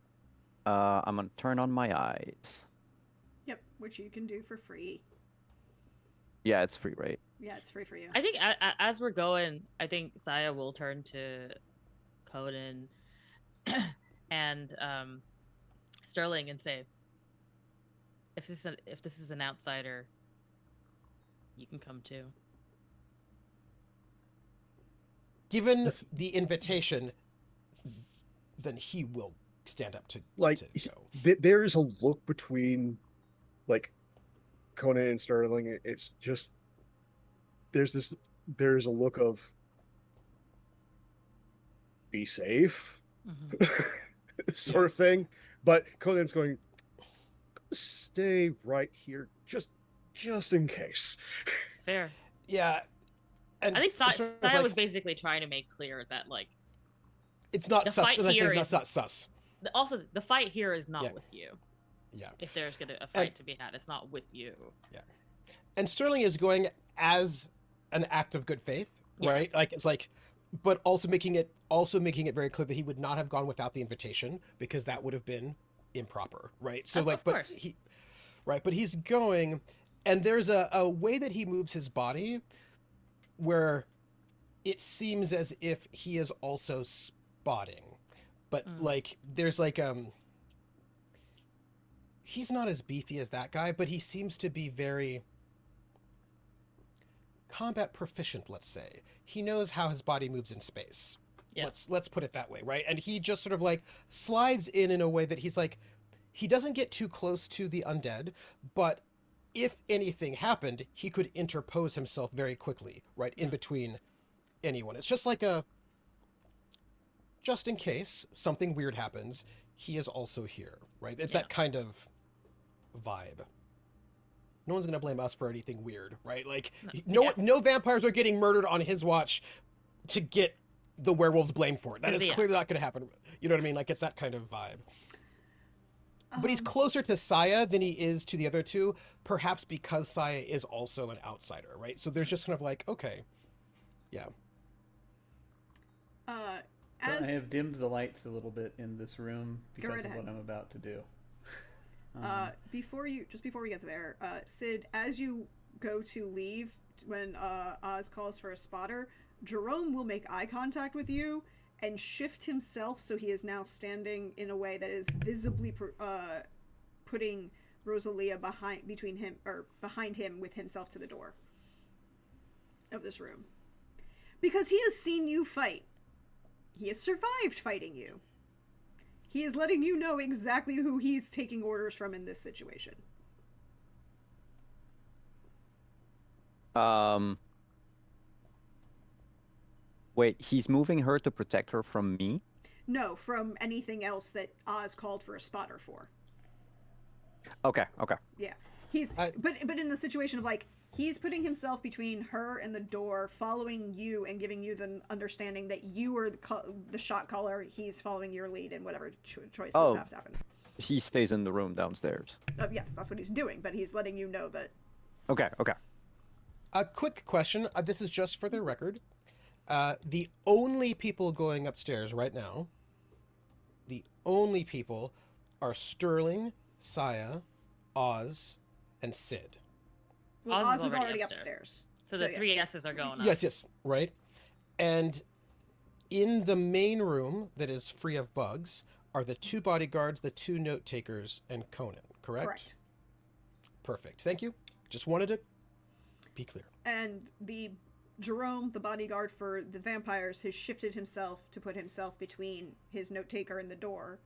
I'm gonna turn on my eyes. Yep, which you can do for free. Yeah, it's free, right? Yeah, it's free for you. I think as we're going, I think Saya will turn to Conan and Sterling and say, if this is an outsider, you can come too. Given the invitation, then he will stand up to Like, to go. there is a look between, like, Conan and Sterling. It's just there's a look of be safe, sort of thing. But Conan's going, stay right here, just in case. Fair. Yeah. And I think it's sort of Saya like, was basically trying to make clear that it's not the sus. fight And I say here that's is- not sus. also the fight here is not Yeah. with you. Yeah. If there's a fight to be had, it's not with you. And Sterling is going as an act of good faith, Yeah. right? But also making it very clear that he would not have gone without the invitation, because that would have been improper, right? So Of course. but he's going, and there's a way that he moves his body where it seems as if he is also spotting, but there's he's not as beefy as that guy, but he seems to be very combat proficient, let's say. He knows how his body moves in space. Yeah. Let's put it that way, right? And he just sort of slides in a way that he doesn't get too close to the undead, but if anything happened, he could interpose himself very quickly, right, in between anyone. It's just just in case something weird happens, he is also here, right? It's that kind of vibe. No one's gonna blame us for anything weird, right? No vampires are getting murdered on his watch to get the werewolves blamed for it. That is clearly not gonna happen. You know what I mean? It's that kind of vibe. But he's closer to Saya than he is to the other two, perhaps because Saya is also an outsider, right? So there's just kind of okay, yeah. As I have dimmed the lights a little bit in this room because right of ahead. what I'm about to do. before we get there, Sid, as you go to leave, when Oz calls for a spotter, Jerome will make eye contact with you and shift himself so he is now standing in a way that is visibly putting Rosalia behind him with himself to the door. of this room. Because he has seen you fight. He has survived fighting you. He is letting you know exactly who he's taking orders from in this situation. Wait, he's moving her to protect her from me? No, from anything else that Oz called for a spotter for. Okay. Yeah. But in the situation of like, he's putting himself between her and the door, following you and giving you the understanding that you are the shot caller. He's following your lead and whatever choices have to happen. He stays in the room downstairs. Yes, that's what he's doing, but he's letting you know that. Okay. A quick question. This is just for the record. The only people going upstairs right now, the only people are Sterling, Saya, Oz, and Sid. Well, Oz Oz is is already already upstairs. upstairs. So the three S's are going up. Yes, right. And in the main room that is free of bugs are the 2 bodyguards, the 2 note takers, and Conan, correct? Correct. Perfect. Thank you. Just wanted to be clear. And Jerome, the bodyguard for the vampires, has shifted himself to put himself between his note taker and the door.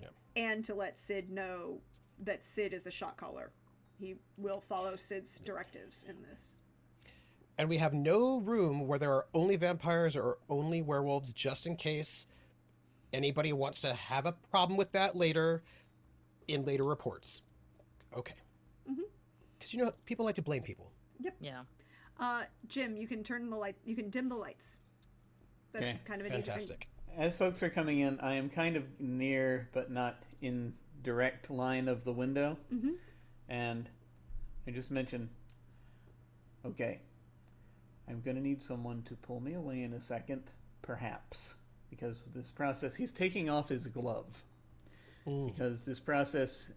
Yeah. And to let Sid know that Sid is the shot caller. He will follow Sid's directives in this. And we have no room where there are only vampires or only werewolves, just in case anybody wants to have a problem with that later in later reports. Okay. Because you know people like to blame people. Yep. Yeah. Jim, you can turn the light. You can dim the lights. That's Okay. kind of an easy thing. Fantastic. As folks are coming in, I am kind of near, but not in direct line of the window. Mhm. And I just mentioned, okay, I'm going to need someone to pull me away in a second, perhaps. Because with this process, he's taking off his glove. Because this process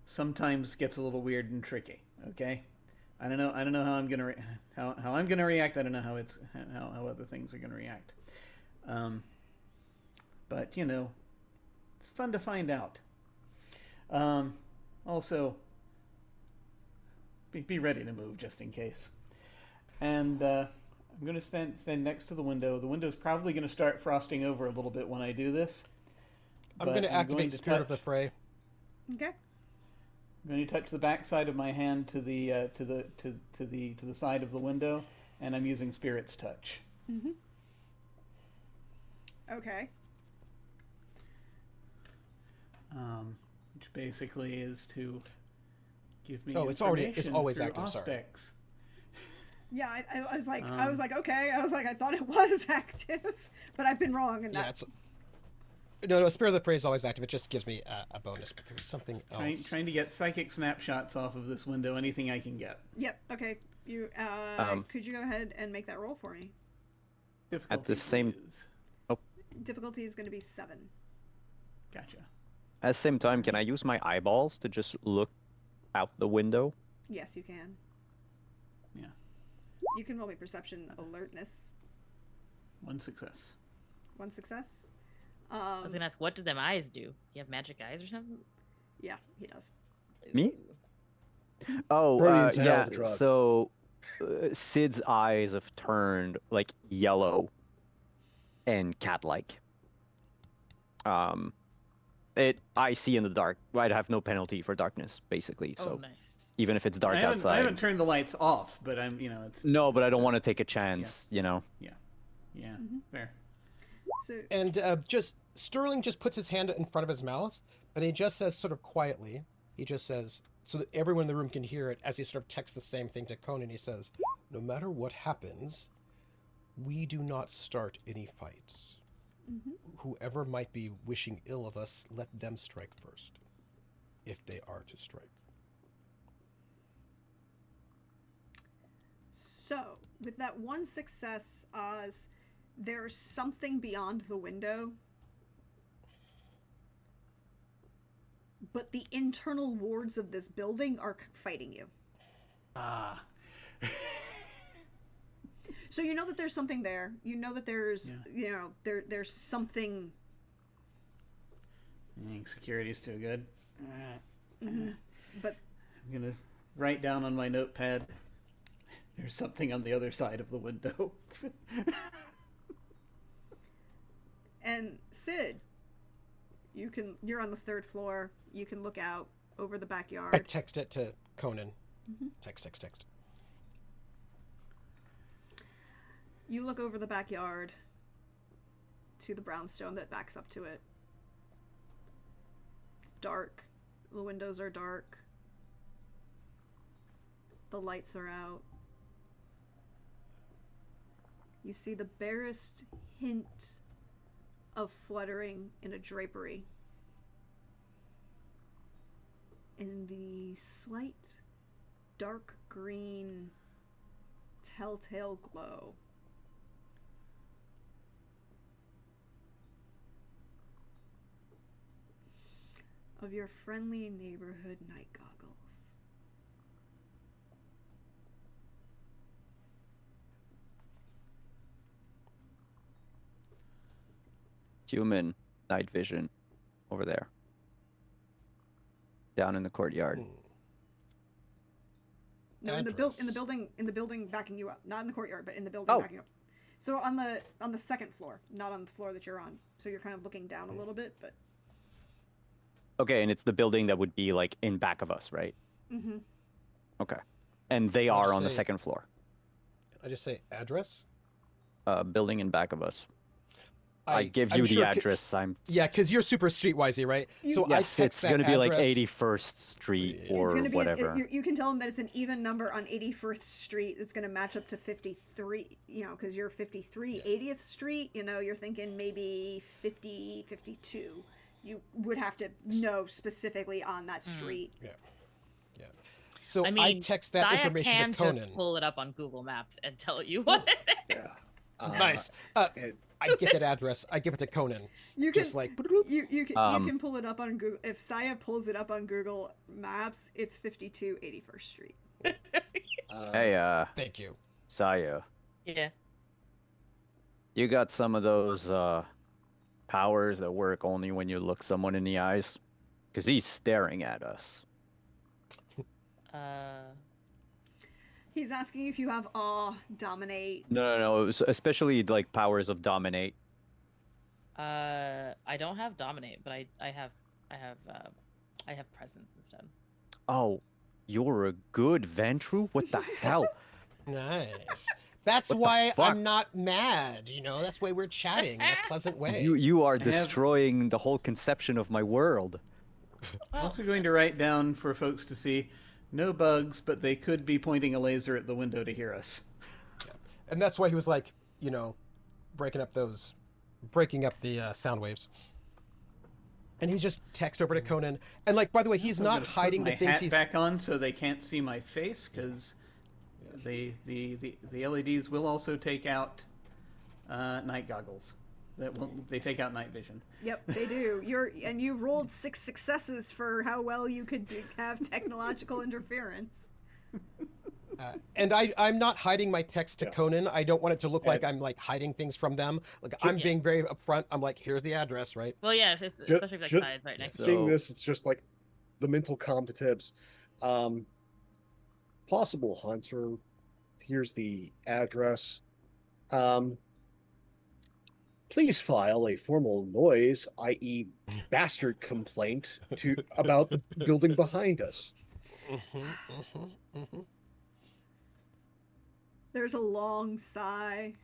sometimes gets a little weird and tricky. Okay, I don't know how I'm gonna how I'm gonna react. I don't know how other things are gonna react. But you know, it's fun to find out. Also, be ready to move just in case. And I'm going to stand next to the window. The window's probably going to start frosting over a little bit when I do this. I'm going to activate Spirit of the Prey. Okay. I'm going to touch the back side of my hand to the side of the window, and I'm using Spirit's Touch. Okay. Which basically is to give me it's always through active. Sorry. Auspex. Yeah, I was like, okay. I was like, I thought it was active, but I've been wrong in that. Yeah, it's... No, Spirit of the Prey is always active. It just gives me a bonus, but there's something else. Trying to get psychic snapshots off of this window, anything I can get. Yep. Okay. You could you go ahead and make that roll for me? At the same- is- Difficulty is going to be 7. Gotcha. At the same time, can I use my eyeballs to just look out the window? Yes, you can. Yeah. You can roll me perception alertness. 1 success. 1 success. I was gonna ask, what do them eyes do? You have magic eyes or something? Yeah, he does. Me? Oh, Brilliant's a hell yeah. of a drug. So Sid's eyes have turned like yellow and cat-like. I see in the dark. I'd have no penalty for darkness, basically. Oh, So nice. even if it's dark I haven't outside. turned the lights off, but I'm, it's... No, but I don't want to take a chance, you know. Yeah, fair. So And just Sterling just puts his hand in front of his mouth, and he just says, sort of quietly, he just says, so that everyone in the room can hear it, as he sort of texts the same thing to Conan. He says, "No matter what happens, we do not start any fights. Whoever might be wishing ill of us, let them strike first, if they are to strike." So, with that 1 success, Oz, there's something beyond the window. But the internal wards of this building are fighting you. Ah. So you know that there's something there. You know that there's, there's something. Security's too good. But I'm gonna write down on my notepad. There's something on the other side of the window. And Sid, you're on the 3rd floor. You can look out over the I backyard. text it to Conan. Text. You look over the backyard to the brownstone that backs up to it. It's dark. The windows are dark. The lights are out. You see the barest hint of fluttering in a drapery. In the slight dark green telltale glow of your friendly neighborhood night goggles. Human night vision over there. Down in the courtyard. No, in the building backing you up. Not in the courtyard, but in the building backing up. So on the 2nd floor, not on the floor that you're on. So you're kind of looking down a little bit, but Okay, and it's the building that would be like in back of us, right? mm-hmm. Okay. And they I'll are just on the say- 2nd floor. I just say address. Building in back of us. I give I'm you the sure address. I'm Yeah, because you're super streetwisey, right? So I yes, text it's that gonna be like address. 81st Street It's or It's going to be whatever. you can tell them that it's an even number on 81st Street. It's going to match up to 53, because you're 53 80th Street, you're thinking maybe 50 52. You would have to know specifically on that street. Yeah. So I I mean, text that Saya information can to Conan. just pull it up on Google Maps and tell you what it is. Yeah. Nice. It- I get that address. I give it to Conan. You can Just like you can pull it up on Google. If Saya pulls it up on Google Maps, it's 52 81st Street. Hey, thank you. Saya, Yeah. you got some of those powers that work only when you look someone in the eyes? Because he's staring at us. He's asking if you have awe, dominate. No. It was especially like powers of dominate. I don't have dominate, but I have presence instead. Oh, you're a good Ventru? What the hell? Nice. That's What the why fuck? I'm not mad. That's why we're chatting in a pleasant way. You are have- destroying the whole conception of my world. I'm also going to write down for folks to see, no bugs, but they could be pointing a laser at the window to hear us. And that's why he was like, breaking up the sound waves. And he just text over to Conan. And like, by the way, he's I'm not gonna put hiding the my things hat he's. back on so they can't see my face, because the LEDs will also take out night goggles. They take out night vision. Yep, they do. You rolled 6 successes for how well you could have technological interference. And I'm not hiding my text to Conan. I don't want it to look like I'm like hiding things from them. Like I'm being very upfront. I'm like, here's the address, right? Well, yeah, especially if like just- sides right next to Seeing So- this, it's just like the mental comm to Tibbs. Possible hunter. Here's the address. Please file a formal noise, i.e., bastard complaint, about the building behind us. There's a long sigh.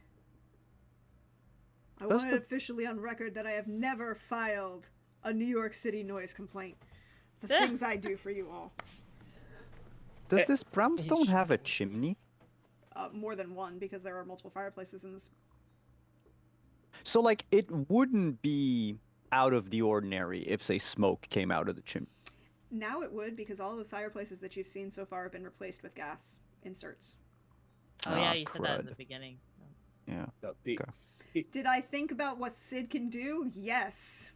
I Does want it the- officially on record that I have never filed a New York City noise complaint. The things I do for you all. Does this brownstone have a chimney? More than one, because there are multiple fireplaces in this. So, like, it wouldn't be out of the ordinary if, say, smoke came out of the chimney. Now it would, because all of the fireplaces that you've seen so far have been replaced with gas inserts. Oh yeah, Ah, you said that in crud. the beginning. Yeah. No, the- Okay. Did I think about what Sid can do? Yes.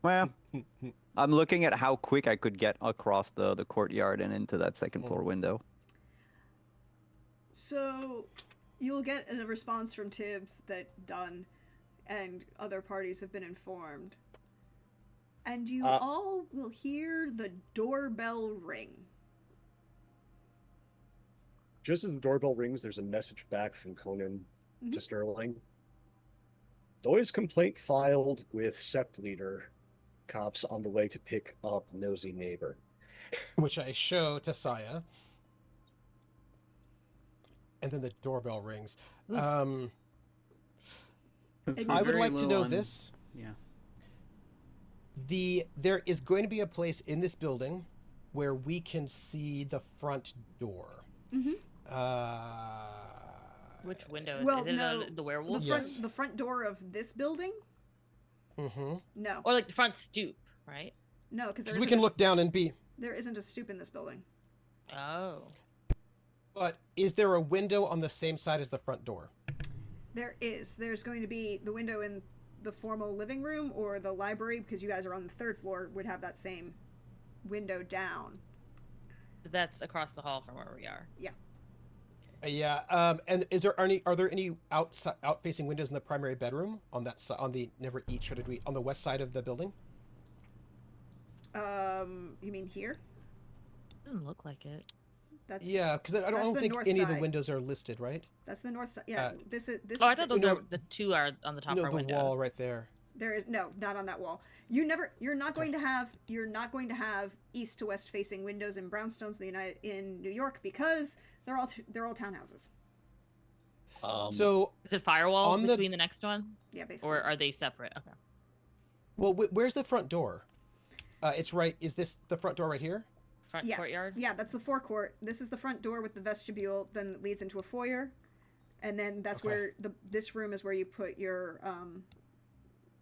Well, I'm looking at how quick I could get across the courtyard and into that second floor window. So you'll get a response from Tibbs that done and other parties have been informed. And you all will hear the doorbell ring. Just as the doorbell rings, there's a message back from Conan to Sterling. Noise complaint filed with Sept leader. Cops on the way to pick up nosy neighbor. Which I show to Saya. And then the doorbell rings. Since we're I would very like to low know on- this. Yeah. There is going to be a place in this building where we can see the front door. Which window is Well, it? Is it no, the werewolf? Yes. The front door of this building? Mm-hmm. No. Or like the front stoop, right? No, because Because we can look down and be. there isn't a stoop in this building. Oh. But is there a window on the same side as the front door? There is. There's going to be the window in the formal living room or the library, because you guys are on the 3rd floor, would have that same window down. That's across the hall from where we are. Yeah. And are there any out-facing windows in the primary bedroom on that on the never each or did we on the west side of the building? You mean here? Doesn't look like it. That's Yeah, because I that's don't the think north any of the side. windows are listed, right? That's the north side. Yeah, this is this. Oh, I thought those No, are the two are on the top No, are the windows. wall right there. There is no, not on that wall. You're not going to have east to west facing windows in brownstones in New York, because they're all townhouses. So, Is it firewalls On the- between the next one, Yeah, basically. or are they separate? Okay. well, where's the front door? It's right. Is this the front door right here? Front Yeah. courtyard. Yeah, that's the forecourt. This is the front door with the vestibule, then it leads into a foyer, and then that's Okay. where this room is where you put your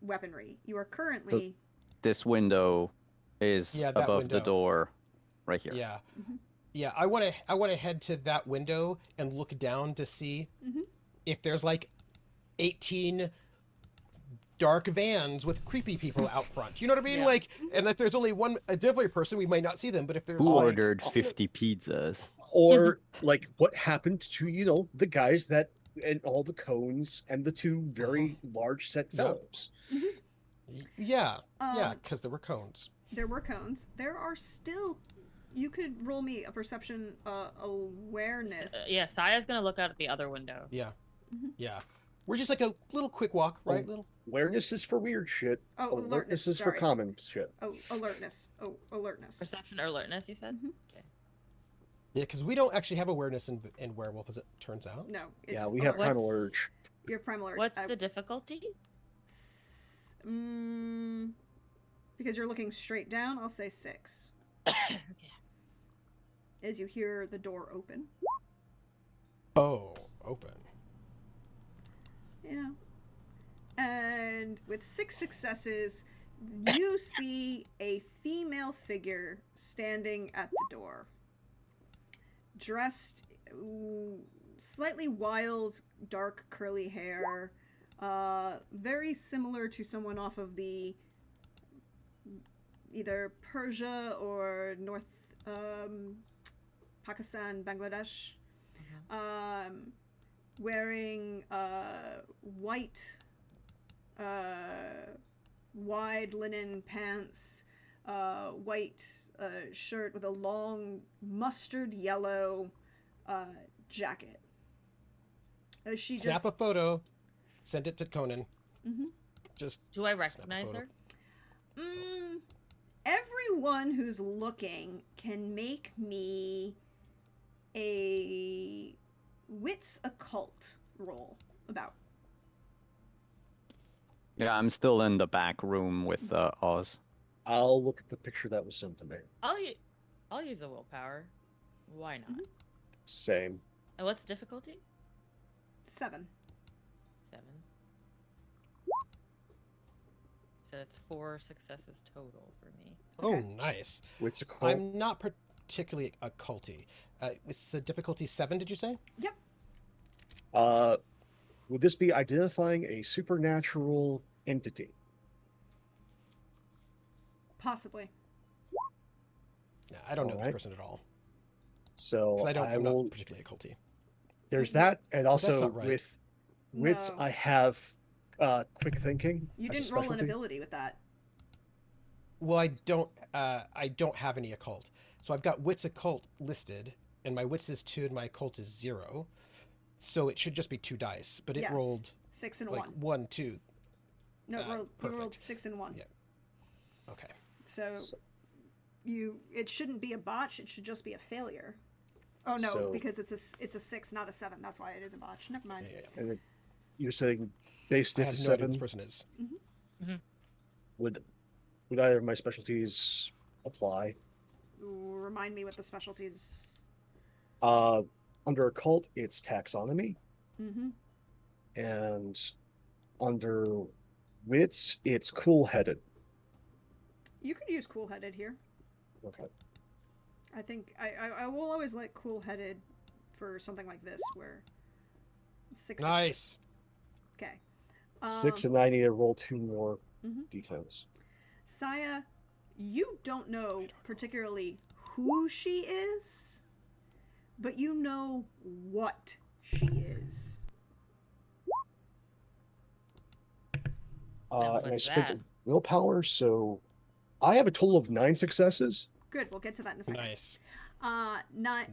weaponry. You are currently This window is Yeah, that above the window. door, right here. Yeah. Yeah, I want to head to that window and look down to see if there's like 18 dark vans with creepy people out front. You know what I mean? Yeah. Like, and if there's only a delivery person, we might not see them. But if there's Who like, ordered 50 pizzas? Or like what happened to the guys that and all the cones and the two very large set Yeah. fellows. yeah, yeah, Um, because there were cones. there were cones. There are still. You could roll me a perception awareness. Yeah, Saya's gonna look out at the other window. Yeah, yeah. We're just like a little quick walk, right? Oh. Little. Awareness is for weird shit. Oh, Alertness alertness. is for Sorry. common shit. Oh, alertness. Oh, alertness. Perception or alertness, you said? Okay. Yeah, because we don't actually have awareness in werewolf, as it turns out. No. It's Yeah, we have alertness. primal What's- urge. You have primal urge. What's the difficulty? Because you're looking straight down, I'll say 6. Okay. As you hear the door open, Oh, open. and with 6 successes, you see a female figure standing at the door, dressed slightly wild, dark curly hair, very similar to someone off of the either Persia or North Pakistan, Bangladesh, wearing white wide linen pants, white shirt with a long mustard yellow jacket. She Snap just a photo, send it to Conan. Mhm. Just Do I snap a recognize photo. her? Everyone who's looking can make me a wits occult roll about. Yeah, I'm still in the back room with Oz. I'll look at the picture that was sent to me. I'll use a willpower. Why not? Same. And what's the difficulty? 7. 7. So it's 4 successes total for me. Oh, Okay. nice. What's a call? I'm not particularly occulty. It's a difficulty 7, did you say? Yep. Would this be identifying a supernatural entity? Possibly. Yeah, I don't know this Alright. person at all. So 'Cause I'm will. not particularly occulty. There's that, and that's also not right. with wits, No. I have quick thinking. You as a didn't roll an specialty. ability with that. Well, I don't have any occult. So I've got wits occult listed, and my wits is 2 and my occult is 0. So it should just be 2 dice, but it Yes. rolled 6 and like 1. 1, 2. No, you rolled perfect. 6 and 1. Yeah. Okay. So it shouldn't be a botch. It should just be a failure. Oh no, So- because it's a 6, not a 7. That's why it is a botch. Never mind. Yeah. And you're saying base I diff have is no idea who 7. this person is. Would either of my specialties apply? Ooh, remind me what the specialties. Under occult, it's taxonomy, Mm-hmm. and under wits, it's cool-headed. You could use cool-headed here. Okay. I think I will always like cool-headed for something like this where 6. Nice. Okay. 6 and I need to roll 2 more Mhm. details. Saya, you don't know particularly who she is, but you know what she is. And And I what's spent that? willpower, so I have a total of 9 successes. Good, we'll get to that in a second. Nice. Nice.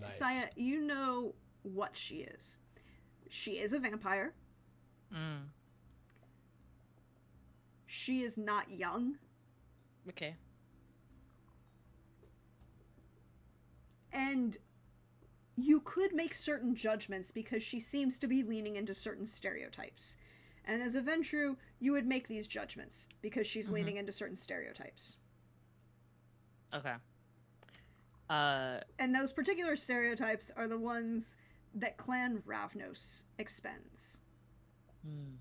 Nice. Saya, you know what she is. She is a vampire. Mm. She is not young. Okay. And you could make certain judgments because she seems to be leaning into certain stereotypes. And as a Ventru, you would make these judgments because she's leaning into certain stereotypes. Okay. And those particular stereotypes are the ones that Clan Ravnos expends. Hmm.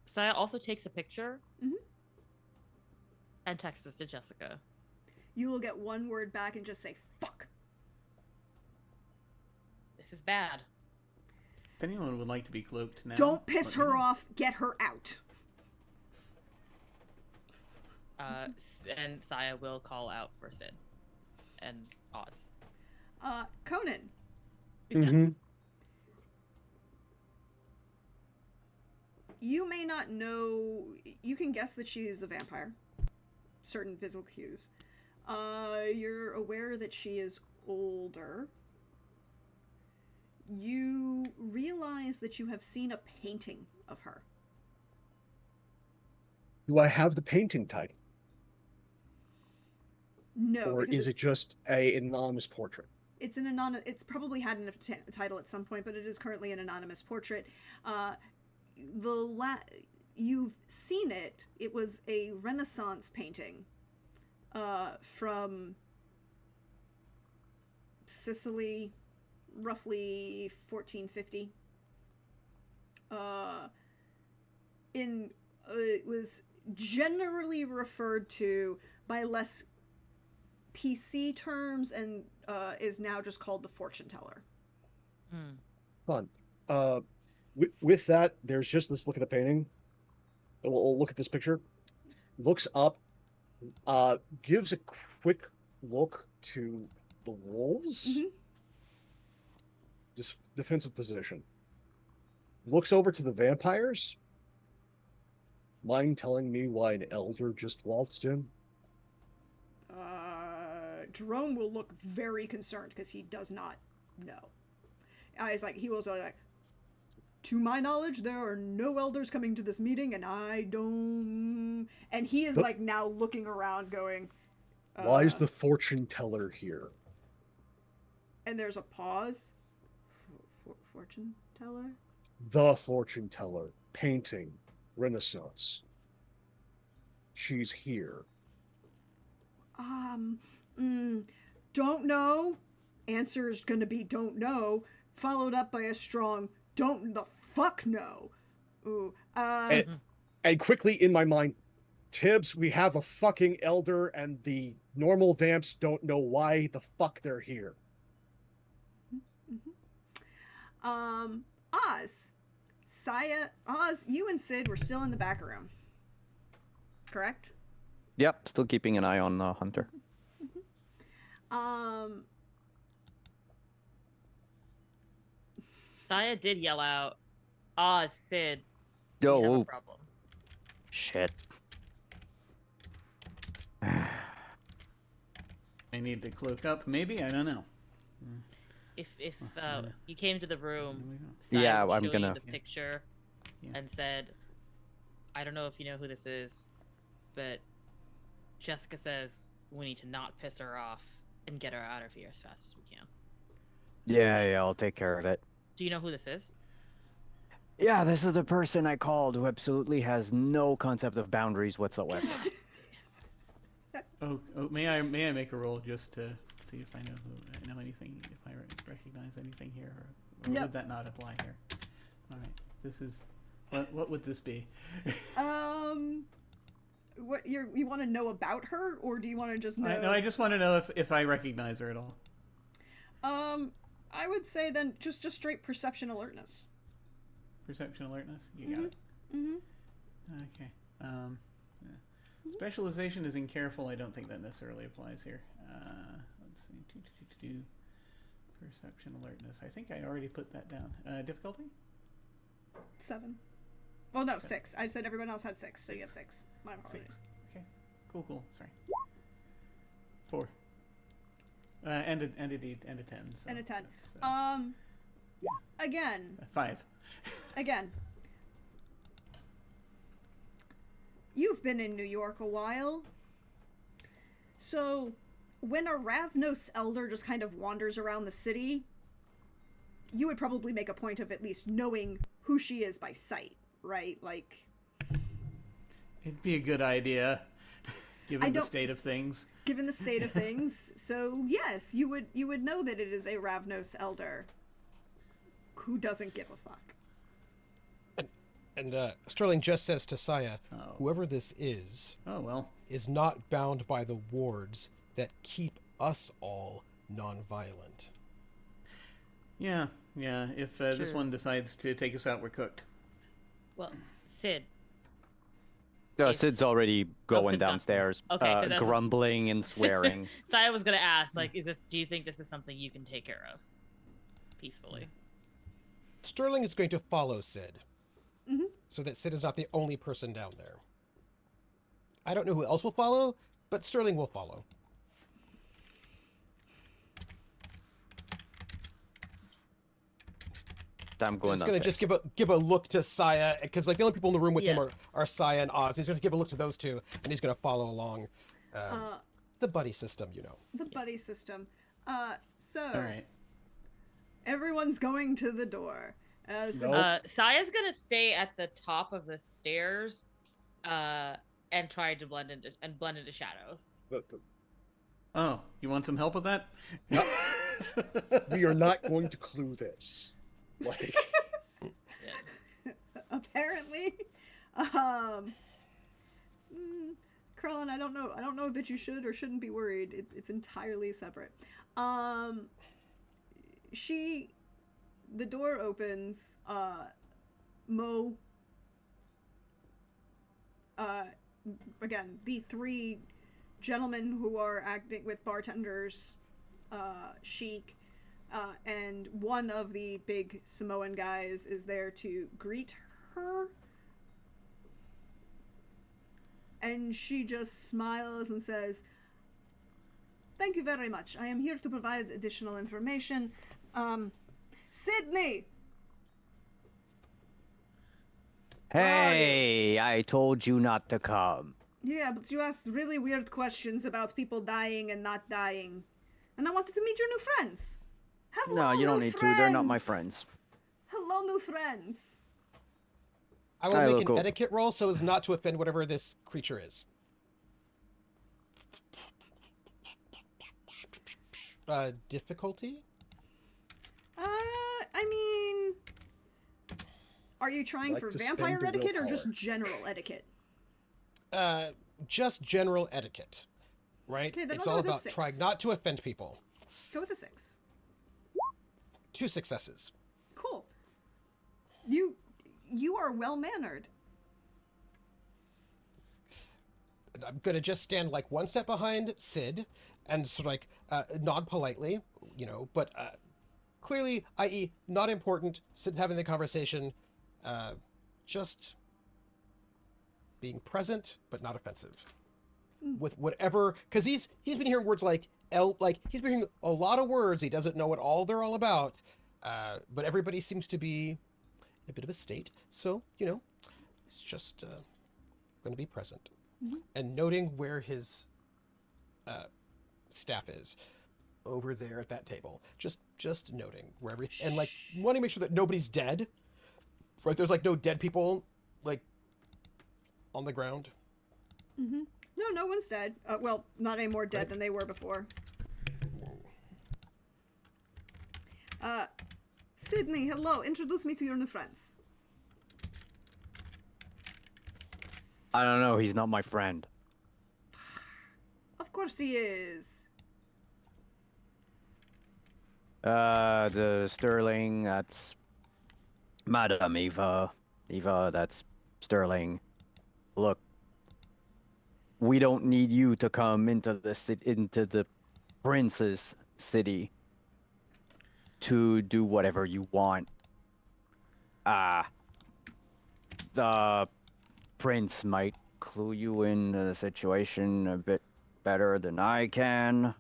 Saya also takes a picture Mhm. and texts it to Jessica. You will get one word back and just say, fuck. This is bad. If anyone would like to be cloaked now, Don't piss let me her know. off. Get her out. And Saya will call out for Sid and Oz. Conan, Mm-hmm. you may not know. You can guess that she is a vampire. Certain visual cues. You're aware that she is older. You realize that you have seen a painting of her. Do I have the painting title? No, Or because is it it's- just an anonymous portrait? It's an anonymous. It's probably had a title at some point, but it is currently an anonymous portrait. You've seen it. It was a Renaissance painting from Sicily, roughly 1450. It was generally referred to by less PC terms and is now just called the fortune teller. Hmm. Fun. With that, there's just this look at the painting. We'll look at this picture. Looks up. Gives a quick look to the wolves. Mhm. Just defensive position. Looks over to the vampires. Mind telling me why an elder just waltzed in? Jerome will look very concerned because he does not know. He's like, he was like, to my knowledge, there are no elders coming to this meeting, and I don't. And he is But- like now looking around, going, Why is the fortune teller here? And there's a pause. Fortune teller. The fortune teller. Painting. Renaissance. She's here. Don't know. Answer is gonna be don't know, followed up by a strong don't the fuck know. Ooh. And quickly in my mind, Tibbs, we have a fucking elder, and the normal vamps don't know why the fuck they're here. Oz. Saya, Oz, you and Sid were still in the back room. Correct? Yep, still keeping an eye on Hunter. Saya did yell out, "Ah, Sid, Yo, we have a whoa, problem." shit. I I need to cloak up. Maybe, I don't know. If yeah. you came to the room, we go. Sai Yeah, would I'm show gonna- you the picture Yeah. and said, "I don't know if you know who this is, but Jessica says we need to not piss her off and get her out of here as fast as we can." Yeah, I'll take care of it. Do you know who this is? Yeah, this is the person I called who absolutely has no concept of boundaries whatsoever. Oh, may I make a roll just to see if I know anything, if I recognize anything here, or Yep. would that not apply here? All right, this is what would this be? What you want to know about her, or do you want to just know? I just want to know if I recognize her at all. I would say then just straight perception alertness. Perception alertness. You got it. Mm-hmm. Okay. Yeah. Specialization is in careful. I don't think that necessarily applies here. Let's see. Perception alertness. I think I already put that down. Difficulty? 7. Well, no, 6. I said everyone else had 6, so you have 6. My apologies. 6. Okay. Cool. Sorry. 4. And a 10. So And a 10. that's, Again. 5. Again. You've been in New York a while. So, when a Ravnos elder just kind of wanders around the city, you would probably make a point of at least knowing who she is by sight, right? Like, It'd be a good idea, given the state of things. given the state of things. So, yes, you would know that it is a Ravnos elder who doesn't give a fuck. And Sterling just says to Saya, Oh. whoever this is Oh, well. not bound by the wards that keep us all non-violent. Yeah. If this Sure. one decides to take us out, we're cooked. Well, Sid. No, If- Sid's already going Sid's done. downstairs, Okay, 'cause that's- grumbling and swearing. Sai was gonna ask, like, do you think this is something you can take care of peacefully? Sterling is going to follow Sid, so that Sid is not the only person down there. I don't know who else will follow, but Sterling will follow. I'm going He's going to downstairs. just give a look to Saya, because like the only people in the room with him Yeah. are Saya and Oz. He's going to give a look to those two, and he's going to follow along. The buddy system, you know. The buddy system. So, All right. everyone's going to the door. As the Nope. Saya's gonna stay at the top of the stairs, and try to blend into shadows. Oh, you want some help with that? We are not going to clue this. Like, apparently, Krellin, I don't know that you should or shouldn't be worried. It's entirely separate. The door opens. Mo. Again, the 3 gentlemen who are acting with bartenders, Sheik, and one of the big Samoan guys is there to greet her. And she just smiles and says, "Thank you very much. I am here to provide additional information. Sydney!" Hey, I told you not to come. Yeah, but you asked really weird questions about people dying and not dying. And I wanted to meet your new friends. Hello, No, you don't new need to. They're not my friends. friends. Hello, new friends. I will I make will an go. etiquette roll so as not to offend whatever this creature is. Difficulty? I mean, are you trying Like for to vampire spend the etiquette or just willpower. general etiquette? Just general etiquette, right? Okay, then It's I'll all go with a about 6. trying not to offend people. Go with a 6. 2 successes. Cool. You are well mannered. I'm gonna just stand like one step behind Sid and sort of like nod politely, you know, but clearly, i.e., not important. Sid having the conversation, just being present but not offensive. With whatever, because he's been hearing words like like he's been hearing a lot of words. He doesn't know what all they're all about. But everybody seems to be in a bit of a state. So, it's just going to be present. And noting where his staff is over there at that table. Just noting where everything, and like wanting to make sure that nobody's dead. Right? There's like no dead people like on the ground. No one's dead. Well, not any more dead than they were before. Sydney, hello. Introduce me to your new friends. I don't know. He's not my friend. Of course he is. The Sterling, that's Madame Eva. Eva, that's Sterling. Look, we don't need you to come into the prince's city to do whatever you want. The prince might clue you into the situation a bit better than I can.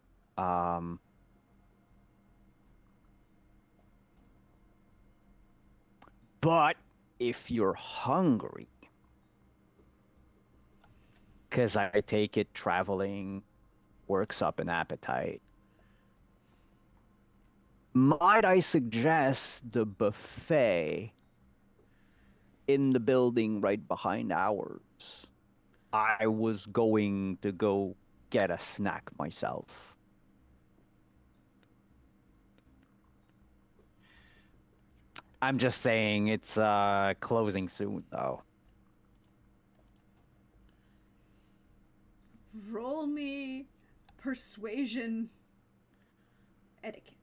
But if you're hungry, because I take it traveling works up an appetite, might I suggest the buffet in the building right behind ours? I was going to go get a snack myself. I'm just saying it's closing soon, though. Roll me persuasion etiquette.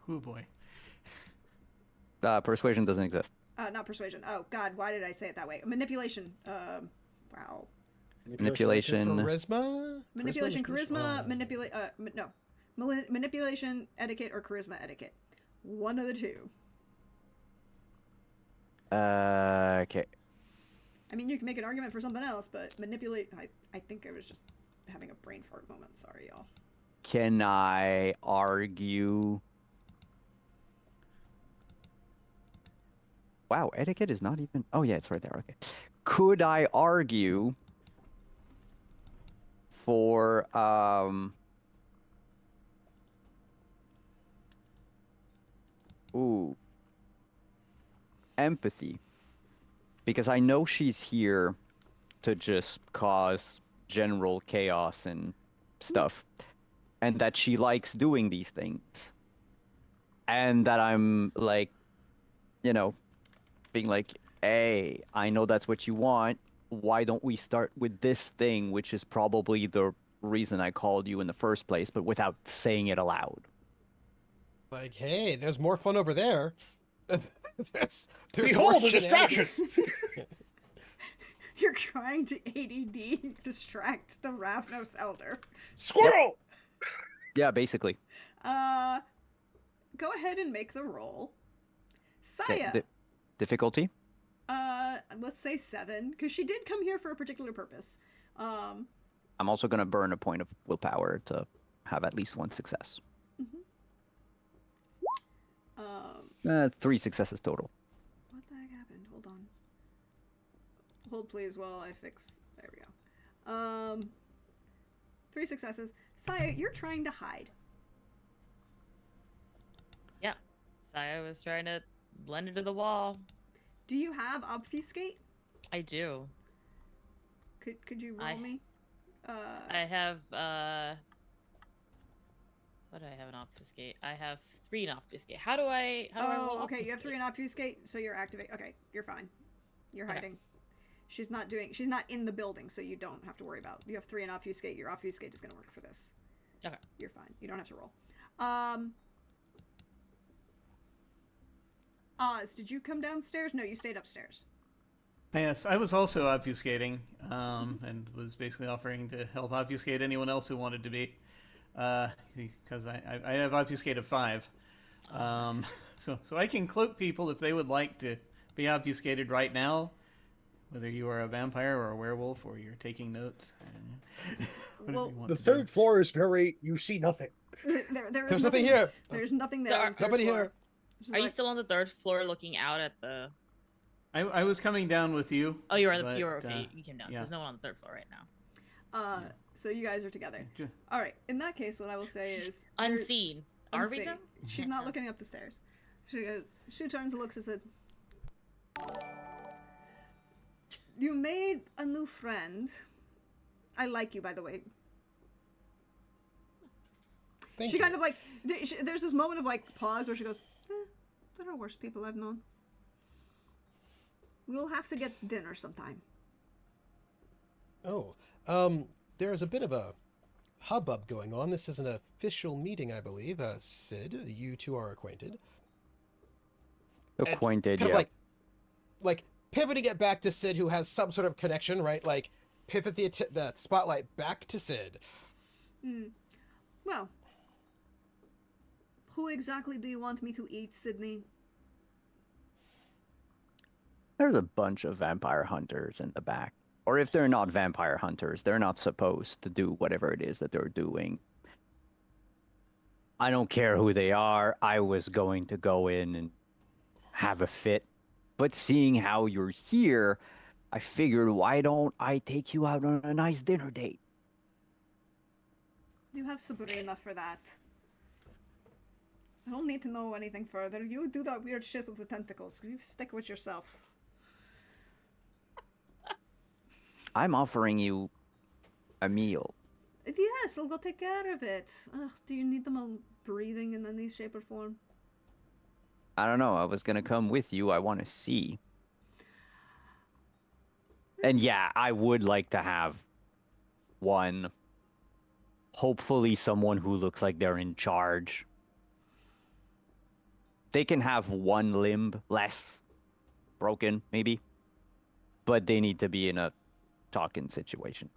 Oh boy. Persuasion doesn't exist. Not persuasion. Oh God, why did I say it that way? Manipulation. Wow. Manipulation. Charisma. Manipulation, charisma, manipulation etiquette or charisma etiquette. One of the two. Okay. I mean, you can make an argument for something else, but manipulate. I think I was just having a brain fart moment. Sorry, y'all. Can I argue? Wow, etiquette is not even. Oh yeah, it's right there. Okay. Could I argue for empathy? Because I know she's here to just cause general chaos and stuff, and that she likes doing these things, and that I'm like, being like, hey, I know that's what you want. Why don't we start with this thing, which is probably the reason I called you in the first place, but without saying it aloud? Like, hey, there's more fun over there. there's Behold, more a distraction! You're trying to ADD distract the Ravnos Elder. Squirrel! Yeah, basically. Go ahead and make the roll. Saya. Okay, difficulty? Let's say 7, because she did come here for a particular purpose. I'm also going to burn a point of willpower to have at least one success. 3 successes total. What the heck happened? Hold on. Hold please while I fix. There we go. 3 successes. Saya, you're trying to hide. Yeah. Saya was trying to blend into the wall. Do you have obfuscate? I do. Could you roll me? I have what do I have in obfuscate? I have 3 in obfuscate. How do I roll okay, you have obfuscate? 3 in obfuscate, so you're activate. Okay, you're fine. You're Okay. hiding. She's not in the building, so you don't have to worry about. You have 3 in obfuscate. Your obfuscate is gonna work for this. Okay. You're fine. You don't have to roll. Oz, did you come downstairs? No, you stayed upstairs. Yes, I was also obfuscating, and was basically offering to help obfuscate anyone else who wanted to be, because I have obfuscate of 5, so I can cloak people if they would like to be obfuscated right now. whether you are a vampire or a werewolf or you're taking notes. Whatever Well, you want The to do. third floor is very. You see nothing. There is There's nothing here. There's nothing So there. are- on the third Nobody floor. here. It's just Are you like, still on the third floor looking out at the? I was coming down with you. Oh, you were but, you were okay. You came down. yeah. There's no one on the third floor right now. So you guys are together. Ju- All right. In that case, what I will say is there- Unseen. Are we unseen. though? She's not looking up the stairs. She turns and looks and said, "You made a new friend. I like you, by the way." Thank She you. kind of like there's this moment of like pause where she goes, "There are worse people I've known. We'll have to get dinner sometime." Oh, there's a bit of a hubbub going on. This is an official meeting, I believe. Sid, you two are acquainted. And Acquainted, kind yeah. of like pivoting it back to Sid, who has some sort of connection, right? Like pivot the spotlight back to Sid. Well, who exactly do you want me to eat, Sydney? There's a bunch of vampire hunters in the back. Or if they're not vampire hunters, they're not supposed to do whatever it is that they're doing. I don't care who they are. I was going to go in and have a fit. But seeing how you're here, I figured, why don't I take you out on a nice dinner date? You have Sabrina for that. I don't need to know anything further. You do that weird shit with the tentacles. You stick with yourself. I'm offering you a meal. Yes, I'll go take care of it. Ugh, do you need them all breathing in any shape or form? I don't know. I was going to come with you. I want to see. And yeah, I would like to have one. Hopefully someone who looks like they're in charge. They can have one limb less broken, maybe. But they need to be in a talking situation.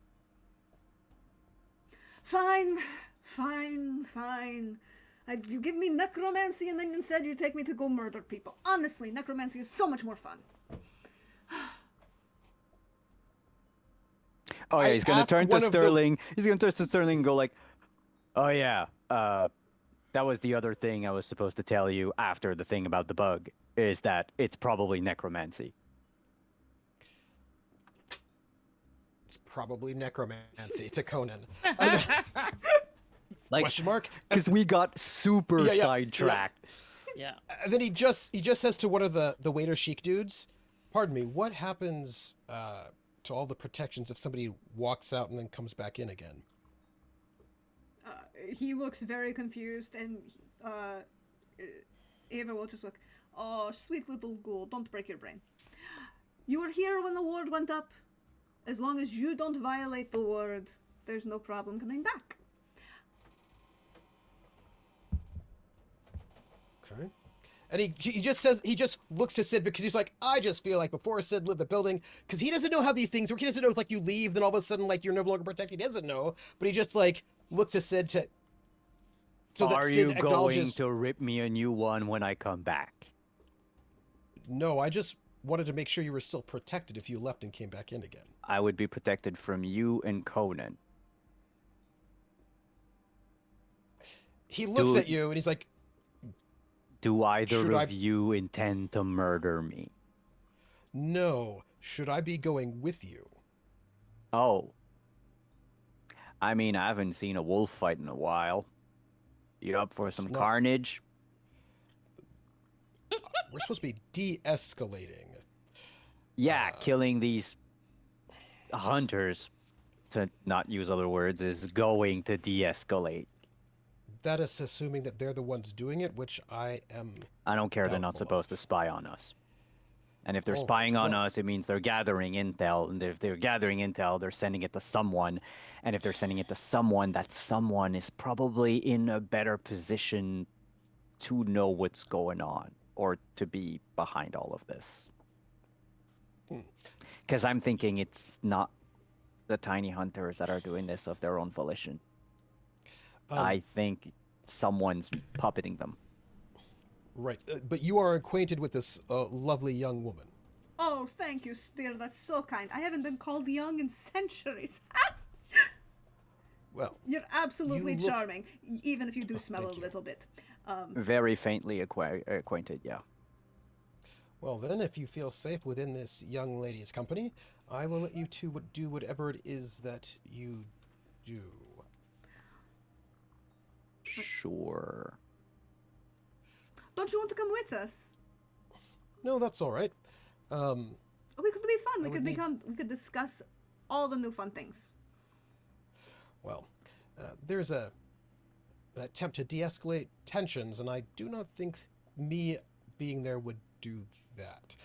Fine, fine. You give me necromancy and then instead you take me to go murder people. Honestly, necromancy is so much more fun. Oh yeah, I he's gonna asked turn to one of the- Sterling. He's gonna turn to Sterling and go like, "Oh yeah, that was the other thing I was supposed to tell you after the thing about the bug. Is that it's probably necromancy." It's probably necromancy to Conan. Like, Question mark? because we got super Yeah, yeah, sidetracked. Yeah. And then he just says to one of the waiter chic dudes, "Pardon me, what happens to all the protections if somebody walks out and then comes back in again?" He looks very confused and Ava will just look, "Oh, sweet little ghoul, don't break your brain. You were here when the ward went up. As long as you don't violate the ward, there's no problem coming back." Okay. And he just looks to Sid because he's like, I just feel like before Sid lived the building, because he doesn't know how these things work. He doesn't know if like you leave, then all of a sudden like you're no longer protected. He doesn't know, but he just like looks to Sid to. So that Are Sid you going acknowledges- to rip me a new one when I come back? No, I just wanted to make sure you were still protected if you left and came back in again. I would be protected from you and Conan. He looks Dude. at you and he's like, Do either Should I- of you intend to murder me? "No, should I be going with you?" Oh. I mean, I haven't seen a wolf fight in a while. You up for some not- carnage? We're supposed to be de-escalating. Yeah, killing these hunters, to not use other words, is going to de-escalate. That is assuming that they're the ones doing it, which I am. I don't care, they're not Doubtful of. supposed to spy on us. And if they're Oh, spying on well- us, it means they're gathering intel. And if they're gathering intel, they're sending it to someone. And if they're sending it to someone, that someone is probably in a better position to know what's going on or to be behind all of this. Because I'm thinking it's not the tiny hunters that are doing this of their own volition. I think someone's puppeting them. Right, but you are acquainted with this lovely young woman. Oh, Oh, thank you, dear. That's so kind. I haven't been called young in centuries. Well, You're absolutely You look- charming, even if you do smell a thank you. little bit. Very faintly acquainted, yeah. well then, if you feel safe within this young lady's company, I will let you two do whatever it is that you do. Sure. Don't you want to come with us? No, that's all right. Oh, because it'd be fun. We I could would need- we could discuss all the new fun things. Well, there's an attempt to de-escalate tensions, and I do not think me being there would do that.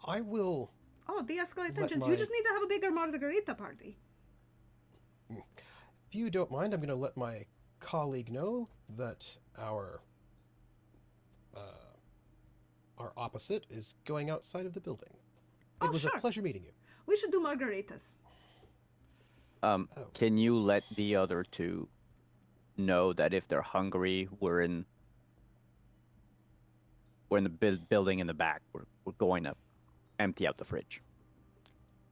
I will. Oh, de-escalate Let tensions. my- You just need to have a bigger margarita party. If you don't mind, I'm going to let my colleague know that our opposite is going outside of the building. It Oh, was sure. a pleasure meeting you. We should do margaritas. Um, Oh. Can you let the other two know that if they're hungry, we're in the building in the back. We're going to empty out the fridge.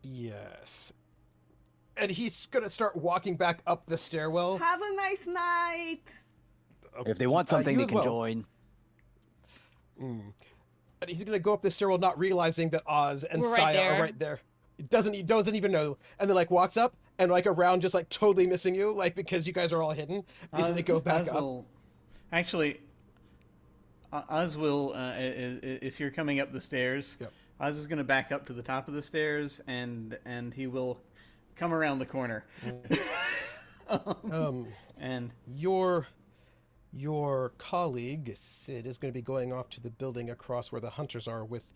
Yes. And he's going to start walking back up the stairwell. Have a nice night. If they want something, you they as can well. join. And he's going to go up the stairwell, not realizing that Oz and We're right Saya there. are right there. He doesn't even know. And then, like, walks up and, like, around just, like, totally missing you, like, because you guys are all hidden. He's going to go back up. Will, actually, Oz will, if you're coming up the stairs, Yep. Oz is going to back up to the top of the stairs, and he will come around the corner. And Your colleague, Sid, is going to be going off to the building across where the hunters are with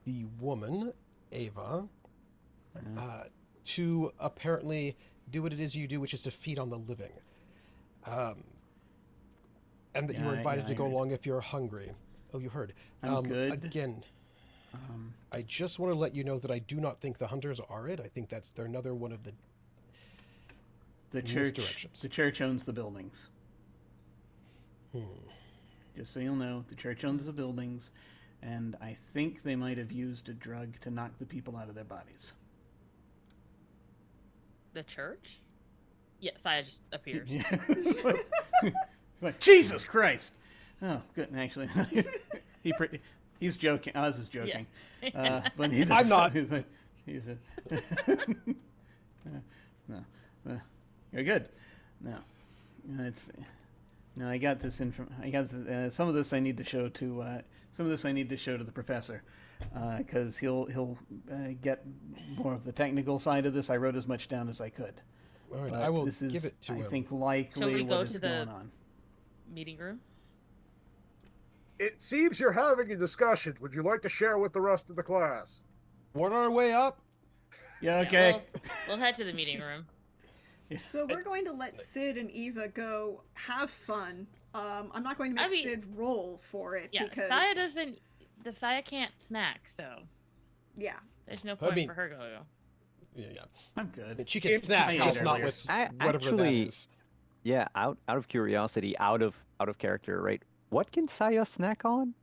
the woman, Ava, to apparently do what it is you do, which is to feed on the living. And that you Yeah, were invited I to go heard. along if you're hungry. Oh, you heard. I'm good. Again, I just want to let you know that I do not think the hunters are it. I think they're another one of the the church, misdirections. the church owns the buildings. Just so you'll know, the church owns the buildings, and I think they might have used a drug to knock the people out of their bodies. The church? Yeah, Saya just appears. Yeah. It's like, Jesus Christ! Oh, good. Actually, he's joking. Oz is joking. But he I'm not. He's no. You're good. No. It's no. I got this I got some of this I need to show to the professor, because he'll get more of the technical side of this. I wrote as much down as I could. All right, But I will this is, give it to I him. think Shall we likely go what is to the- going on. Meeting room? It seems you're having a discussion. Would you like to share with the rest of the class? We're on our way up. Yeah. Yeah, Okay. we'll head to the meeting room. So we're going to let Sid and Eva go have fun. I'm not going to make I mean- Sid roll for it Yeah, because Saya can't snack, so yeah. there's no point mean- for her to go. Yeah. I'm good. And she can It- snap, I just ate not earlier. with I whatever actually- that is. Yeah, out of curiosity, out of character, right? What can Saya snack on?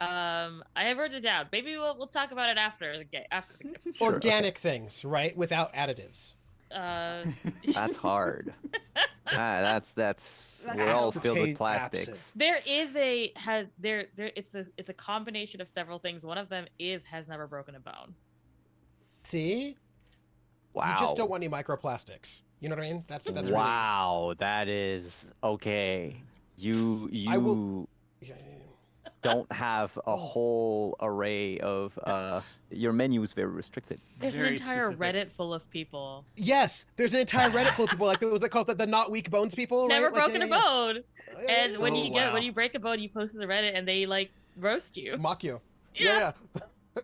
I have wrote it down. Maybe we'll talk about it after the game. After the game. Sure, Organic things, right? Without additives. That's hard. That's we're all filled with Aspartame plastics. absinthe. There is it's a combination of several things. One of them has never broken a bone. See? Wow. You just don't want any microplastics. You know what I mean? That's really... Wow, that is okay. You I will- Yeah, don't have a whole array of your menu is very restricted. There's an Very entire specific. Reddit full of people Yes, there's an entire Reddit full of people like those that call it the not weak bones people, never right? Like, broken yeah, a bone. yeah. And when Oh, you wow. when you break a bone, you post it to Reddit and they like roast you. Mock you. Yeah. Yeah.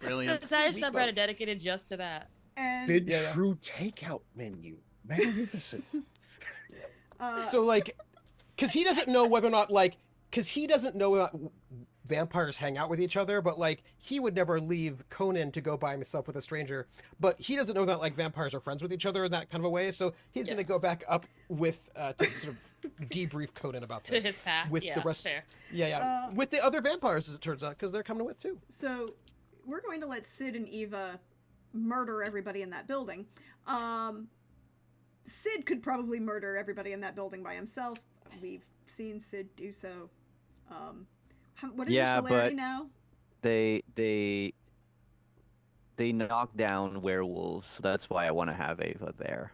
Brilliant. So there's Weak subreddit bones. dedicated just to that. And Big Yeah, yeah. true takeout menu. Magnificent. So like, because he doesn't know whether or not because he doesn't know that vampires hang out with each other, but like he would never leave Conan to go by himself with a stranger. But he doesn't know that like vampires are friends with each other in that kind of a way. So he's Yeah. gonna go back up with to sort of debrief Conan about To this. his path. With Yeah, the rest. fair. Yeah. With the other vampires, as it turns out, because they're coming with too. So we're going to let Sid and Eva murder everybody in that building. Sid could probably murder everybody in that building by himself. We've seen Sid do so. What is your Yeah, celerity but now? They knock down werewolves, so that's why I want to have Ava there.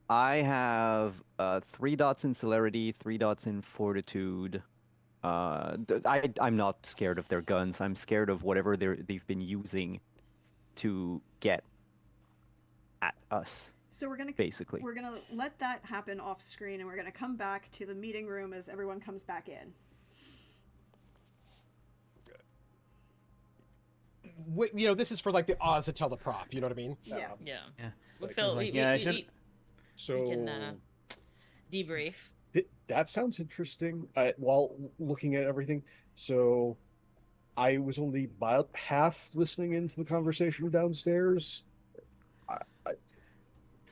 I have 3 dots in celerity, 3 dots in fortitude. I'm not scared of their guns. I'm scared of whatever they've been using to get at us. So we're basically gonna let that happen off screen, and we're gonna come back to the meeting room as everyone comes back in. This is for like the Oz to tell the prop. You know what I mean? Yeah. Yeah. Yeah. We Like, feel like, we, yeah, I we, should- we, So we can debrief. that sounds interesting. While looking at everything, so I was only about half listening into the conversation downstairs.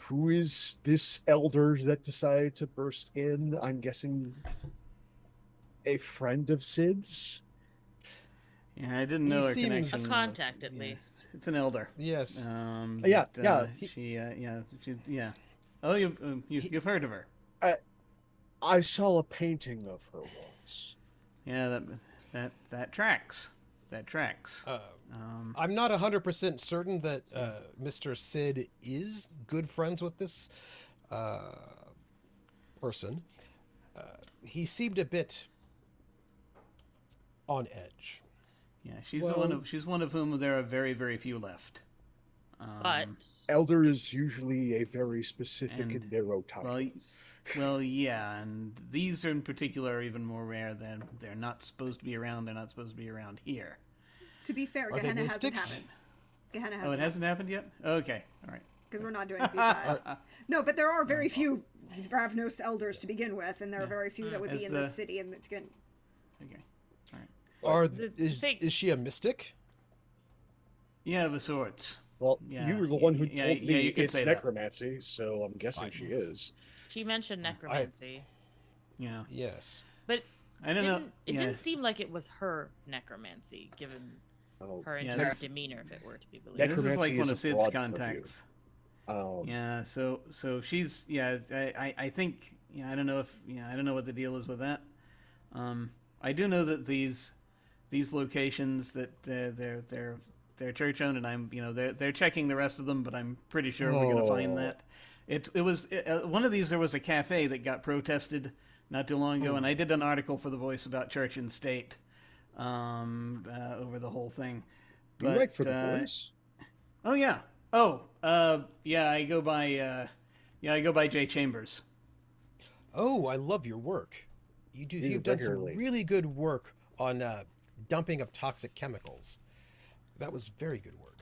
Who is this elder that decided to burst in? I'm guessing a friend of Sid's. Yeah, I didn't He know her seems- connection. A contact, at yeah, least. It's an elder. Yes. Yeah, but, yeah. Yeah. Oh, you've heard of her. I saw a painting of her once. Yeah, that tracks. That tracks. I'm not 100% certain that Mr. Sid is good friends with this person. He seemed a bit on edge. Yeah, she's Well- she's one of whom there are very, very few left. But Elder is usually a very specific And- and narrow title. well, yeah, and these in particular are even more rare than they're not supposed to be around. They're not supposed to be around here. To be fair, Are they Gehenna hasn't mystics? happened. Gehenna Oh, it hasn't, hasn't happened yet. Okay, all right. because we're not doing V5. No, but there are very few Ravnos elders to begin with, and there are very few that would As be in the- this city. And it's good. Okay, all right. Is she a mystic? Yeah, of sorts. Well, Yeah, you were the one who yeah, told yeah, me you could it's say that. necromancy, so I'm guessing she is. she mentioned necromancy. Yeah, Yes. But I don't know. it yeah. didn't seem like it was her necromancy, given Oh, her Yeah, entire that's- demeanor, if it were to be believed. This is Necromancy like one is of a Sid's broad contacts. purview. Yeah, so she's I think I don't know I don't know what the deal is with that. I do know that these locations that they're church owned, and I'm they're checking the rest of them, but I'm pretty sure we're gonna find Oh. that. It was one of these. There was a cafe that got protested not too long ago, and I did an article for The Voice about church and state over the whole thing. You write for the Voice? Oh yeah. Yeah. I go by Jay Chambers. Oh, I love your work. You've done some regularly. really good work on dumping of toxic chemicals. That was very good work.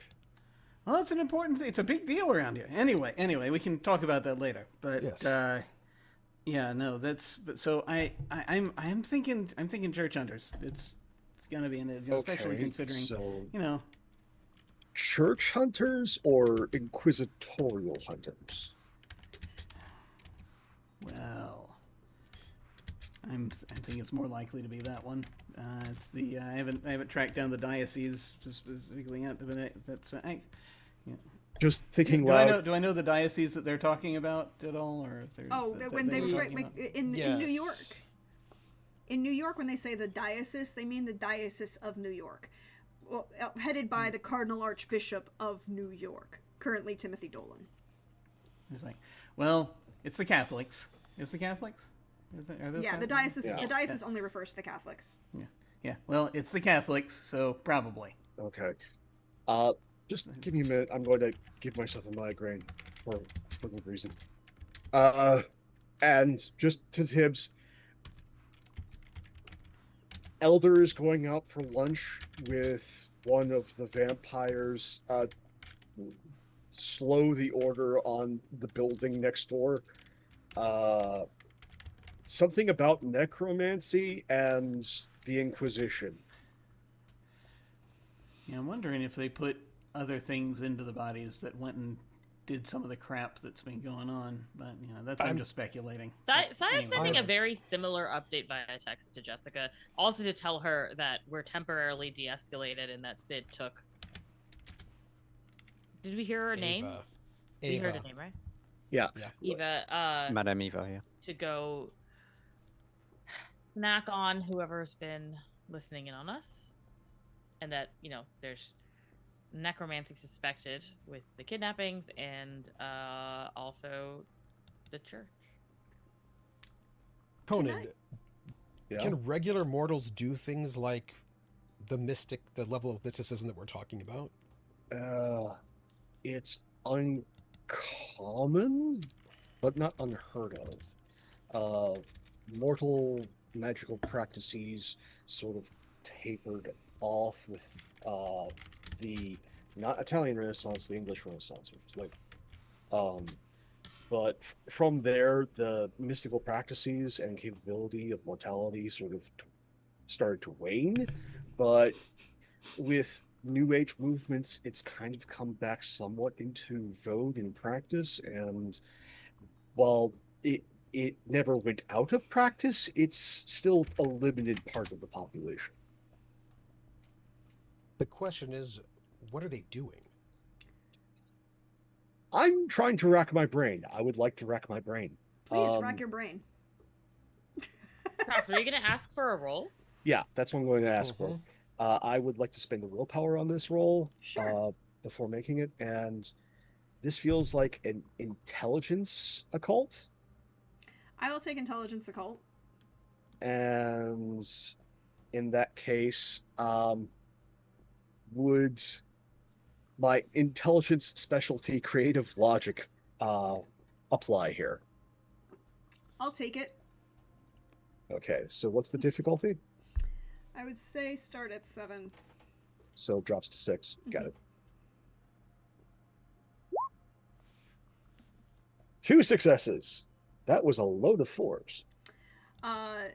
Well, it's an important thing. It's a big deal around here. Anyway, we can talk about that later. But Yes. yeah, no, that's. But so I'm thinking church hunters. It's gonna be especially considering So church hunters or inquisitorial hunters? Well, I think it's more likely to be that one. It's the I haven't tracked down the diocese specifically yet. But that's Just thinking do I know loud. do I know the diocese that they're talking about at all, or if there's Oh, that when they were were talking about? in New York. Yes. In New York, when they say the diocese, they mean the Diocese of New York, well, headed by the Cardinal Archbishop of New York, currently Timothy Dolan. It's like, well, it's the Catholics. It's the Catholics. Are those Yeah, the Catholics? diocese. Yeah. The diocese only refers to the Catholics. Yeah. Well, it's the Catholics, so probably. Okay. Just give me a minute. I'm going to give myself a migraine for good reason. And just to Tibbs, Elder is going out for lunch with one of the vampires. Slow the order on the building next door. Something about necromancy and the Inquisition. Yeah, I'm wondering if they put other things into the bodies that went and did some of the crap that's been going on. But I'm I'm- just speculating. Saya's Anyway. sending a very similar update via text to Jessica, also to tell her that we're temporarily de-escalated and that Sid took. Did we hear her name? Ava. We heard Ava. her name, right? Yeah. Eva. Madame Eva, yeah. To go snack on whoever's been listening in on us, and that there's necromancy suspected with the kidnappings and also the church. Conan, Yeah. can regular mortals do things like the level of mysticism that we're talking about? It's uncommon, but not unheard of. Mortal magical practices sort of tapered off with the not Italian Renaissance, the English Renaissance, which is like, but from there, the mystical practices and capability of mortality sort of started to wane. But with New Age movements, it's kind of come back somewhat into vogue in practice. And while it never went out of practice, it's still a limited part of the population. The question is, what are they doing? I'm trying to rack my brain. I would like to rack my brain. Please rack your brain. Crocs, were you gonna ask for a roll? Yeah, that's what I'm going to ask for. I would like to spend the willpower on this roll before making it, and this feels like an intelligence occult. I will take intelligence occult. And in that case, would my intelligence specialty creative logic apply here? I'll take it. Okay, so what's the difficulty? I would say start at 7. So it drops to 6. Got it. 2 successes. That was a load of 4s.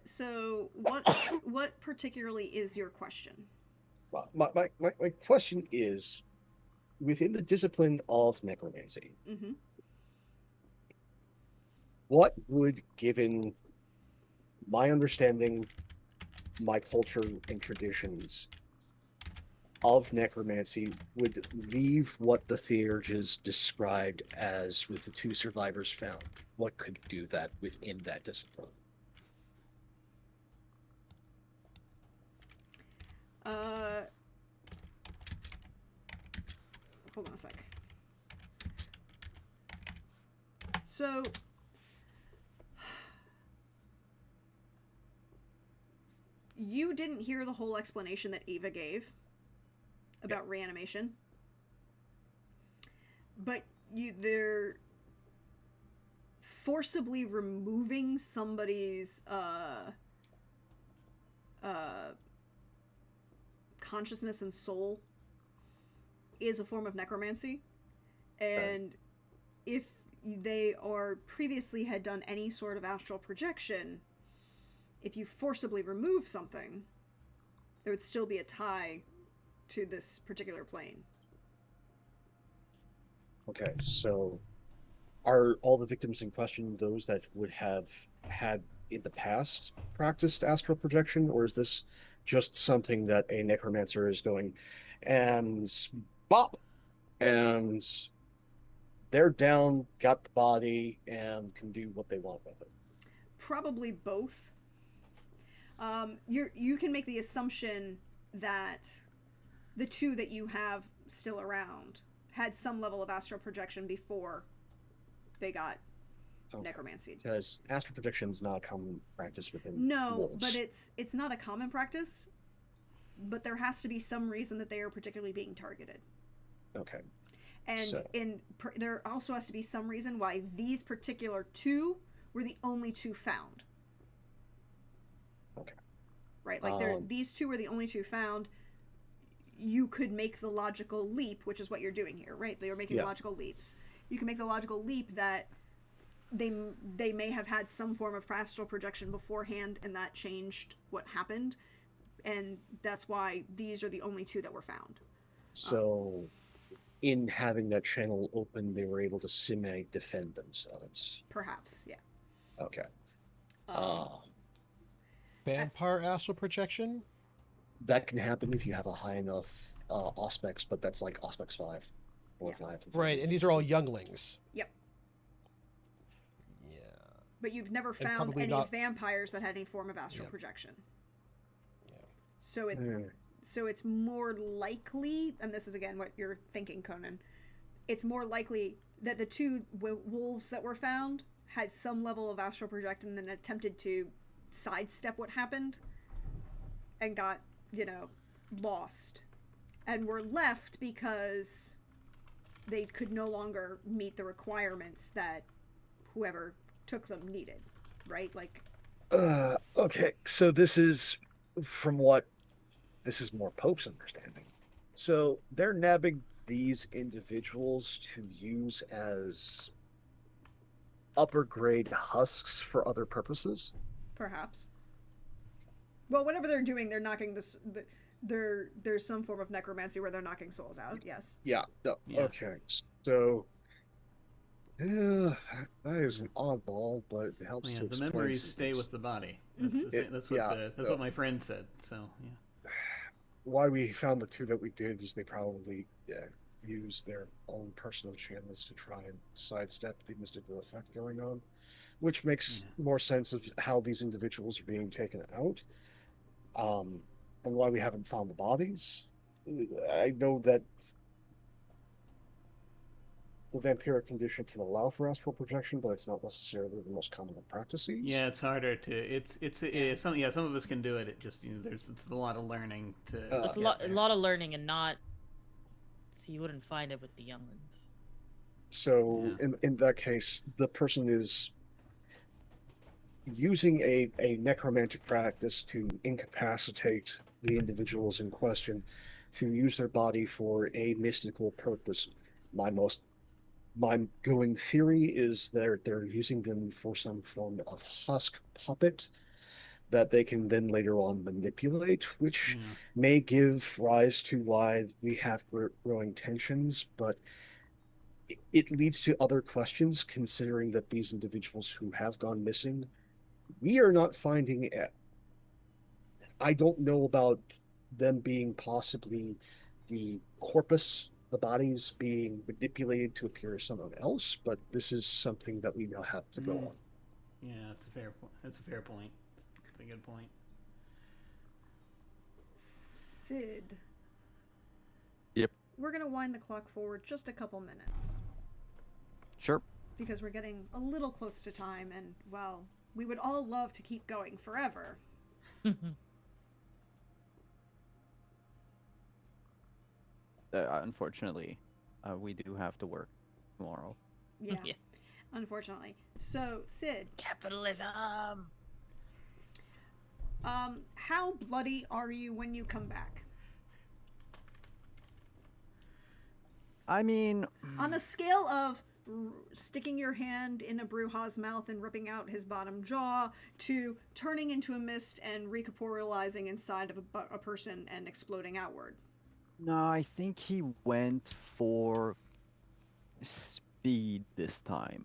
So what particularly is your question? My question is, within the discipline of necromancy, Mm-hmm. what would, given my understanding, my culture and traditions of necromancy, would leave what the theurges described as with the 2 survivors found? What could do that within that discipline? Hold on a sec. So, you didn't hear the whole explanation that Eva gave about reanimation, but they're forcibly removing somebody's consciousness and soul is a form of necromancy. And if they previously had done any sort of astral projection, if you forcibly remove something, there would still be a tie to this particular plane. Okay, so are all the victims in question those that would have had in the past practiced astral projection, or is this just something that a necromancer is going and bop, and they're down, got the body, and can do what they want with it? Probably both. You can make the assumption that the 2 that you have still around had some level of astral projection before they got necromancy. Because astral projection is not a common practice within No, wolves. but it's not a common practice. But there has to be some reason that they are particularly being targeted. Okay. And there also has to be some reason why these particular 2 were the only 2 found. Okay. Right, like these 2 were the only 2 found. You could make the logical leap, which is what you're doing here, right? They are making logical leaps. You can make the logical leap that they may have had some form of astral projection beforehand, and that changed what happened, and that's why these are the only 2 that were found. So in having that channel open, they were able to semi-defend themselves. Perhaps, yeah. Okay. Um, Vampire astral projection? That can happen if you have a high enough Auspex, but that's like Auspex 5 or Yeah. 5. Right, and these are all younglings. Yep. Yeah. But you've never found probably any not- vampires that had any form of astral Yeah. projection. Yeah. So it's more likely, and this is again what you're thinking, Conan. It's more likely that the two wolves that were found had some level of astral projection and then attempted to sidestep what happened and got, lost and were left because they could no longer meet the requirements that whoever took them needed, right? Like, Okay, so this is more Pope's understanding. So they're nabbing these individuals to use as upper grade husks for other purposes. perhaps. Well, whatever they're doing, they're knocking there's some form of necromancy where they're knocking souls out. Yes. Yeah. Yeah. Okay. So that is an oddball, but it helps Yeah, to the explain memories some stay things. with the body. That's the thing. That's what yeah. what my friend said. So yeah. Why we found the two that we did is they probably use their own personal channels to try and sidestep the mystical effect going on, which makes more sense of how these individuals are being taken out, and why we haven't found the bodies. I know that the vampiric condition can allow for astral projection, but it's not necessarily the most common of practices. Yeah, it's harder to. Some of us can do it. It just it's a lot of learning to. It's a lot of learning and not. So you wouldn't find it with the younglings. So in that case, the person is using a necromantic practice to incapacitate the individuals in question to use their body for a mystical purpose. My going theory is they're using them for some form of husk puppet that they can then later on manipulate, which may give rise to why we have growing tensions, but it leads to other questions considering that these individuals who have gone missing, we are not finding it. I don't know about them being possibly the corpus, the bodies being manipulated to appear as someone else, but this is something that we now have to go on. Yeah, that's a fair point. That's a fair point. That's a good point. Sid. Yep. We're gonna wind the clock forward just a couple minutes Sure. because we're getting a little close to time, and well, we would all love to keep going forever. Unfortunately, we do have to work tomorrow. Yeah. Yeah. Unfortunately. So, Sid, Capitalism. how bloody are you when you come back? I mean, On a scale of sticking your hand in a Bruja's mouth and ripping out his bottom jaw to turning into a mist and recorporealizing inside of a person and exploding outward. no, I think he went for speed this time.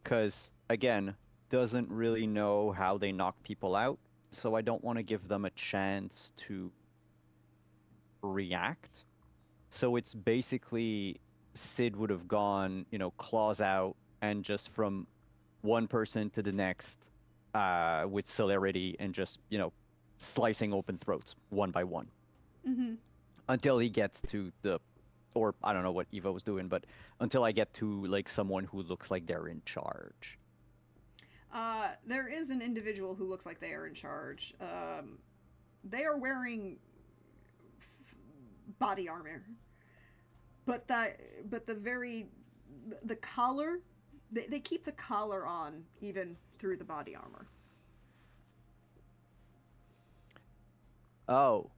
Because, again, doesn't really know how they knock people out, so I don't want to give them a chance to react. So it's basically Sid would have gone, claws out, and just from one person to the next with celerity and just, slicing open throats one by one. Mm-hmm. Until he gets to or I don't know what Eva was doing, but until I get to like someone who looks like they're in charge. There is an individual who looks like they are in charge. They are wearing body armor, but the collar, they keep the collar on even through the body armor. Oh.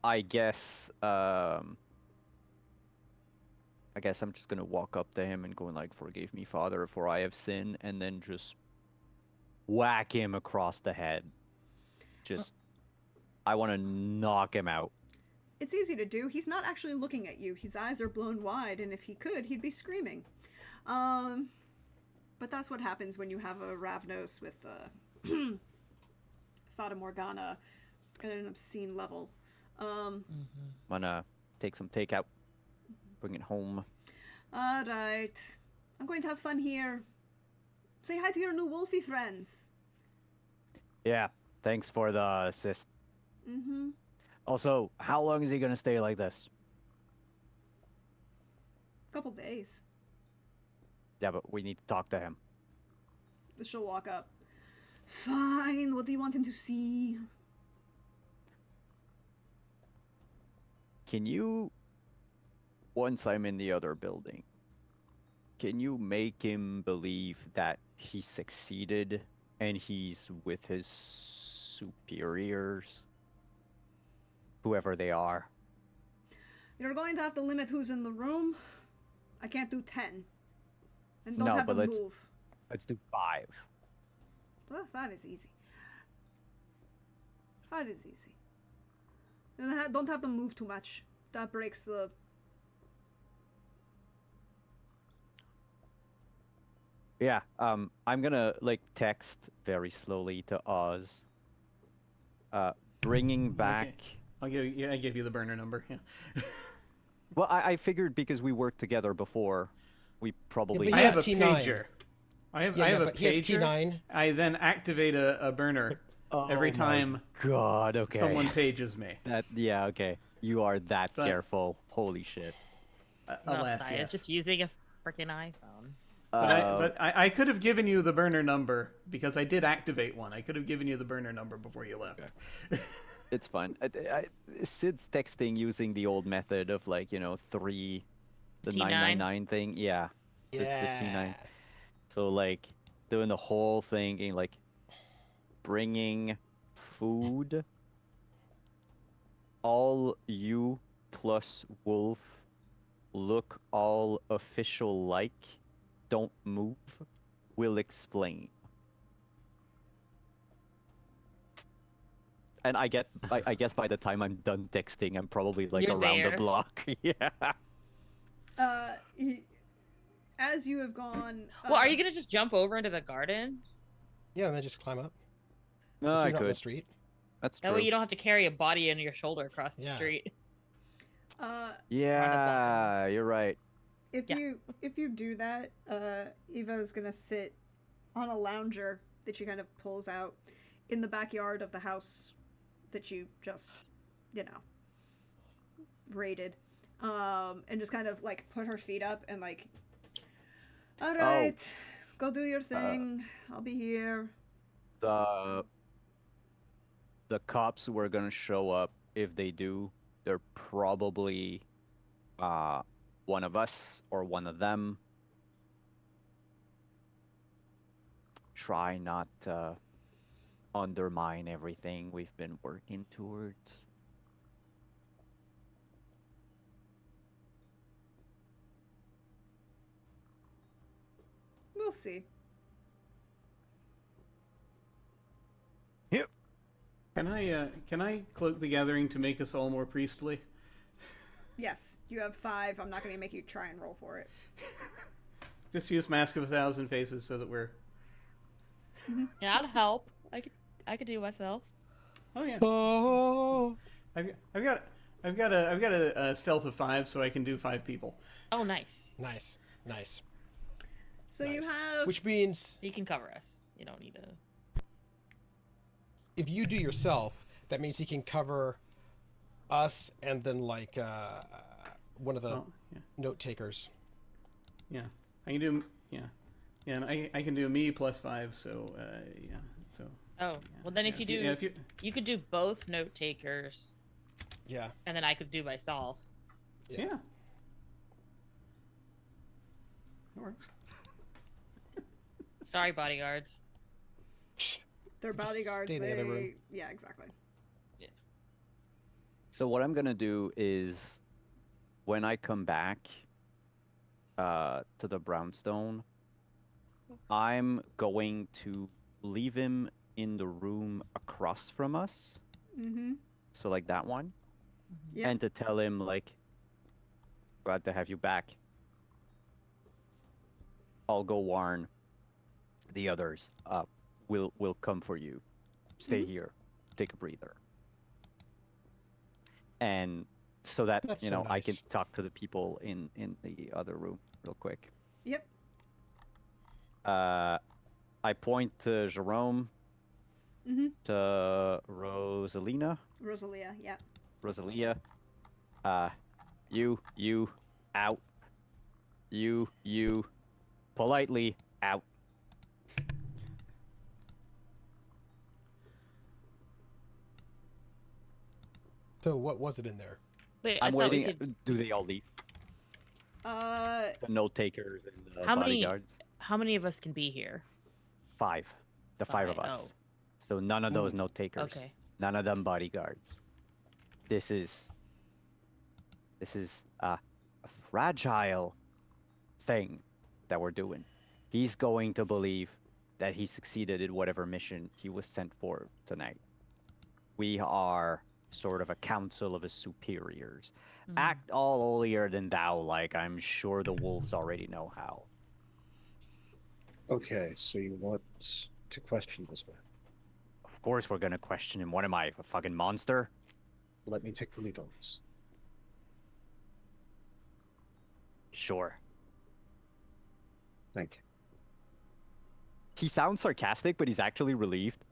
I guess I'm just gonna walk up to him and go like, "Forgive me, Father, for I have sinned," and then just whack him across the head. Just I want to knock him out. It's easy to do. He's not actually looking at you. His eyes are blown wide, and if he could, he'd be screaming. But that's what happens when you have a Ravnos with Fata Morgana at an obscene level. I'm gonna take some takeout, bring it home. Alright. I'm going to have fun here. Say hi to your new wolfy friends. Yeah, thanks for the assist. Mm-hmm. Also, how long is he gonna stay like this? Couple days. Yeah, but we need to talk to him. She'll walk up. Fine, what do you want him to see? Can you, once I'm in the other building, can you make him believe that he succeeded and he's with his superiors? Whoever they are. You're going to have to limit who's in the room. I can't do 10. And don't No, have but them let's- move. Let's do 5. Well, 5 is easy. 5 is easy. Don't have them move too much. That breaks the... Yeah, I'm gonna like text very slowly to Oz. Bringing back. I give you the burner number. Yeah. Well, I figured because we worked together before, we probably. but I he have a has T9. pager. I have Yeah, a but he has pager. T9. I then activate a burner every Oh my time God, okay. someone pages me. Yeah, okay. You are that But- careful. Holy shit. Alas, Sai is yes. just using a freaking iPhone. But I could have given you the burner number because I did activate one. I could have given you the burner number before you left. It's fine. Sid's texting using the old method of like, the T9. 999 thing. Yeah. The T9. So like doing the whole thing in like bringing food. All you plus Wolf look all official like. Don't move. Will explain. And I guess by the time I'm done texting, I'm probably like You're around there. the block. Yeah. As you have gone... Well, are you gonna just jump over into the garden? Yeah, and then just climb up. No, So I you're not on the could. street. That's That true. way you don't have to carry a body on your shoulder across the Yeah. street. Yeah, you're right. If Yeah. you do that, Eva is gonna sit on a lounger that she kind of pulls out in the backyard of the house that you just, raided, and just kind of like put her feet up and like, all right, go do your thing. I'll be here. The cops who are gonna show up, if they do, they're probably one of us or one of them. Try not to undermine everything we've been working towards. We'll see. Yep. Can I cloak the gathering to make us all more priestly? Yes, you have 5. I'm not gonna make you try and roll for it. Just use Mask of 1,000 Faces so that we're. Yeah, that'll help. I could do it myself. Oh yeah. Oh. I've got a stealth of 5, so I can do 5 people. Oh, nice. Nice. So you Nice. have... Which means You can cover us. You don't need to. if you do yourself, that means he can cover us and then like one of the Oh, yeah. note takers. Yeah. I can do and I can do me plus 5. So yeah. So. Oh, well then if you do, Yeah, if you. you could do both note takers, Yeah. and then I could do myself. Yeah. That works. Sorry, bodyguards. They're Just bodyguards. stay in the other room. Yeah, exactly. So what I'm gonna do is, when I come back to the brownstone, I'm going to leave him in the room across from us, Mm-hmm. So like that one, Yeah. and to tell him like, glad to have you back. I'll go warn the others. We'll come for you. Stay here. Take a breather. And so that That's you so know I can nice. talk to the people in the other room real quick. Yep. I point to Jerome, Mm-hmm. to Rosalina, Rosalia. Yeah. Rosalia. You out. You politely out. So what was it in there? Wait, I'm I thought we waiting. could. Do they all leave? Uh, The note takers and the How many? bodyguards. How many of us can be here? 5. The 5 of Five, us. oh. So none of those note takers. Okay. None of them bodyguards. This is a fragile thing that we're doing. He's going to believe that he succeeded in whatever mission he was sent for tonight. We are sort of a council of his superiors. Act all holier than thou, like I'm sure the wolves already know how. Okay, so you want to question this man? Of course we're gonna question him. What am I, a fucking monster? Let me take the lead on this. Sure. Thank you. He sounds sarcastic, but he's actually relieved.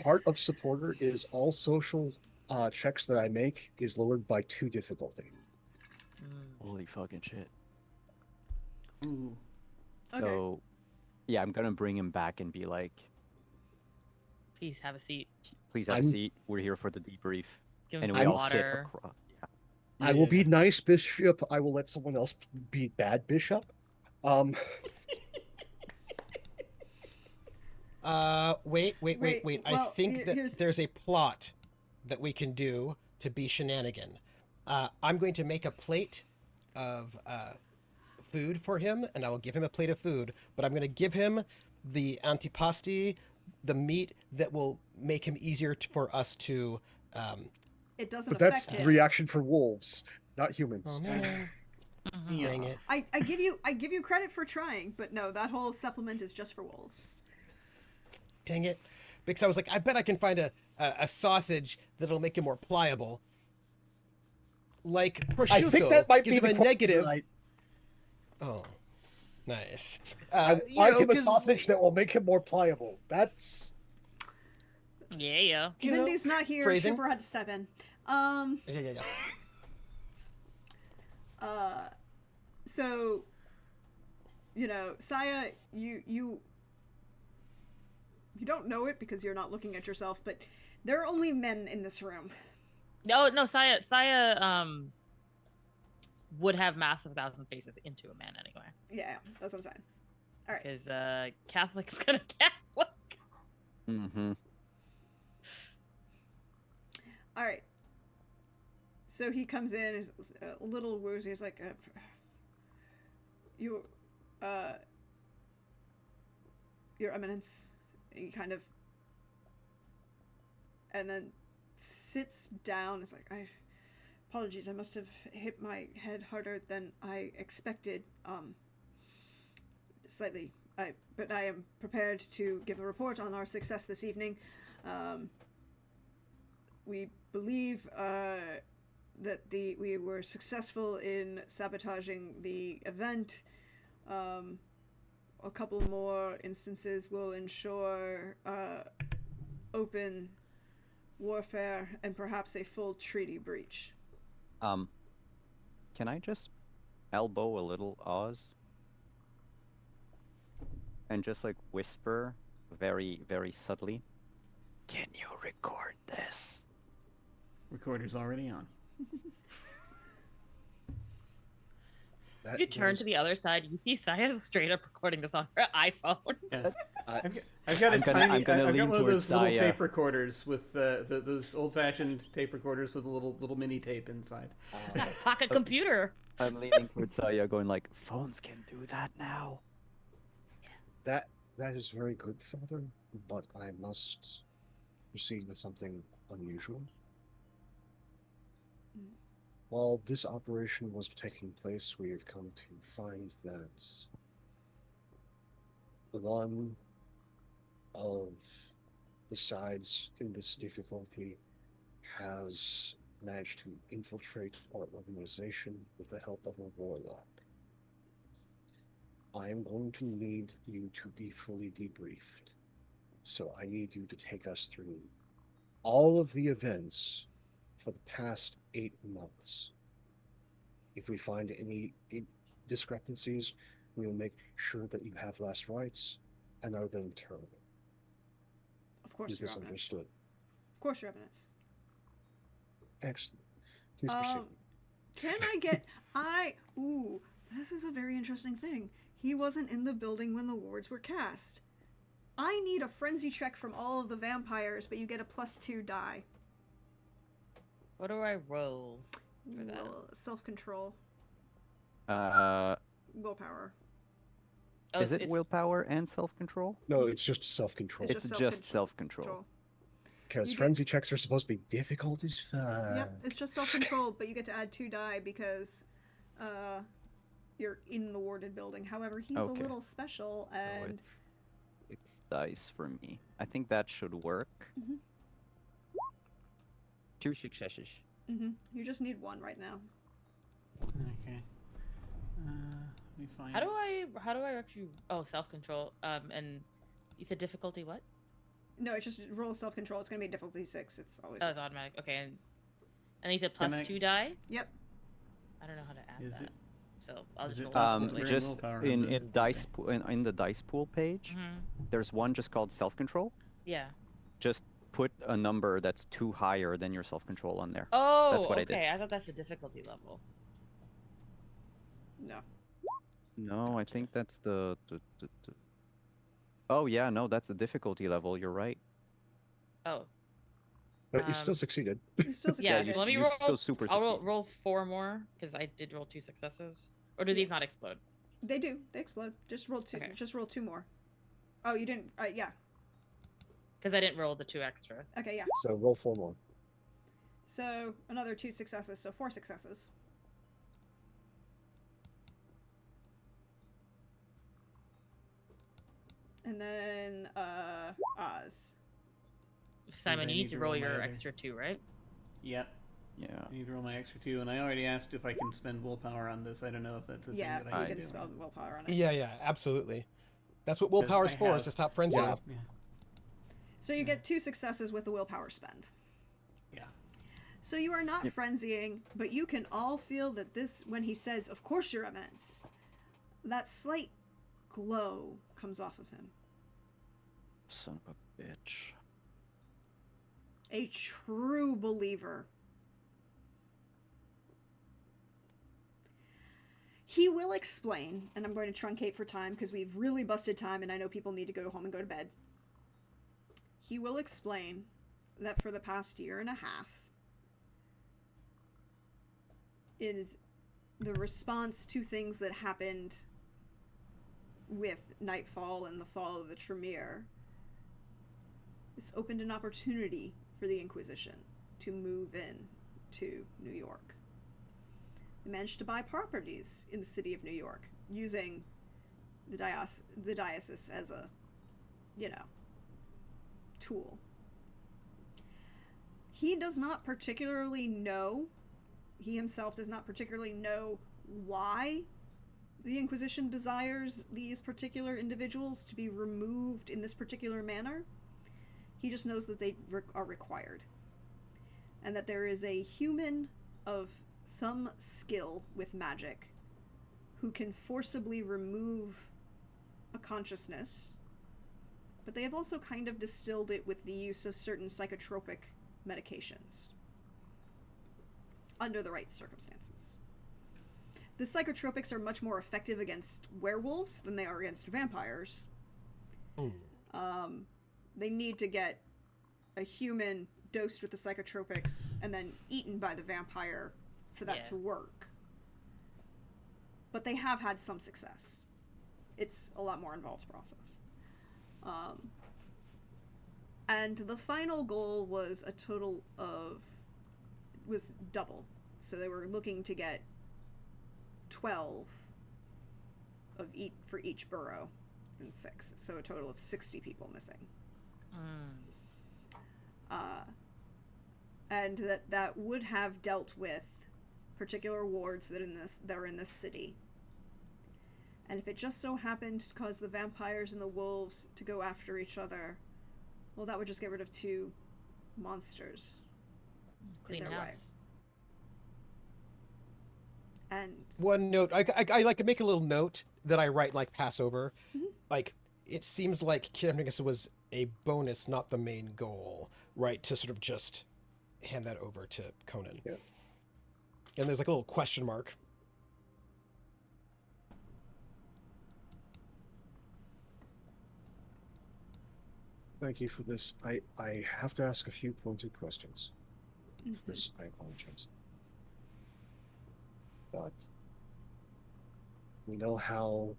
Part of supporter is all social checks that I make is lowered by 2 difficulty. Holy fucking shit. Ooh. Okay. So, yeah, I'm gonna bring him back and be like, Please have a seat. please have a I'm- seat. We're here for the debrief. Give him And some we all sit water. across. Yeah. I will be nice, Bishop. I will let someone else be bad, Bishop. Wait. Wait, I well, think that here's- there's a plot that we can do to be shenanigan. I'm going to make a plate of food for him, and I will give him a plate of food, but I'm going to give him the antipasti, the meat that will make him easier for us to... it doesn't But that's affect the him. reaction for wolves, not humans. Oh, man. Yeah. Dang it. I give you credit for trying, but no, that whole supplement is just for wolves. Dang it. Because I was like, I bet I can find a sausage that'll make him more pliable. Like prosciutto I think that might gives be him the a negative... I Oh, nice. find him a sausage that will make him more pliable. That's Yeah. You know, Lindy's not here. phrasing. Chipper had to step in. Yeah. So, Saya, you don't know it because you're not looking at yourself, but there are only men in this room. No, Saya would have massive 1,000 faces into a man anyway. Yeah, that's what I'm saying. All right. Because Catholic's gonna Catholic. Mm-hmm. All right. So he comes in, is a little woozy. He's like, Your Eminence. He kind of, and then sits down. It's like, apologies, I must have hit my head harder than I expected. Slightly. But I am prepared to give a report on our success this evening. We believe that we were successful in sabotaging the event. A couple more instances will ensure open warfare and perhaps a full treaty breach. Can I just elbow a little Oz? And just like whisper very, very subtly, can you record this? Recorder's already on. If you turn to the other side, you see Saya's straight up recording this on her iPhone. Yeah. I've got a tiny. I'm gonna I've got lean one of towards those little Saya. tape recorders with those old-fashioned tape recorders with a little mini tape inside. Got a pocket computer. I'm leaning towards Saya, going like, phones can do that now. that is very good, Father. but I must proceed with something unusual. Mm. While this operation was taking place, we have come to find that one of the sides in this difficulty has managed to infiltrate our organization with the help of a warlock. I am going to need you to be fully debriefed. So I need you to take us through all of the events for the past 8 months. If we find any discrepancies, we will make sure that you have last rights and are then terminated. Of course, Is Your this Eminence. understood? Of course, Your Eminence. Excellent. Please proceed. Can I get... Ooh, this is a very interesting thing. He wasn't in the building when the wards were cast. I need a frenzy check from all of the vampires, but you get a +2 die. What do I roll for that? Self-control. Willpower. Oh, Is it willpower and self-control? No, it's just self-control. It's It's just self-control. Because You get- frenzy checks are supposed to be difficult as fuck. Yep, it's just self-control, but you get to add 2 die because you're in the warded building. However, he's Okay. a little special, So and it's dice for me. I think that should work. Mhm. 2 successes. You just need 1 right now. Okay. Let me find. How do I actually? Oh, self-control. And you said difficulty what? No, it's just roll self-control. It's gonna be difficulty 6. It's always. Oh, this. it's automatic. Okay, and you said Can plus I- 2 die. Yep. I don't know how to add Is that, it- so I'll is just it roll. possible separately. to Just willpower on in this? dice in the dice pool page, there's one just called self-control. Yeah. Just put a number that's 2 higher than your self-control on there. Oh, That's what I okay. did. I thought that's the difficulty level. No. No, I think that's the. Oh yeah, no, that's the difficulty level. You're right. Oh. But you still succeeded. You still Yeah, succeeded. so let me you roll. still super I'll succeed. roll 4 more because I did roll 2 successes. Or do these not explode? They do. They explode. Just roll 2. Okay. Just roll 2 more. Oh, you didn't. Yeah. Because I didn't roll the 2 extra. Okay. Yeah. So roll 4 more. So another 2 successes. So 4 successes. And then Oz. Simon, I you need need to to roll roll my your other- extra 2, right? Yep. Yeah. I need to roll my extra 2, and I already asked if I can spend willpower on this. I don't know if that's a Yeah, thing that I you can can do. spell willpower on it. Yeah, absolutely. That's what willpower's I for, is have- to stop frenzy. Yeah. Yeah. So you get 2 successes with the willpower spend. Yeah. So you are not Yep. frenzying, but you can all feel that this, when he says, "Of course, Your Eminence," that slight glow comes off of him. Son of a bitch. A true believer. He will explain, and I'm going to truncate for time because we've really busted time and I know people need to go home and go to bed. He will explain that for the past year and a half, it is the response to things that happened with Nightfall and the fall of the Tremere. This opened an opportunity for the Inquisition to move in to New York. They managed to buy properties in the city of New York using the diocese as a, tool. He does not particularly know, he himself does not particularly know why the Inquisition desires these particular individuals to be removed in this particular manner. He just knows that they are required. And that there is a human of some skill with magic who can forcibly remove a consciousness, but they have also kind of distilled it with the use of certain psychotropic medications under the right circumstances. The psychotropics are much more effective against werewolves than they are against vampires. They need to get a human dosed with the psychotropics and then eaten by the vampire for that to work. But they have had some success. It's a lot more involved process. And the final goal was a total of was double. So they were looking to get 12 of each for each burrow and 6. So a total of 60 people missing. And that would have dealt with particular wards that are in this city. And if it just so happened to cause the vampires and the wolves to go after each other, well, that would just get rid of 2 monsters. Clean their way. house. And One note, I like to make a little note that I write like pass over. Mhm. Like it seems like kidnapping us was a bonus, not the main goal, right? To sort of just hand that over to Conan. Yeah. And there's like a little question mark. Thank you for this. I have to ask a few pointed questions. For this, I apologize. But we know how,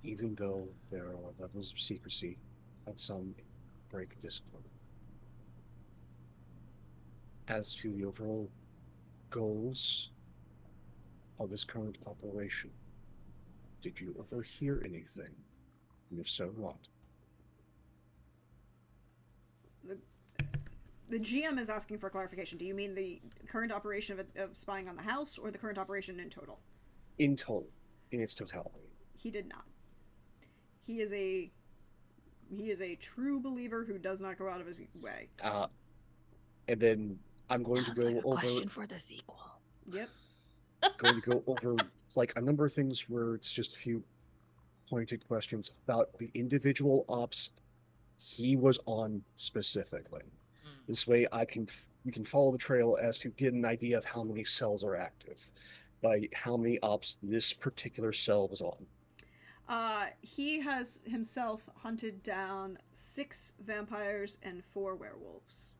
even though there are levels of secrecy, that some break discipline. As to the overall goals of this current operation, did you ever hear anything? And if so, what? the GM is asking for clarification. Do you mean the current operation of spying on the house, or the current operation in total? In total, in its totality. He did not. He is a true believer who does not go out of his way. And then I'm going to Sounds go like a over. question for the sequel. Yep. Going to go over like a number of things where it's just a few pointed questions about the individual ops he was on specifically. This way we can follow the trail as to get an idea of how many cells are active by how many ops this particular cell was on. He has himself hunted down 6 vampires and 4 werewolves.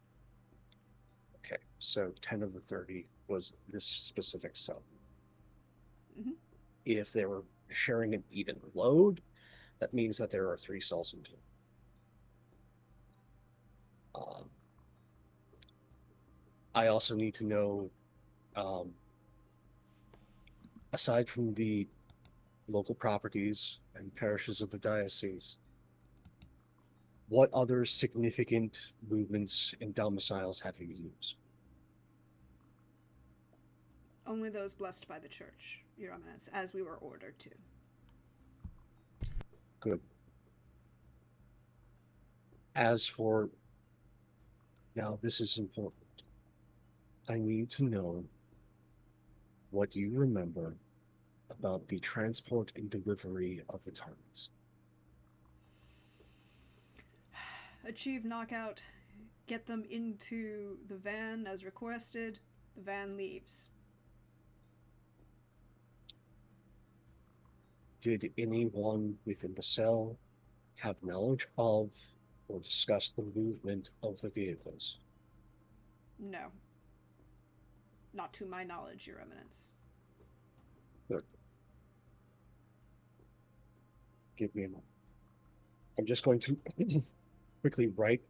Okay, so 10 of the 30 was this specific cell. Mhm. If they were sharing an even load, that means that there are 3 cells in total. I also need to know, aside from the local properties and parishes of the diocese, what other significant movements and domiciles have you used? Only those blessed by the church, Your Eminence, as we were ordered to. Good. As for now, this is important. I need to know what you remember about the transport and delivery of the targets. Achieve knockout, get them into the van as requested, the van leaves. Did anyone within the cell have knowledge of or discuss the movement of the vehicles? No. Not to my knowledge, Your Eminence. Good. Give me a moment. I'm just going to quickly write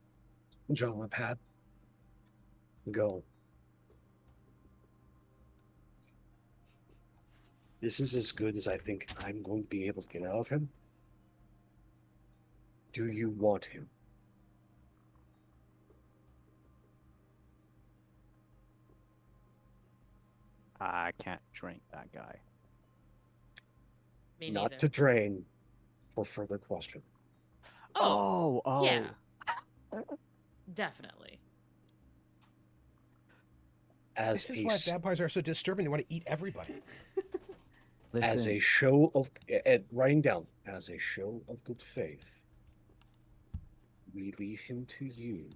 John on a pad. Go. This is as good as I think I'm going to be able to get out of him. Do you want him? I can't drink that guy. Me Not neither. to drain for further question. Oh, Oh. yeah. Definitely. As This is a why vampires are so disturbing. They want to eat everybody. Listen, as a show of writing down as a show of good faith, we leave him to you,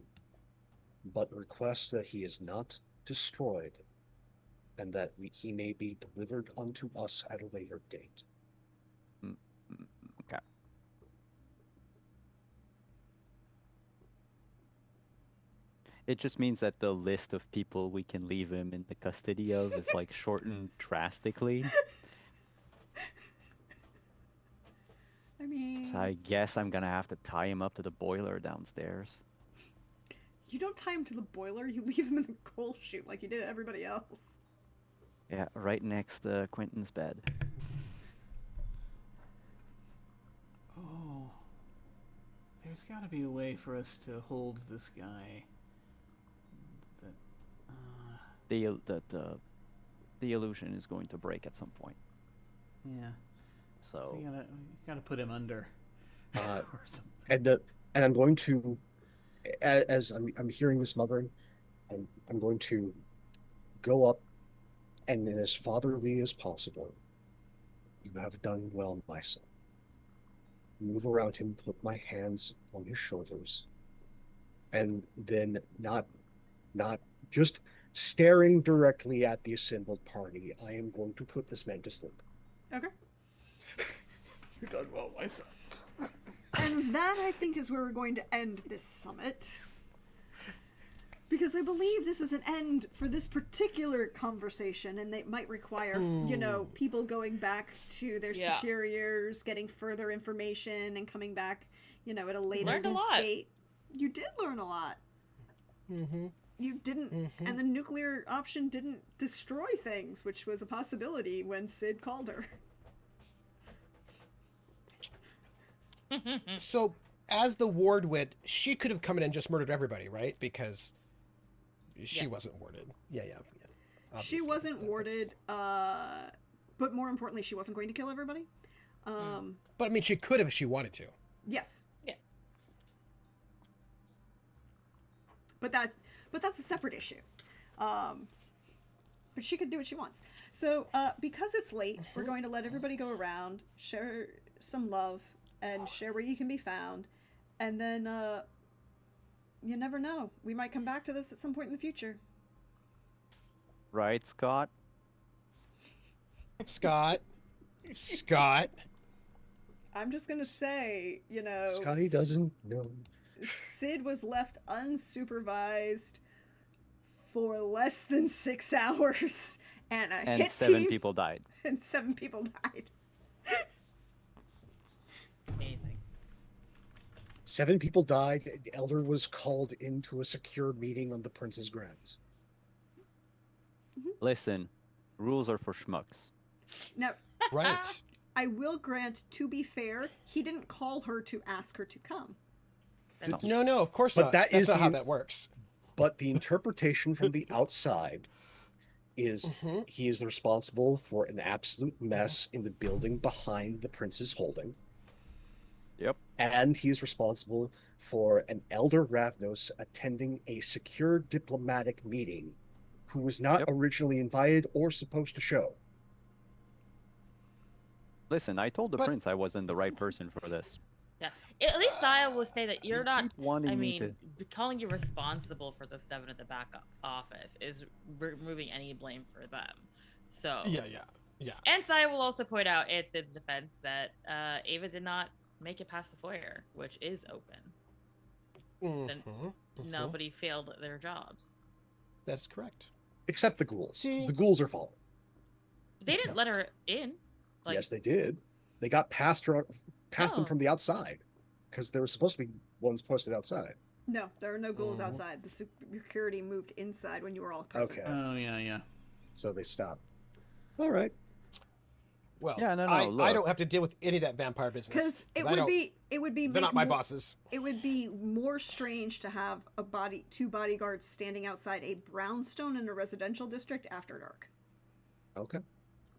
but request that he is not destroyed, and that he may be delivered unto us at a later date. okay. It just means that the list of people we can leave him in the custody of is like shortened drastically. I mean... So I guess I'm gonna have to tie him up to the boiler downstairs. You don't tie him to the boiler. You leave him in the coal chute like you did everybody else. Yeah, right next to Quentin's bed. Oh. There's got to be a way for us to hold this guy. The illusion is going to break at some point. Yeah. So We gotta put him under. Or something. And I'm going to, as I'm hearing this mothering, I'm going to go up, and as fatherly as possible. You have done well, my son. Move around him, put my hands on his shoulders, and then not just staring directly at the assembled party. I am going to put this man to sleep. Okay. You've done well, my son. And that, I think, is where we're going to end this summit. Because I believe this is an end for this particular conversation, and they might require, people going back to their superiors, getting further information, and coming back, at a later Learned a lot. date. You did learn a lot. Mm-hmm. You didn't, and the nuclear option didn't destroy things, which was a possibility when Sid called her. So, as the ward went, she could have come in and just murdered everybody, right? Because she wasn't warded. Yeah. She Obviously. wasn't warded, but more importantly, she wasn't going to kill everybody. But I mean, she could have if she wanted to. Yes. Yeah. But that's a separate issue. But she could do what she wants. So because it's late, we're going to let everybody go around, share some love, and share where you can be found, and then you never know. We might come back to this at some point in the future. right, Scott? Scott. I'm just gonna say, Scotty doesn't know. Sid was left unsupervised for less than 6 hours, and And hit 7 team, people died. and 7 people died. Amazing. 7 people died. The elder was called into a secure meeting on the prince's grounds. Listen, rules are for schmucks. Now, Right. I will grant, to be fair, he didn't call her to ask her to come. No, of course But not. that That's is not how the- that works. But the interpretation from the outside is he is responsible for an absolute mess in the building behind the prince's holding. Yep. And he is responsible for an elder Ravnos attending a secure diplomatic meeting who was not Yep. originally invited or supposed to show. Listen, I told the But- prince I wasn't the right person for this. Yeah. At least Saya will say that you're You not. keep wanting I me mean, calling you responsible for the 7 at the back office is removing any blame for them. So. Yeah. And Saya will also point out, in Sid's defense, that Ava did not make it past the foyer, which is open. Mhm. Nobody failed their jobs. That's correct. Except the ghouls. See- The ghouls are following. They didn't let her in. Like, Yes, they did. They got past them Oh. from the outside because there were supposed to be ones posted outside. No, there are no ghouls Mhm. outside. The security moved inside when you were all present. Okay, Oh, yeah. so they stopped. All right. Well, Yeah, no, I look. don't have to deal with any of that vampire business. Because it I would don't- be They're make not my more- bosses. It would be more strange to have two bodyguards standing outside a brownstone in a residential district after dark. Okay.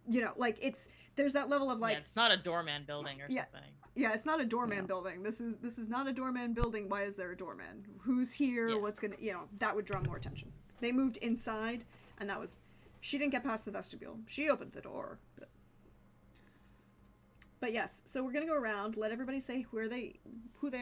There's that level of yeah, it's not a doorman building or Yeah. something. yeah, it's not a doorman Yeah. building. This is not a doorman building. Why is there a doorman? Who's here? Yeah. What's gonna that would draw more attention. They moved inside, and she didn't get past the vestibule. She opened the door. But yes, so we're gonna go around, let everybody say who they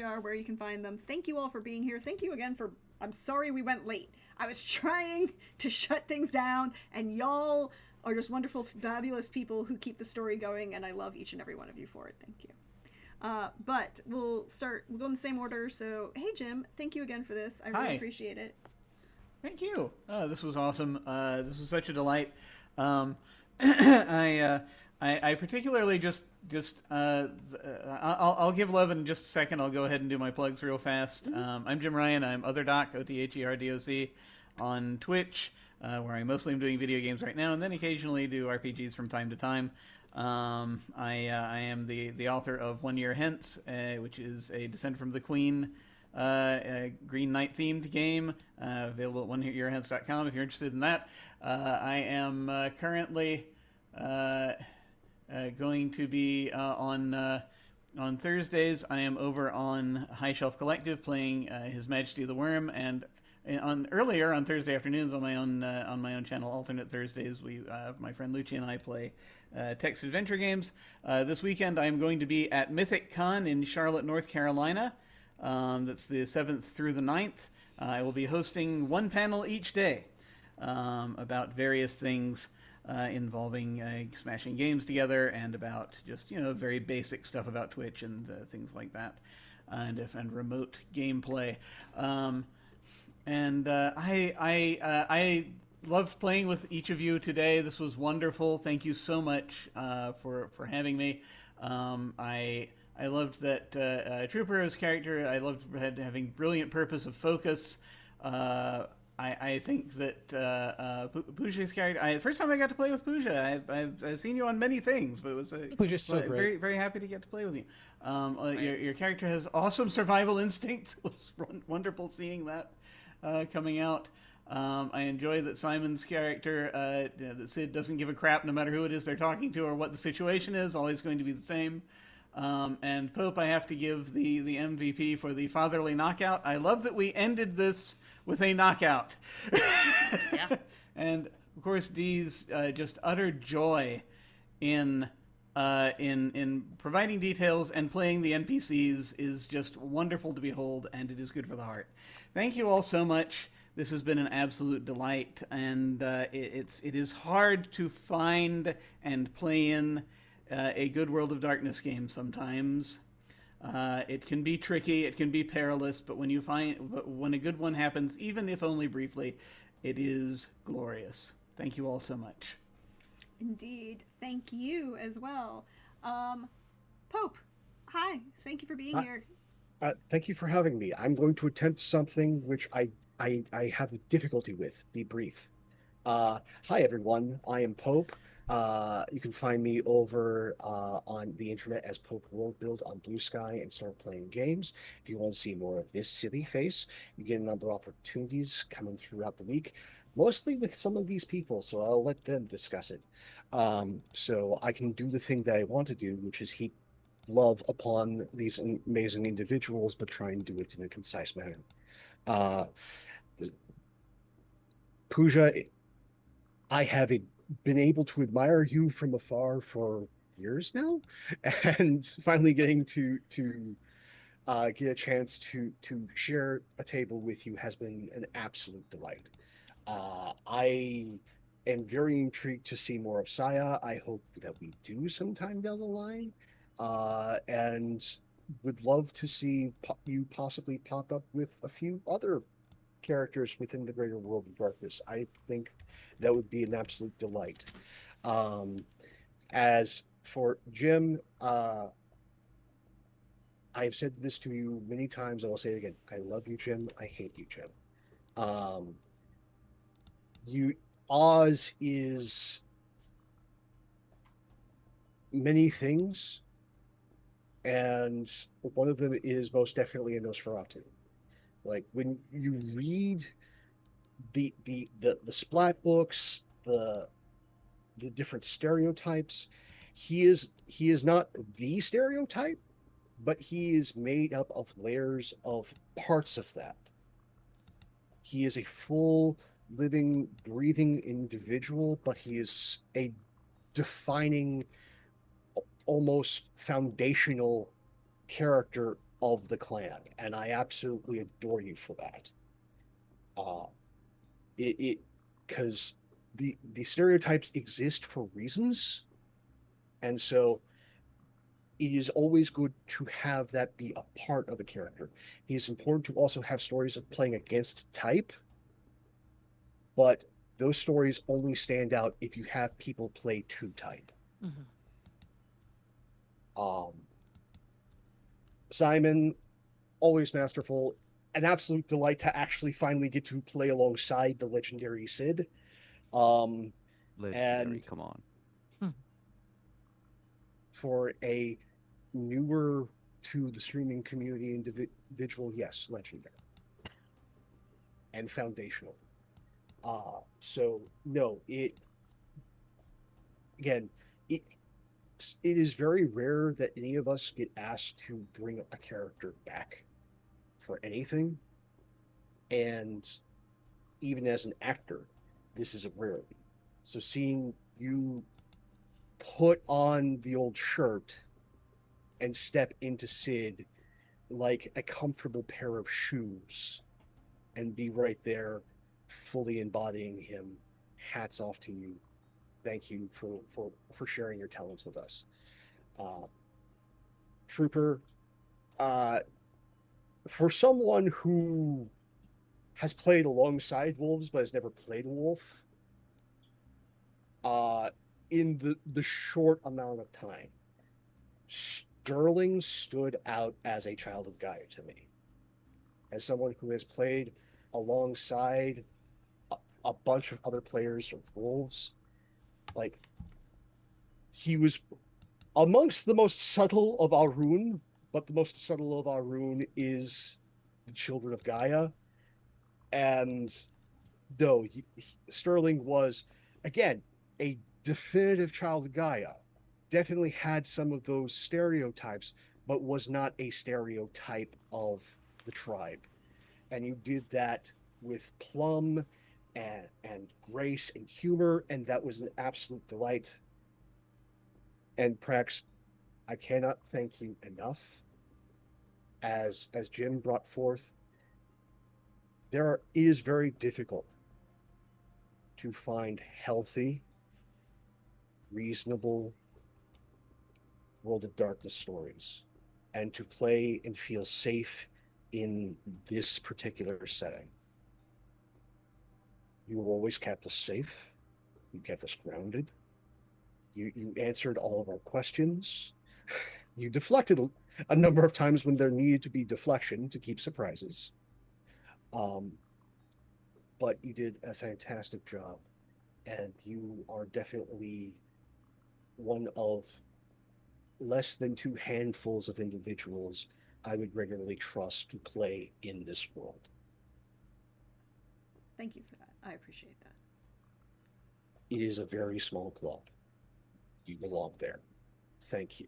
are, where you can find them. Thank you all for being here. Thank you again for. I'm sorry we went late. I was trying to shut things down, and y'all are just wonderful, fabulous people who keep the story going, and I love each and every one of you for it. Thank you. But we'll go in the same order. So, hey Jim, thank you again for this. I really Hi. appreciate it. Thank This was awesome. This was such a delight. I I particularly I'll give love in just a second. I'll go ahead and do my plugs real fast. I'm Jim Ryan. I'm Otherdoc, OTHERDOC, on Twitch, where I mostly am doing video games right now, and then occasionally do RPGs from time to time. I am the author of 1 Year Hence, which is a Descent from the Queen a Green Knight themed game, available at oneyearhence.com if you're interested in that. I am currently going to be on Thursdays. I am over on High Shelf Collective playing His Majesty the Worm, and earlier on Thursday afternoons on my own channel, Alternate Thursdays, my friend Lucci and I play text adventure games. This weekend I am going to be at Mythic Con in Charlotte, North Carolina. That's the 7th through the 9th. I will be hosting one panel each day about various things involving smashing games together, and about just very basic stuff about Twitch and things like that, and remote gameplay. I loved playing with each of you today. This was wonderful. Thank you so much for having me. I loved that Trooper's character. I loved having brilliant purpose of focus. I think that Pooja's character. First time I got to play with Pooja. I've seen you on many things, but it was Pooja's so great. Very very happy to get to play with you. Nice. Your character has awesome survival instincts. It was wonderful seeing that coming out. I enjoy that Simon's character, that Sid doesn't give a crap no matter who it is they're talking to or what the situation is. Always going to be the same. And Pope, I have to give the MVP for the fatherly knockout. I love that we ended this with a knockout. Yeah. And of course, Dee's just utter joy in providing details and playing the NPCs is just wonderful to behold, and it is good for the heart. Thank you all so much. This has been an absolute delight, and it is hard to find and play in a good World of Darkness game sometimes. It can be tricky, it can be perilous, but when a good one happens, even if only briefly, it is glorious. Thank you all so much. Indeed. Thank you as well. Pope, hi. Thank you for being here. Thank you for having me. I'm going to attempt something which I have difficulty with. Be brief. Hi, everyone. I am Pope. You can find me over on the internet as Pope World Build on Blue Sky and start playing games. If you want to see more of this silly face, you get a number of opportunities coming throughout the week, mostly with some of these people, so I'll let them discuss it. So I can do the thing that I want to do, which is heap love upon these amazing individuals, but try and do it in a concise manner. Pooja, I have been able to admire you from afar for years now, and finally getting to get a chance to share a table with you has been an absolute delight. I am very intrigued to see more of Saya. I hope that we do sometime down the line, and would love to see you possibly pop up with a few other characters within the greater World of Darkness. I think that would be an absolute delight. As for Jim, I've said this to you many times. I will say it again. I love you, Jim. I hate you, Jim. Oz is many things, and one of them is most definitely a Nosferatu. Like when you read the splat books, the different stereotypes, he is not the stereotype, but he is made up of layers of parts of that. He is a full, living, breathing individual, but he is a defining, almost foundational character of the clan, and I absolutely adore you for that. Because the stereotypes exist for reasons, and so it is always good to have that be a part of a character. It is important to also have stories of playing against type, but those stories only stand out if you have people play to type. Mm-hmm. Um, Simon, always masterful. An absolute delight to actually finally get to play alongside the legendary Sid. Um, Legendary, and come on. for a newer to the streaming community individual, yes, legendary and foundational. So no, it again, it it is very rare that any of us get asked to bring a character back for anything, and even as an actor, this is a rarity. So seeing you put on the old shirt and step into Sid like a comfortable pair of shoes and be right there fully embodying him, hats off to you. Thank you for sharing your talents with us. uh, Trooper, uh, for someone who has played alongside wolves but has never played a wolf, uh, in the short amount of time, Sterling stood out as a child of Gaia to me. As someone who has played alongside a bunch of other players of wolves, like he was amongst the most subtle of Arun, but the most subtle of Arun is the children of Gaia. And though Sterling was, again, a definitive child of Gaia, definitely had some of those stereotypes, but was not a stereotype of the tribe. And you did that with plum and grace and humor, and that was an absolute delight. And Prax, I cannot thank you enough. As Jim brought forth, it is very difficult to find healthy, reasonable World of Darkness stories and to play and feel safe in this particular setting. You have always kept us safe. You kept us grounded. You answered all of our questions. You deflected a number of times when there needed to be deflection to keep surprises. Um, but you did a fantastic job, and you are definitely one of less than two handfuls of individuals I would regularly trust to play in this world. Thank you for that. I appreciate that. It is a very small club. You belong there. Thank you.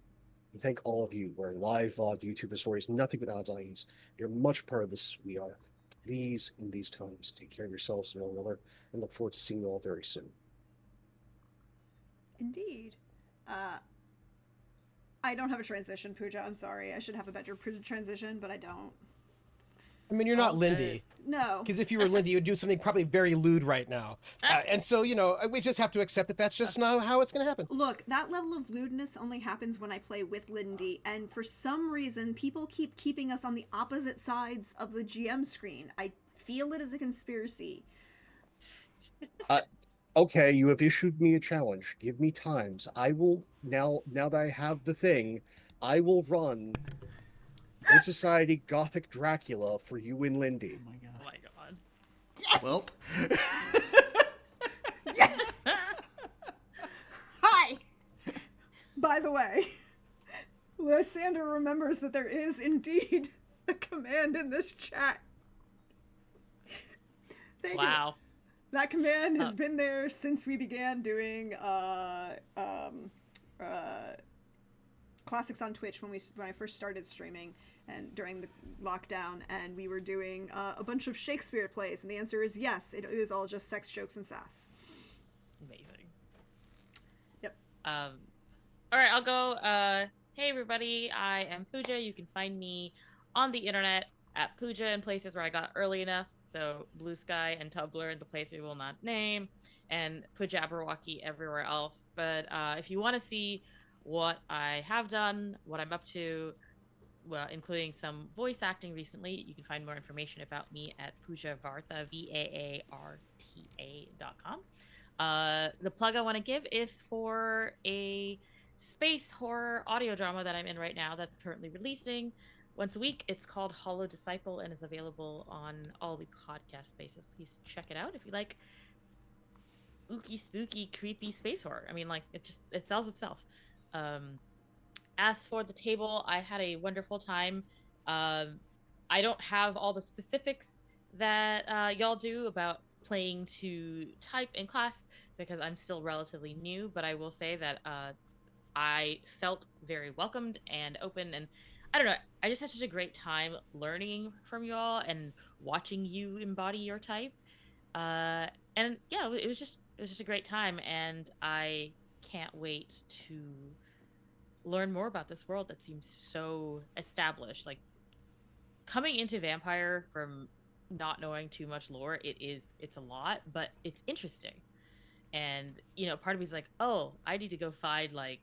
And thank all of you. We're live VOD, YouTube stories, nothing but odds lines. You're much part of this. We are. Please, in these times, take care of yourselves and one another, and look forward to seeing you all very soon. Indeed. I don't have a transition, Pooja. I'm sorry. I should have a better transition, but I don't. I mean, you're not All Lindy. No. Because if you were Lindy, you'd do something probably very lewd right now. And so, we just have to accept that that's just not how it's going to happen. Look, that level of lewdness only happens when I play with Lindy, and for some reason, people keep keeping us on the opposite sides of the GM screen. I feel it as a conspiracy. Okay, you have issued me a challenge. Give me times. I will now that I have the thing, I will run Good Society Gothic Dracula for you and Lindy. Oh my god. Oh my god. Yes! Well, Yes! Hi! By the way, Lysander remembers that there is indeed a command in this chat. Thank you. Wow. That command has been there since we began doing classics on Twitch when I first started streaming and during the lockdown, and we were doing a bunch of Shakespeare plays, and the answer is yes, it is all just sex jokes and sass. Amazing. Yep. All right, I'll go. Hey everybody, I am Pooja. You can find me on the internet at Pooja in places where I got early enough, so Blue Sky and Tumblr and the place we will not name, and Pooja Aberwaki everywhere else. But if you want to see what I have done, what I'm up to, well, including some voice acting recently, you can find more information about me at Poojavarta, VAARTA.com. The plug I want to give is for a space horror audio drama that I'm in right now that's currently releasing once a week. It's called Hollow Disciple and is available on all the podcast bases. Please check it out if you like ooky, spooky, creepy space horror. I mean, like, it sells itself. As for the table, I had a wonderful time. I don't have all the specifics that y'all do about playing to type in class because I'm still relatively new, but I will say that I felt very welcomed and open, and I don't know, I just had such a great time learning from y'all and watching you embody your type. And yeah, it was just a great time, and I can't wait to learn more about this world that seems so established. Like, coming into Vampire from not knowing too much lore, it's a lot, but it's interesting. And part of me's like, oh, I need to go find like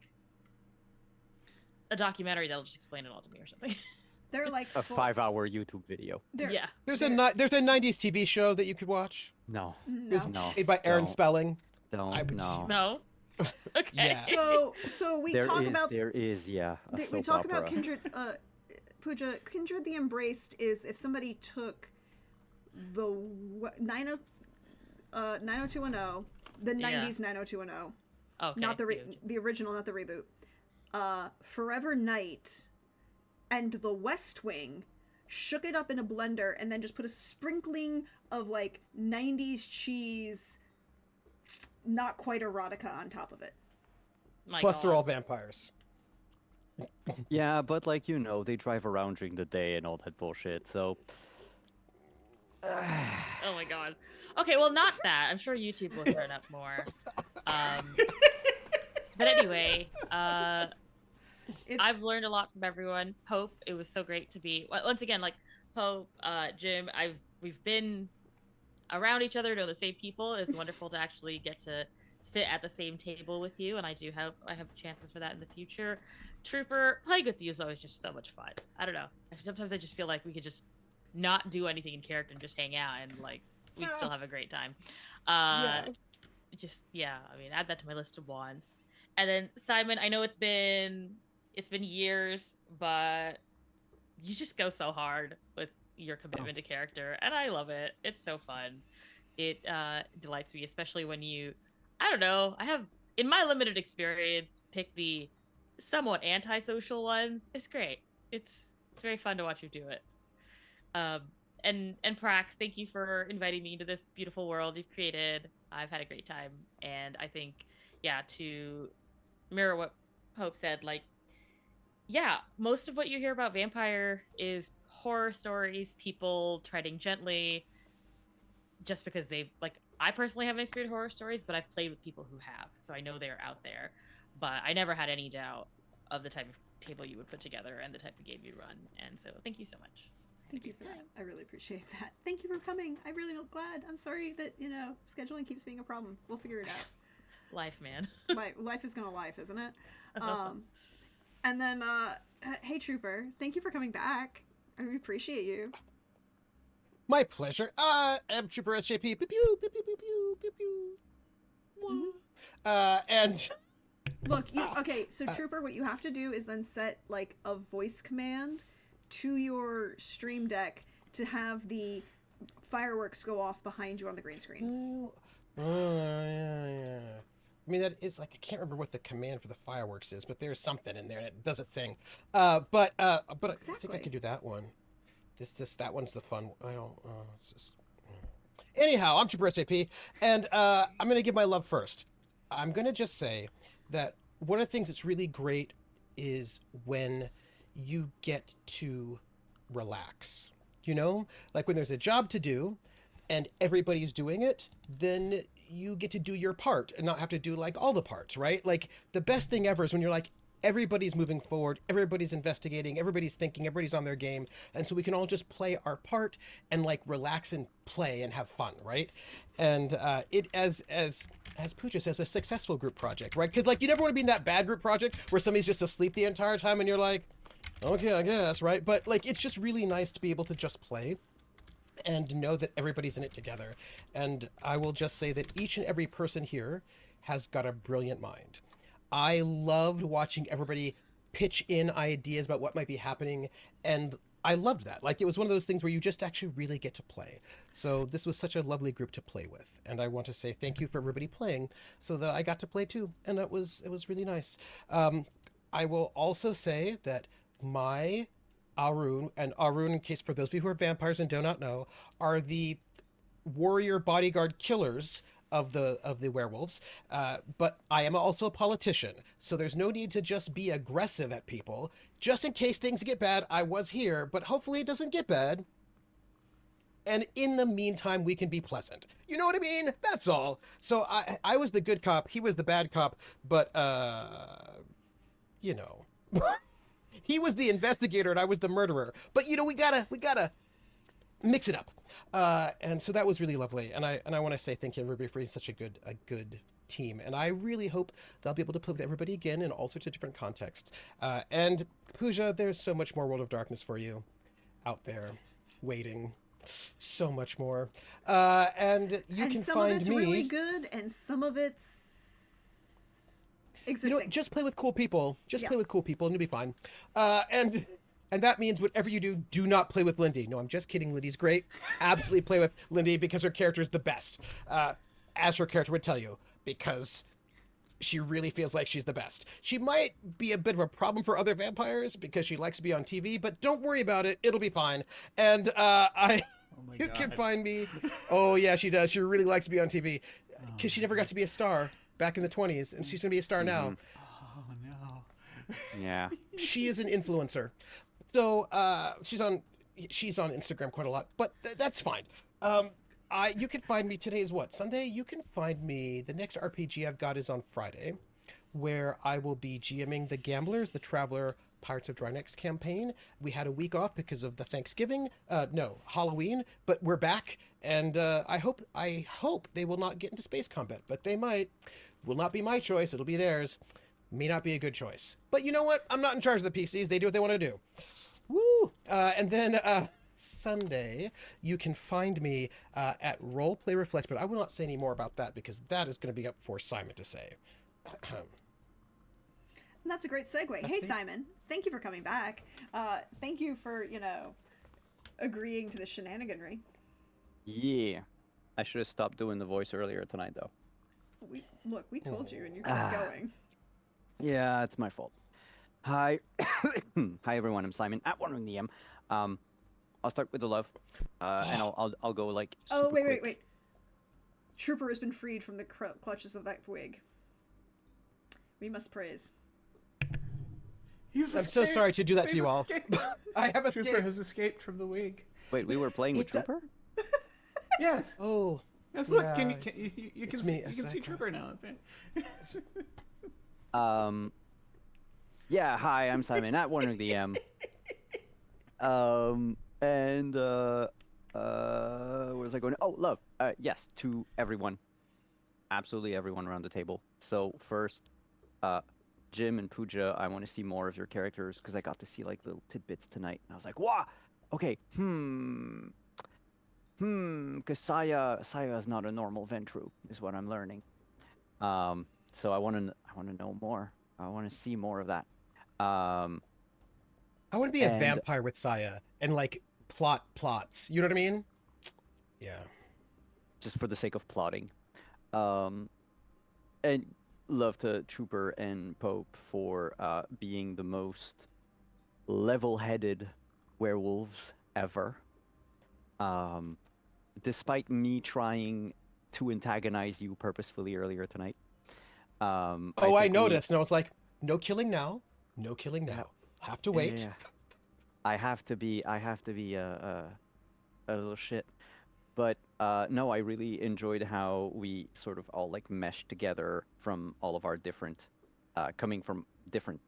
a documentary that'll just explain it all to me or something. They're like A 5-hour YouTube video. Yeah. There's a 90s TV show that you could watch. No. No. No. Made by Aaron Don't. Spelling. Don't. No. No. Okay. Yeah. So we There talk is, about there is, yeah, a we soap talk opera. about Kindred. Pooja, Kindred the Embraced is if somebody took the 90210, the Yeah. 90s 90210, Okay. not the huge. the original, not the reboot. Forever Night and The West Wing, shook it up in a blender and then just put a sprinkling of like 90s cheese, not quite erotica on top of it. My Plus, God. they're all vampires. Yeah, but like, they drive around during the day and all that bullshit, so... Oh my God. Okay, well, not that. I'm sure YouTube will turn up more. But anyway, I've learned a lot from everyone. Pope, it was so great to be once again, like Pope, Jim. We've been around each other, know the same people. It's wonderful to actually get to sit at the same table with you, and I have chances for that in the future. Trooper, playing with you is always just so much fun. I don't know. Sometimes I just feel like we could just not do anything in character and just hang out, and like we'd still have a great time. Yeah. I mean, add that to my list of wants. And then Simon, I know it's been years, but you just go so hard with your commitment to character, and I love it. It's so fun. It delights me, especially when I don't know, I have, in my limited experience, pick the somewhat antisocial ones. It's great. It's very fun to watch you do it. And Prax, thank you for inviting me into this beautiful world you've created. I've had a great time, and I think, to mirror what Pope said, like, most of what you hear about Vampire is horror stories, people treading gently, just because I personally haven't experienced horror stories, but I've played with people who have, so I know they're out there. But I never had any doubt of the type of table you would put together and the type of game you'd run, and so thank you so much. Thank you for that. I really appreciate that. Thank you for coming. I really feel glad. I'm sorry that, scheduling keeps being a problem. We'll figure it out. Life, man. Life is gonna life, isn't it? And then, hey Trooper, thank you for coming back. I really appreciate you. My pleasure. I'm Trooper SJP. Pew, pew, pew, pew, pew, pew, pew, pew. And Look, okay, so Trooper, what you have to do is then set like a voice command to your stream deck to have the fireworks go off behind you on the green screen. yeah. I mean, that is like, I can't remember what the command for the fireworks is, but there's something in there that does a thing. But I think I Exactly. could do that one. That one's the fun. I don't. It's just. Anyhow, I'm Trooper SAP, and I'm gonna give my love first. I'm gonna just say that one of the things that's really great is when you get to relax. Like when there's a job to do, and everybody's doing it, then you get to do your part and not have to do like all the parts, right? Like the best thing ever is when you're like, everybody's moving forward, everybody's investigating, everybody's thinking, everybody's on their game, and so we can all just play our part and like relax and play and have fun, right? And it as Pooja says, a successful group project, right? Because like you never want to be in that bad group project where somebody's just asleep the entire time and you're like, okay, I guess, right? But like it's just really nice to be able to just play and know that everybody's in it together. And I will just say that each and every person here has got a brilliant mind. I loved watching everybody pitch in ideas about what might be happening, and I loved that. Like, it was one of those things where you just actually really get to play. So this was such a lovely group to play with, and I want to say thank you for everybody playing, so that I got to play too, and it was really nice. I will also say that my Arun, and Arun, in case for those of you who are vampires and do not know, are the warrior bodyguard killers of the werewolves. But I am also a politician, so there's no need to just be aggressive at people. Just in case things get bad, I was here, but hopefully it doesn't get bad. And in the meantime, we can be pleasant. You know what I mean? That's all. So I was the good cop, he was the bad cop, but you know. He was the investigator and I was the murderer. But you know, we gotta mix it up. And so that was really lovely. And I want to say thank you everybody for being such a good team. And I really hope they'll be able to play with everybody again in all sorts of different contexts. And Pooja, there's so much more World of Darkness for you out there waiting. So much more. And you can some find of it's me really good, and some of it's existing. You know what? Just play with cool people. Just Yeah. play with cool people, and you'll be fine. And that means whatever you do, do not play with Lindy. No, I'm just kidding. Lindy's great. Absolutely play with Lindy because her character is the best. As her character would tell you, because she really feels like she's the best. She might be a bit of a problem for other vampires because she likes to be on TV, but don't worry about it. It'll be fine. And you can find me. Oh yeah, she does. She really likes to be on TV because she never got to be a star back in the 20s, and she's gonna be a star now. Oh no. Yeah. She is an influencer, so she's on Instagram quite a lot, but that's fine. You can find me. Today is what, Sunday? You can find me. The next RPG I've got is on Friday, where I will be GMing the Gamblers, the Traveler Pirates of Drynex campaign. We had a week off because of the Thanksgiving, Halloween, but we're back, and I hope they will not get into space combat, but they might. Will not be my choice. It'll be theirs. May not be a good choice, but you know what? I'm not in charge of the PCs. They do what they want to do. Woo! And then Sunday, you can find me at Roleplay Reflect, but I will not say any more about that because that is going to be up for Simon to say. And that's a great segue. Hey, me. Simon, thank you for coming back. Thank you for, agreeing to the shenaniganry. Yeah. I should have stopped doing the voice earlier tonight, though. We told you, and you kept going. Yeah, it's my fault. Hi. Hi, everyone. I'm Simon at Wandering the M. I'll start with the love, and I'll go like. Oh, super wait. quick. Trooper has been freed from the clutches of that wig. We must praise. I'm so sorry to do that to you all. I have Trooper escaped. has escaped from the wig. Wait, we were playing with It do- Trooper? Yes. Oh. Yes. Look, yeah, you it's can me, see, you can see Asaka. Trooper now. Yeah, hi, I'm Simon at Wandering the M. And where was I going? Oh, love. Yes, to everyone. Absolutely everyone around the table. So first, Jim and Pooja, I want to see more of your characters because I got to see like little tidbits tonight. And I was like, wow, okay, because Saya is not a normal Ventru, is what I'm learning. So I want to know more. I want to see more of that. I want to be a And- vampire with Saya and like plots. You know what I mean? Yeah. Just for the sake of plotting. And love to Trooper and Pope for being the most level-headed werewolves ever. Despite me trying to antagonize you purposefully earlier tonight. I think we- noticed, and I was like, no killing now. No killing now. Have to wait. Yeah. I have to be a little shit. But no, I really enjoyed how we sort of all like meshed together from all of our different, coming from different,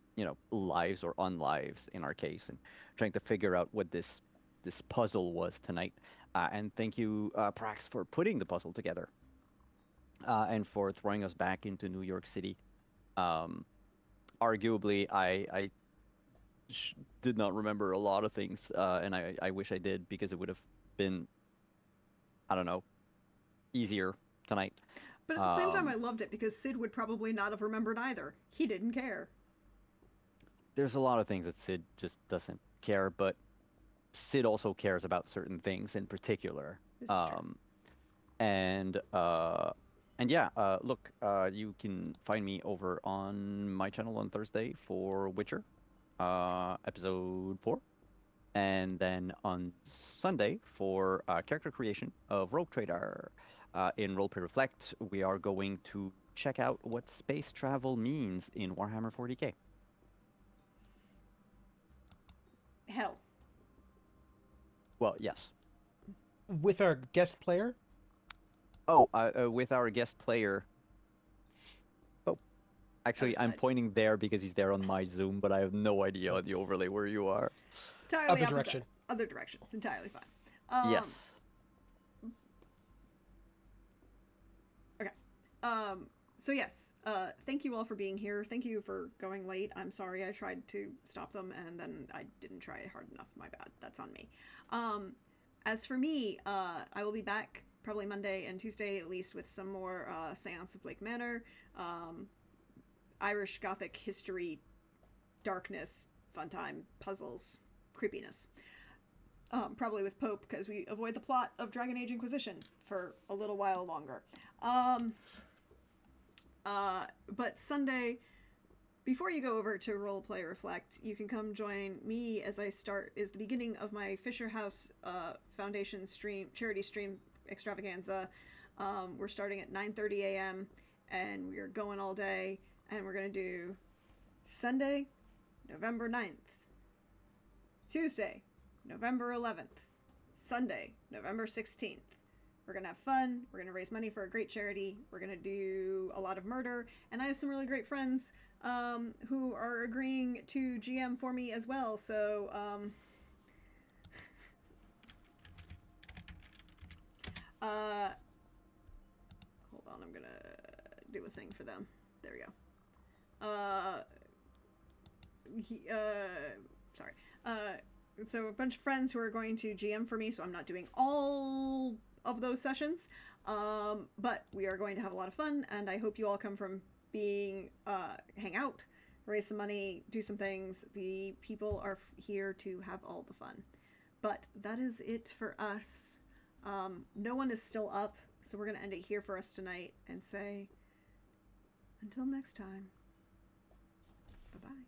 lives or unlives in our case, and trying to figure out what this puzzle was tonight. And thank you, Prax, for putting the puzzle together, and for throwing us back into New York City. Arguably, I did not remember a lot of things, and I wish I did because it would have been, I don't know, easier tonight. But at the same time, I loved it because Sid would probably not have remembered either. He didn't care. There's a lot of things that Sid just doesn't care, but Sid also cares about certain things in particular. This is true. And yeah, look, you can find me over on my channel on Thursday for Witcher, episode 4. And then on Sunday for character creation of Rogue Trader. In Roleplay Reflect, we are going to check out what space travel means in Warhammer 40k. Hell. Well, yes. With our guest player? Oh, with our guest player. Oh, actually, I'm Understood. pointing there because he's there on my Zoom, but I have no idea on the overlay where you are. Entirely Other opposite. direction. Other direction. It's entirely fine. Yes. Okay. So yes, thank you all for being here. Thank you for going late. I'm sorry I tried to stop them and then I didn't try hard enough. My bad. That's on me. As for me, I will be back probably Monday and Tuesday at least with some more Seance of Blake Manor, Irish Gothic history, darkness, fun time, puzzles, creepiness. Probably with Pope because we avoid the plot of Dragon Age Inquisition for a little while longer. But Sunday, before you go over to Roleplay Reflect, you can come join me as I start, is the beginning of my Fisher House Foundation stream, charity stream extravaganza. We're starting at 9:30 a.m. and we're going all day, and we're going to do Sunday, November 9th, Tuesday, November 11th, Sunday, November 16th. We're going to have fun. We're going to raise money for a great charity. We're going to do a lot of murder. And I have some really great friends who are agreeing to GM for me as well. So, hold on. I'm going to do a thing for them. There we go. Sorry. So a bunch of friends who are going to GM for me, so I'm not doing all of those sessions, but we are going to have a lot of fun, and I hope you all come from being hang out, raise some money, do some things. The people are here to have all the fun. But that is it for us. No one is still up, so we're going to end it here for us tonight and say until next time. Bye-bye.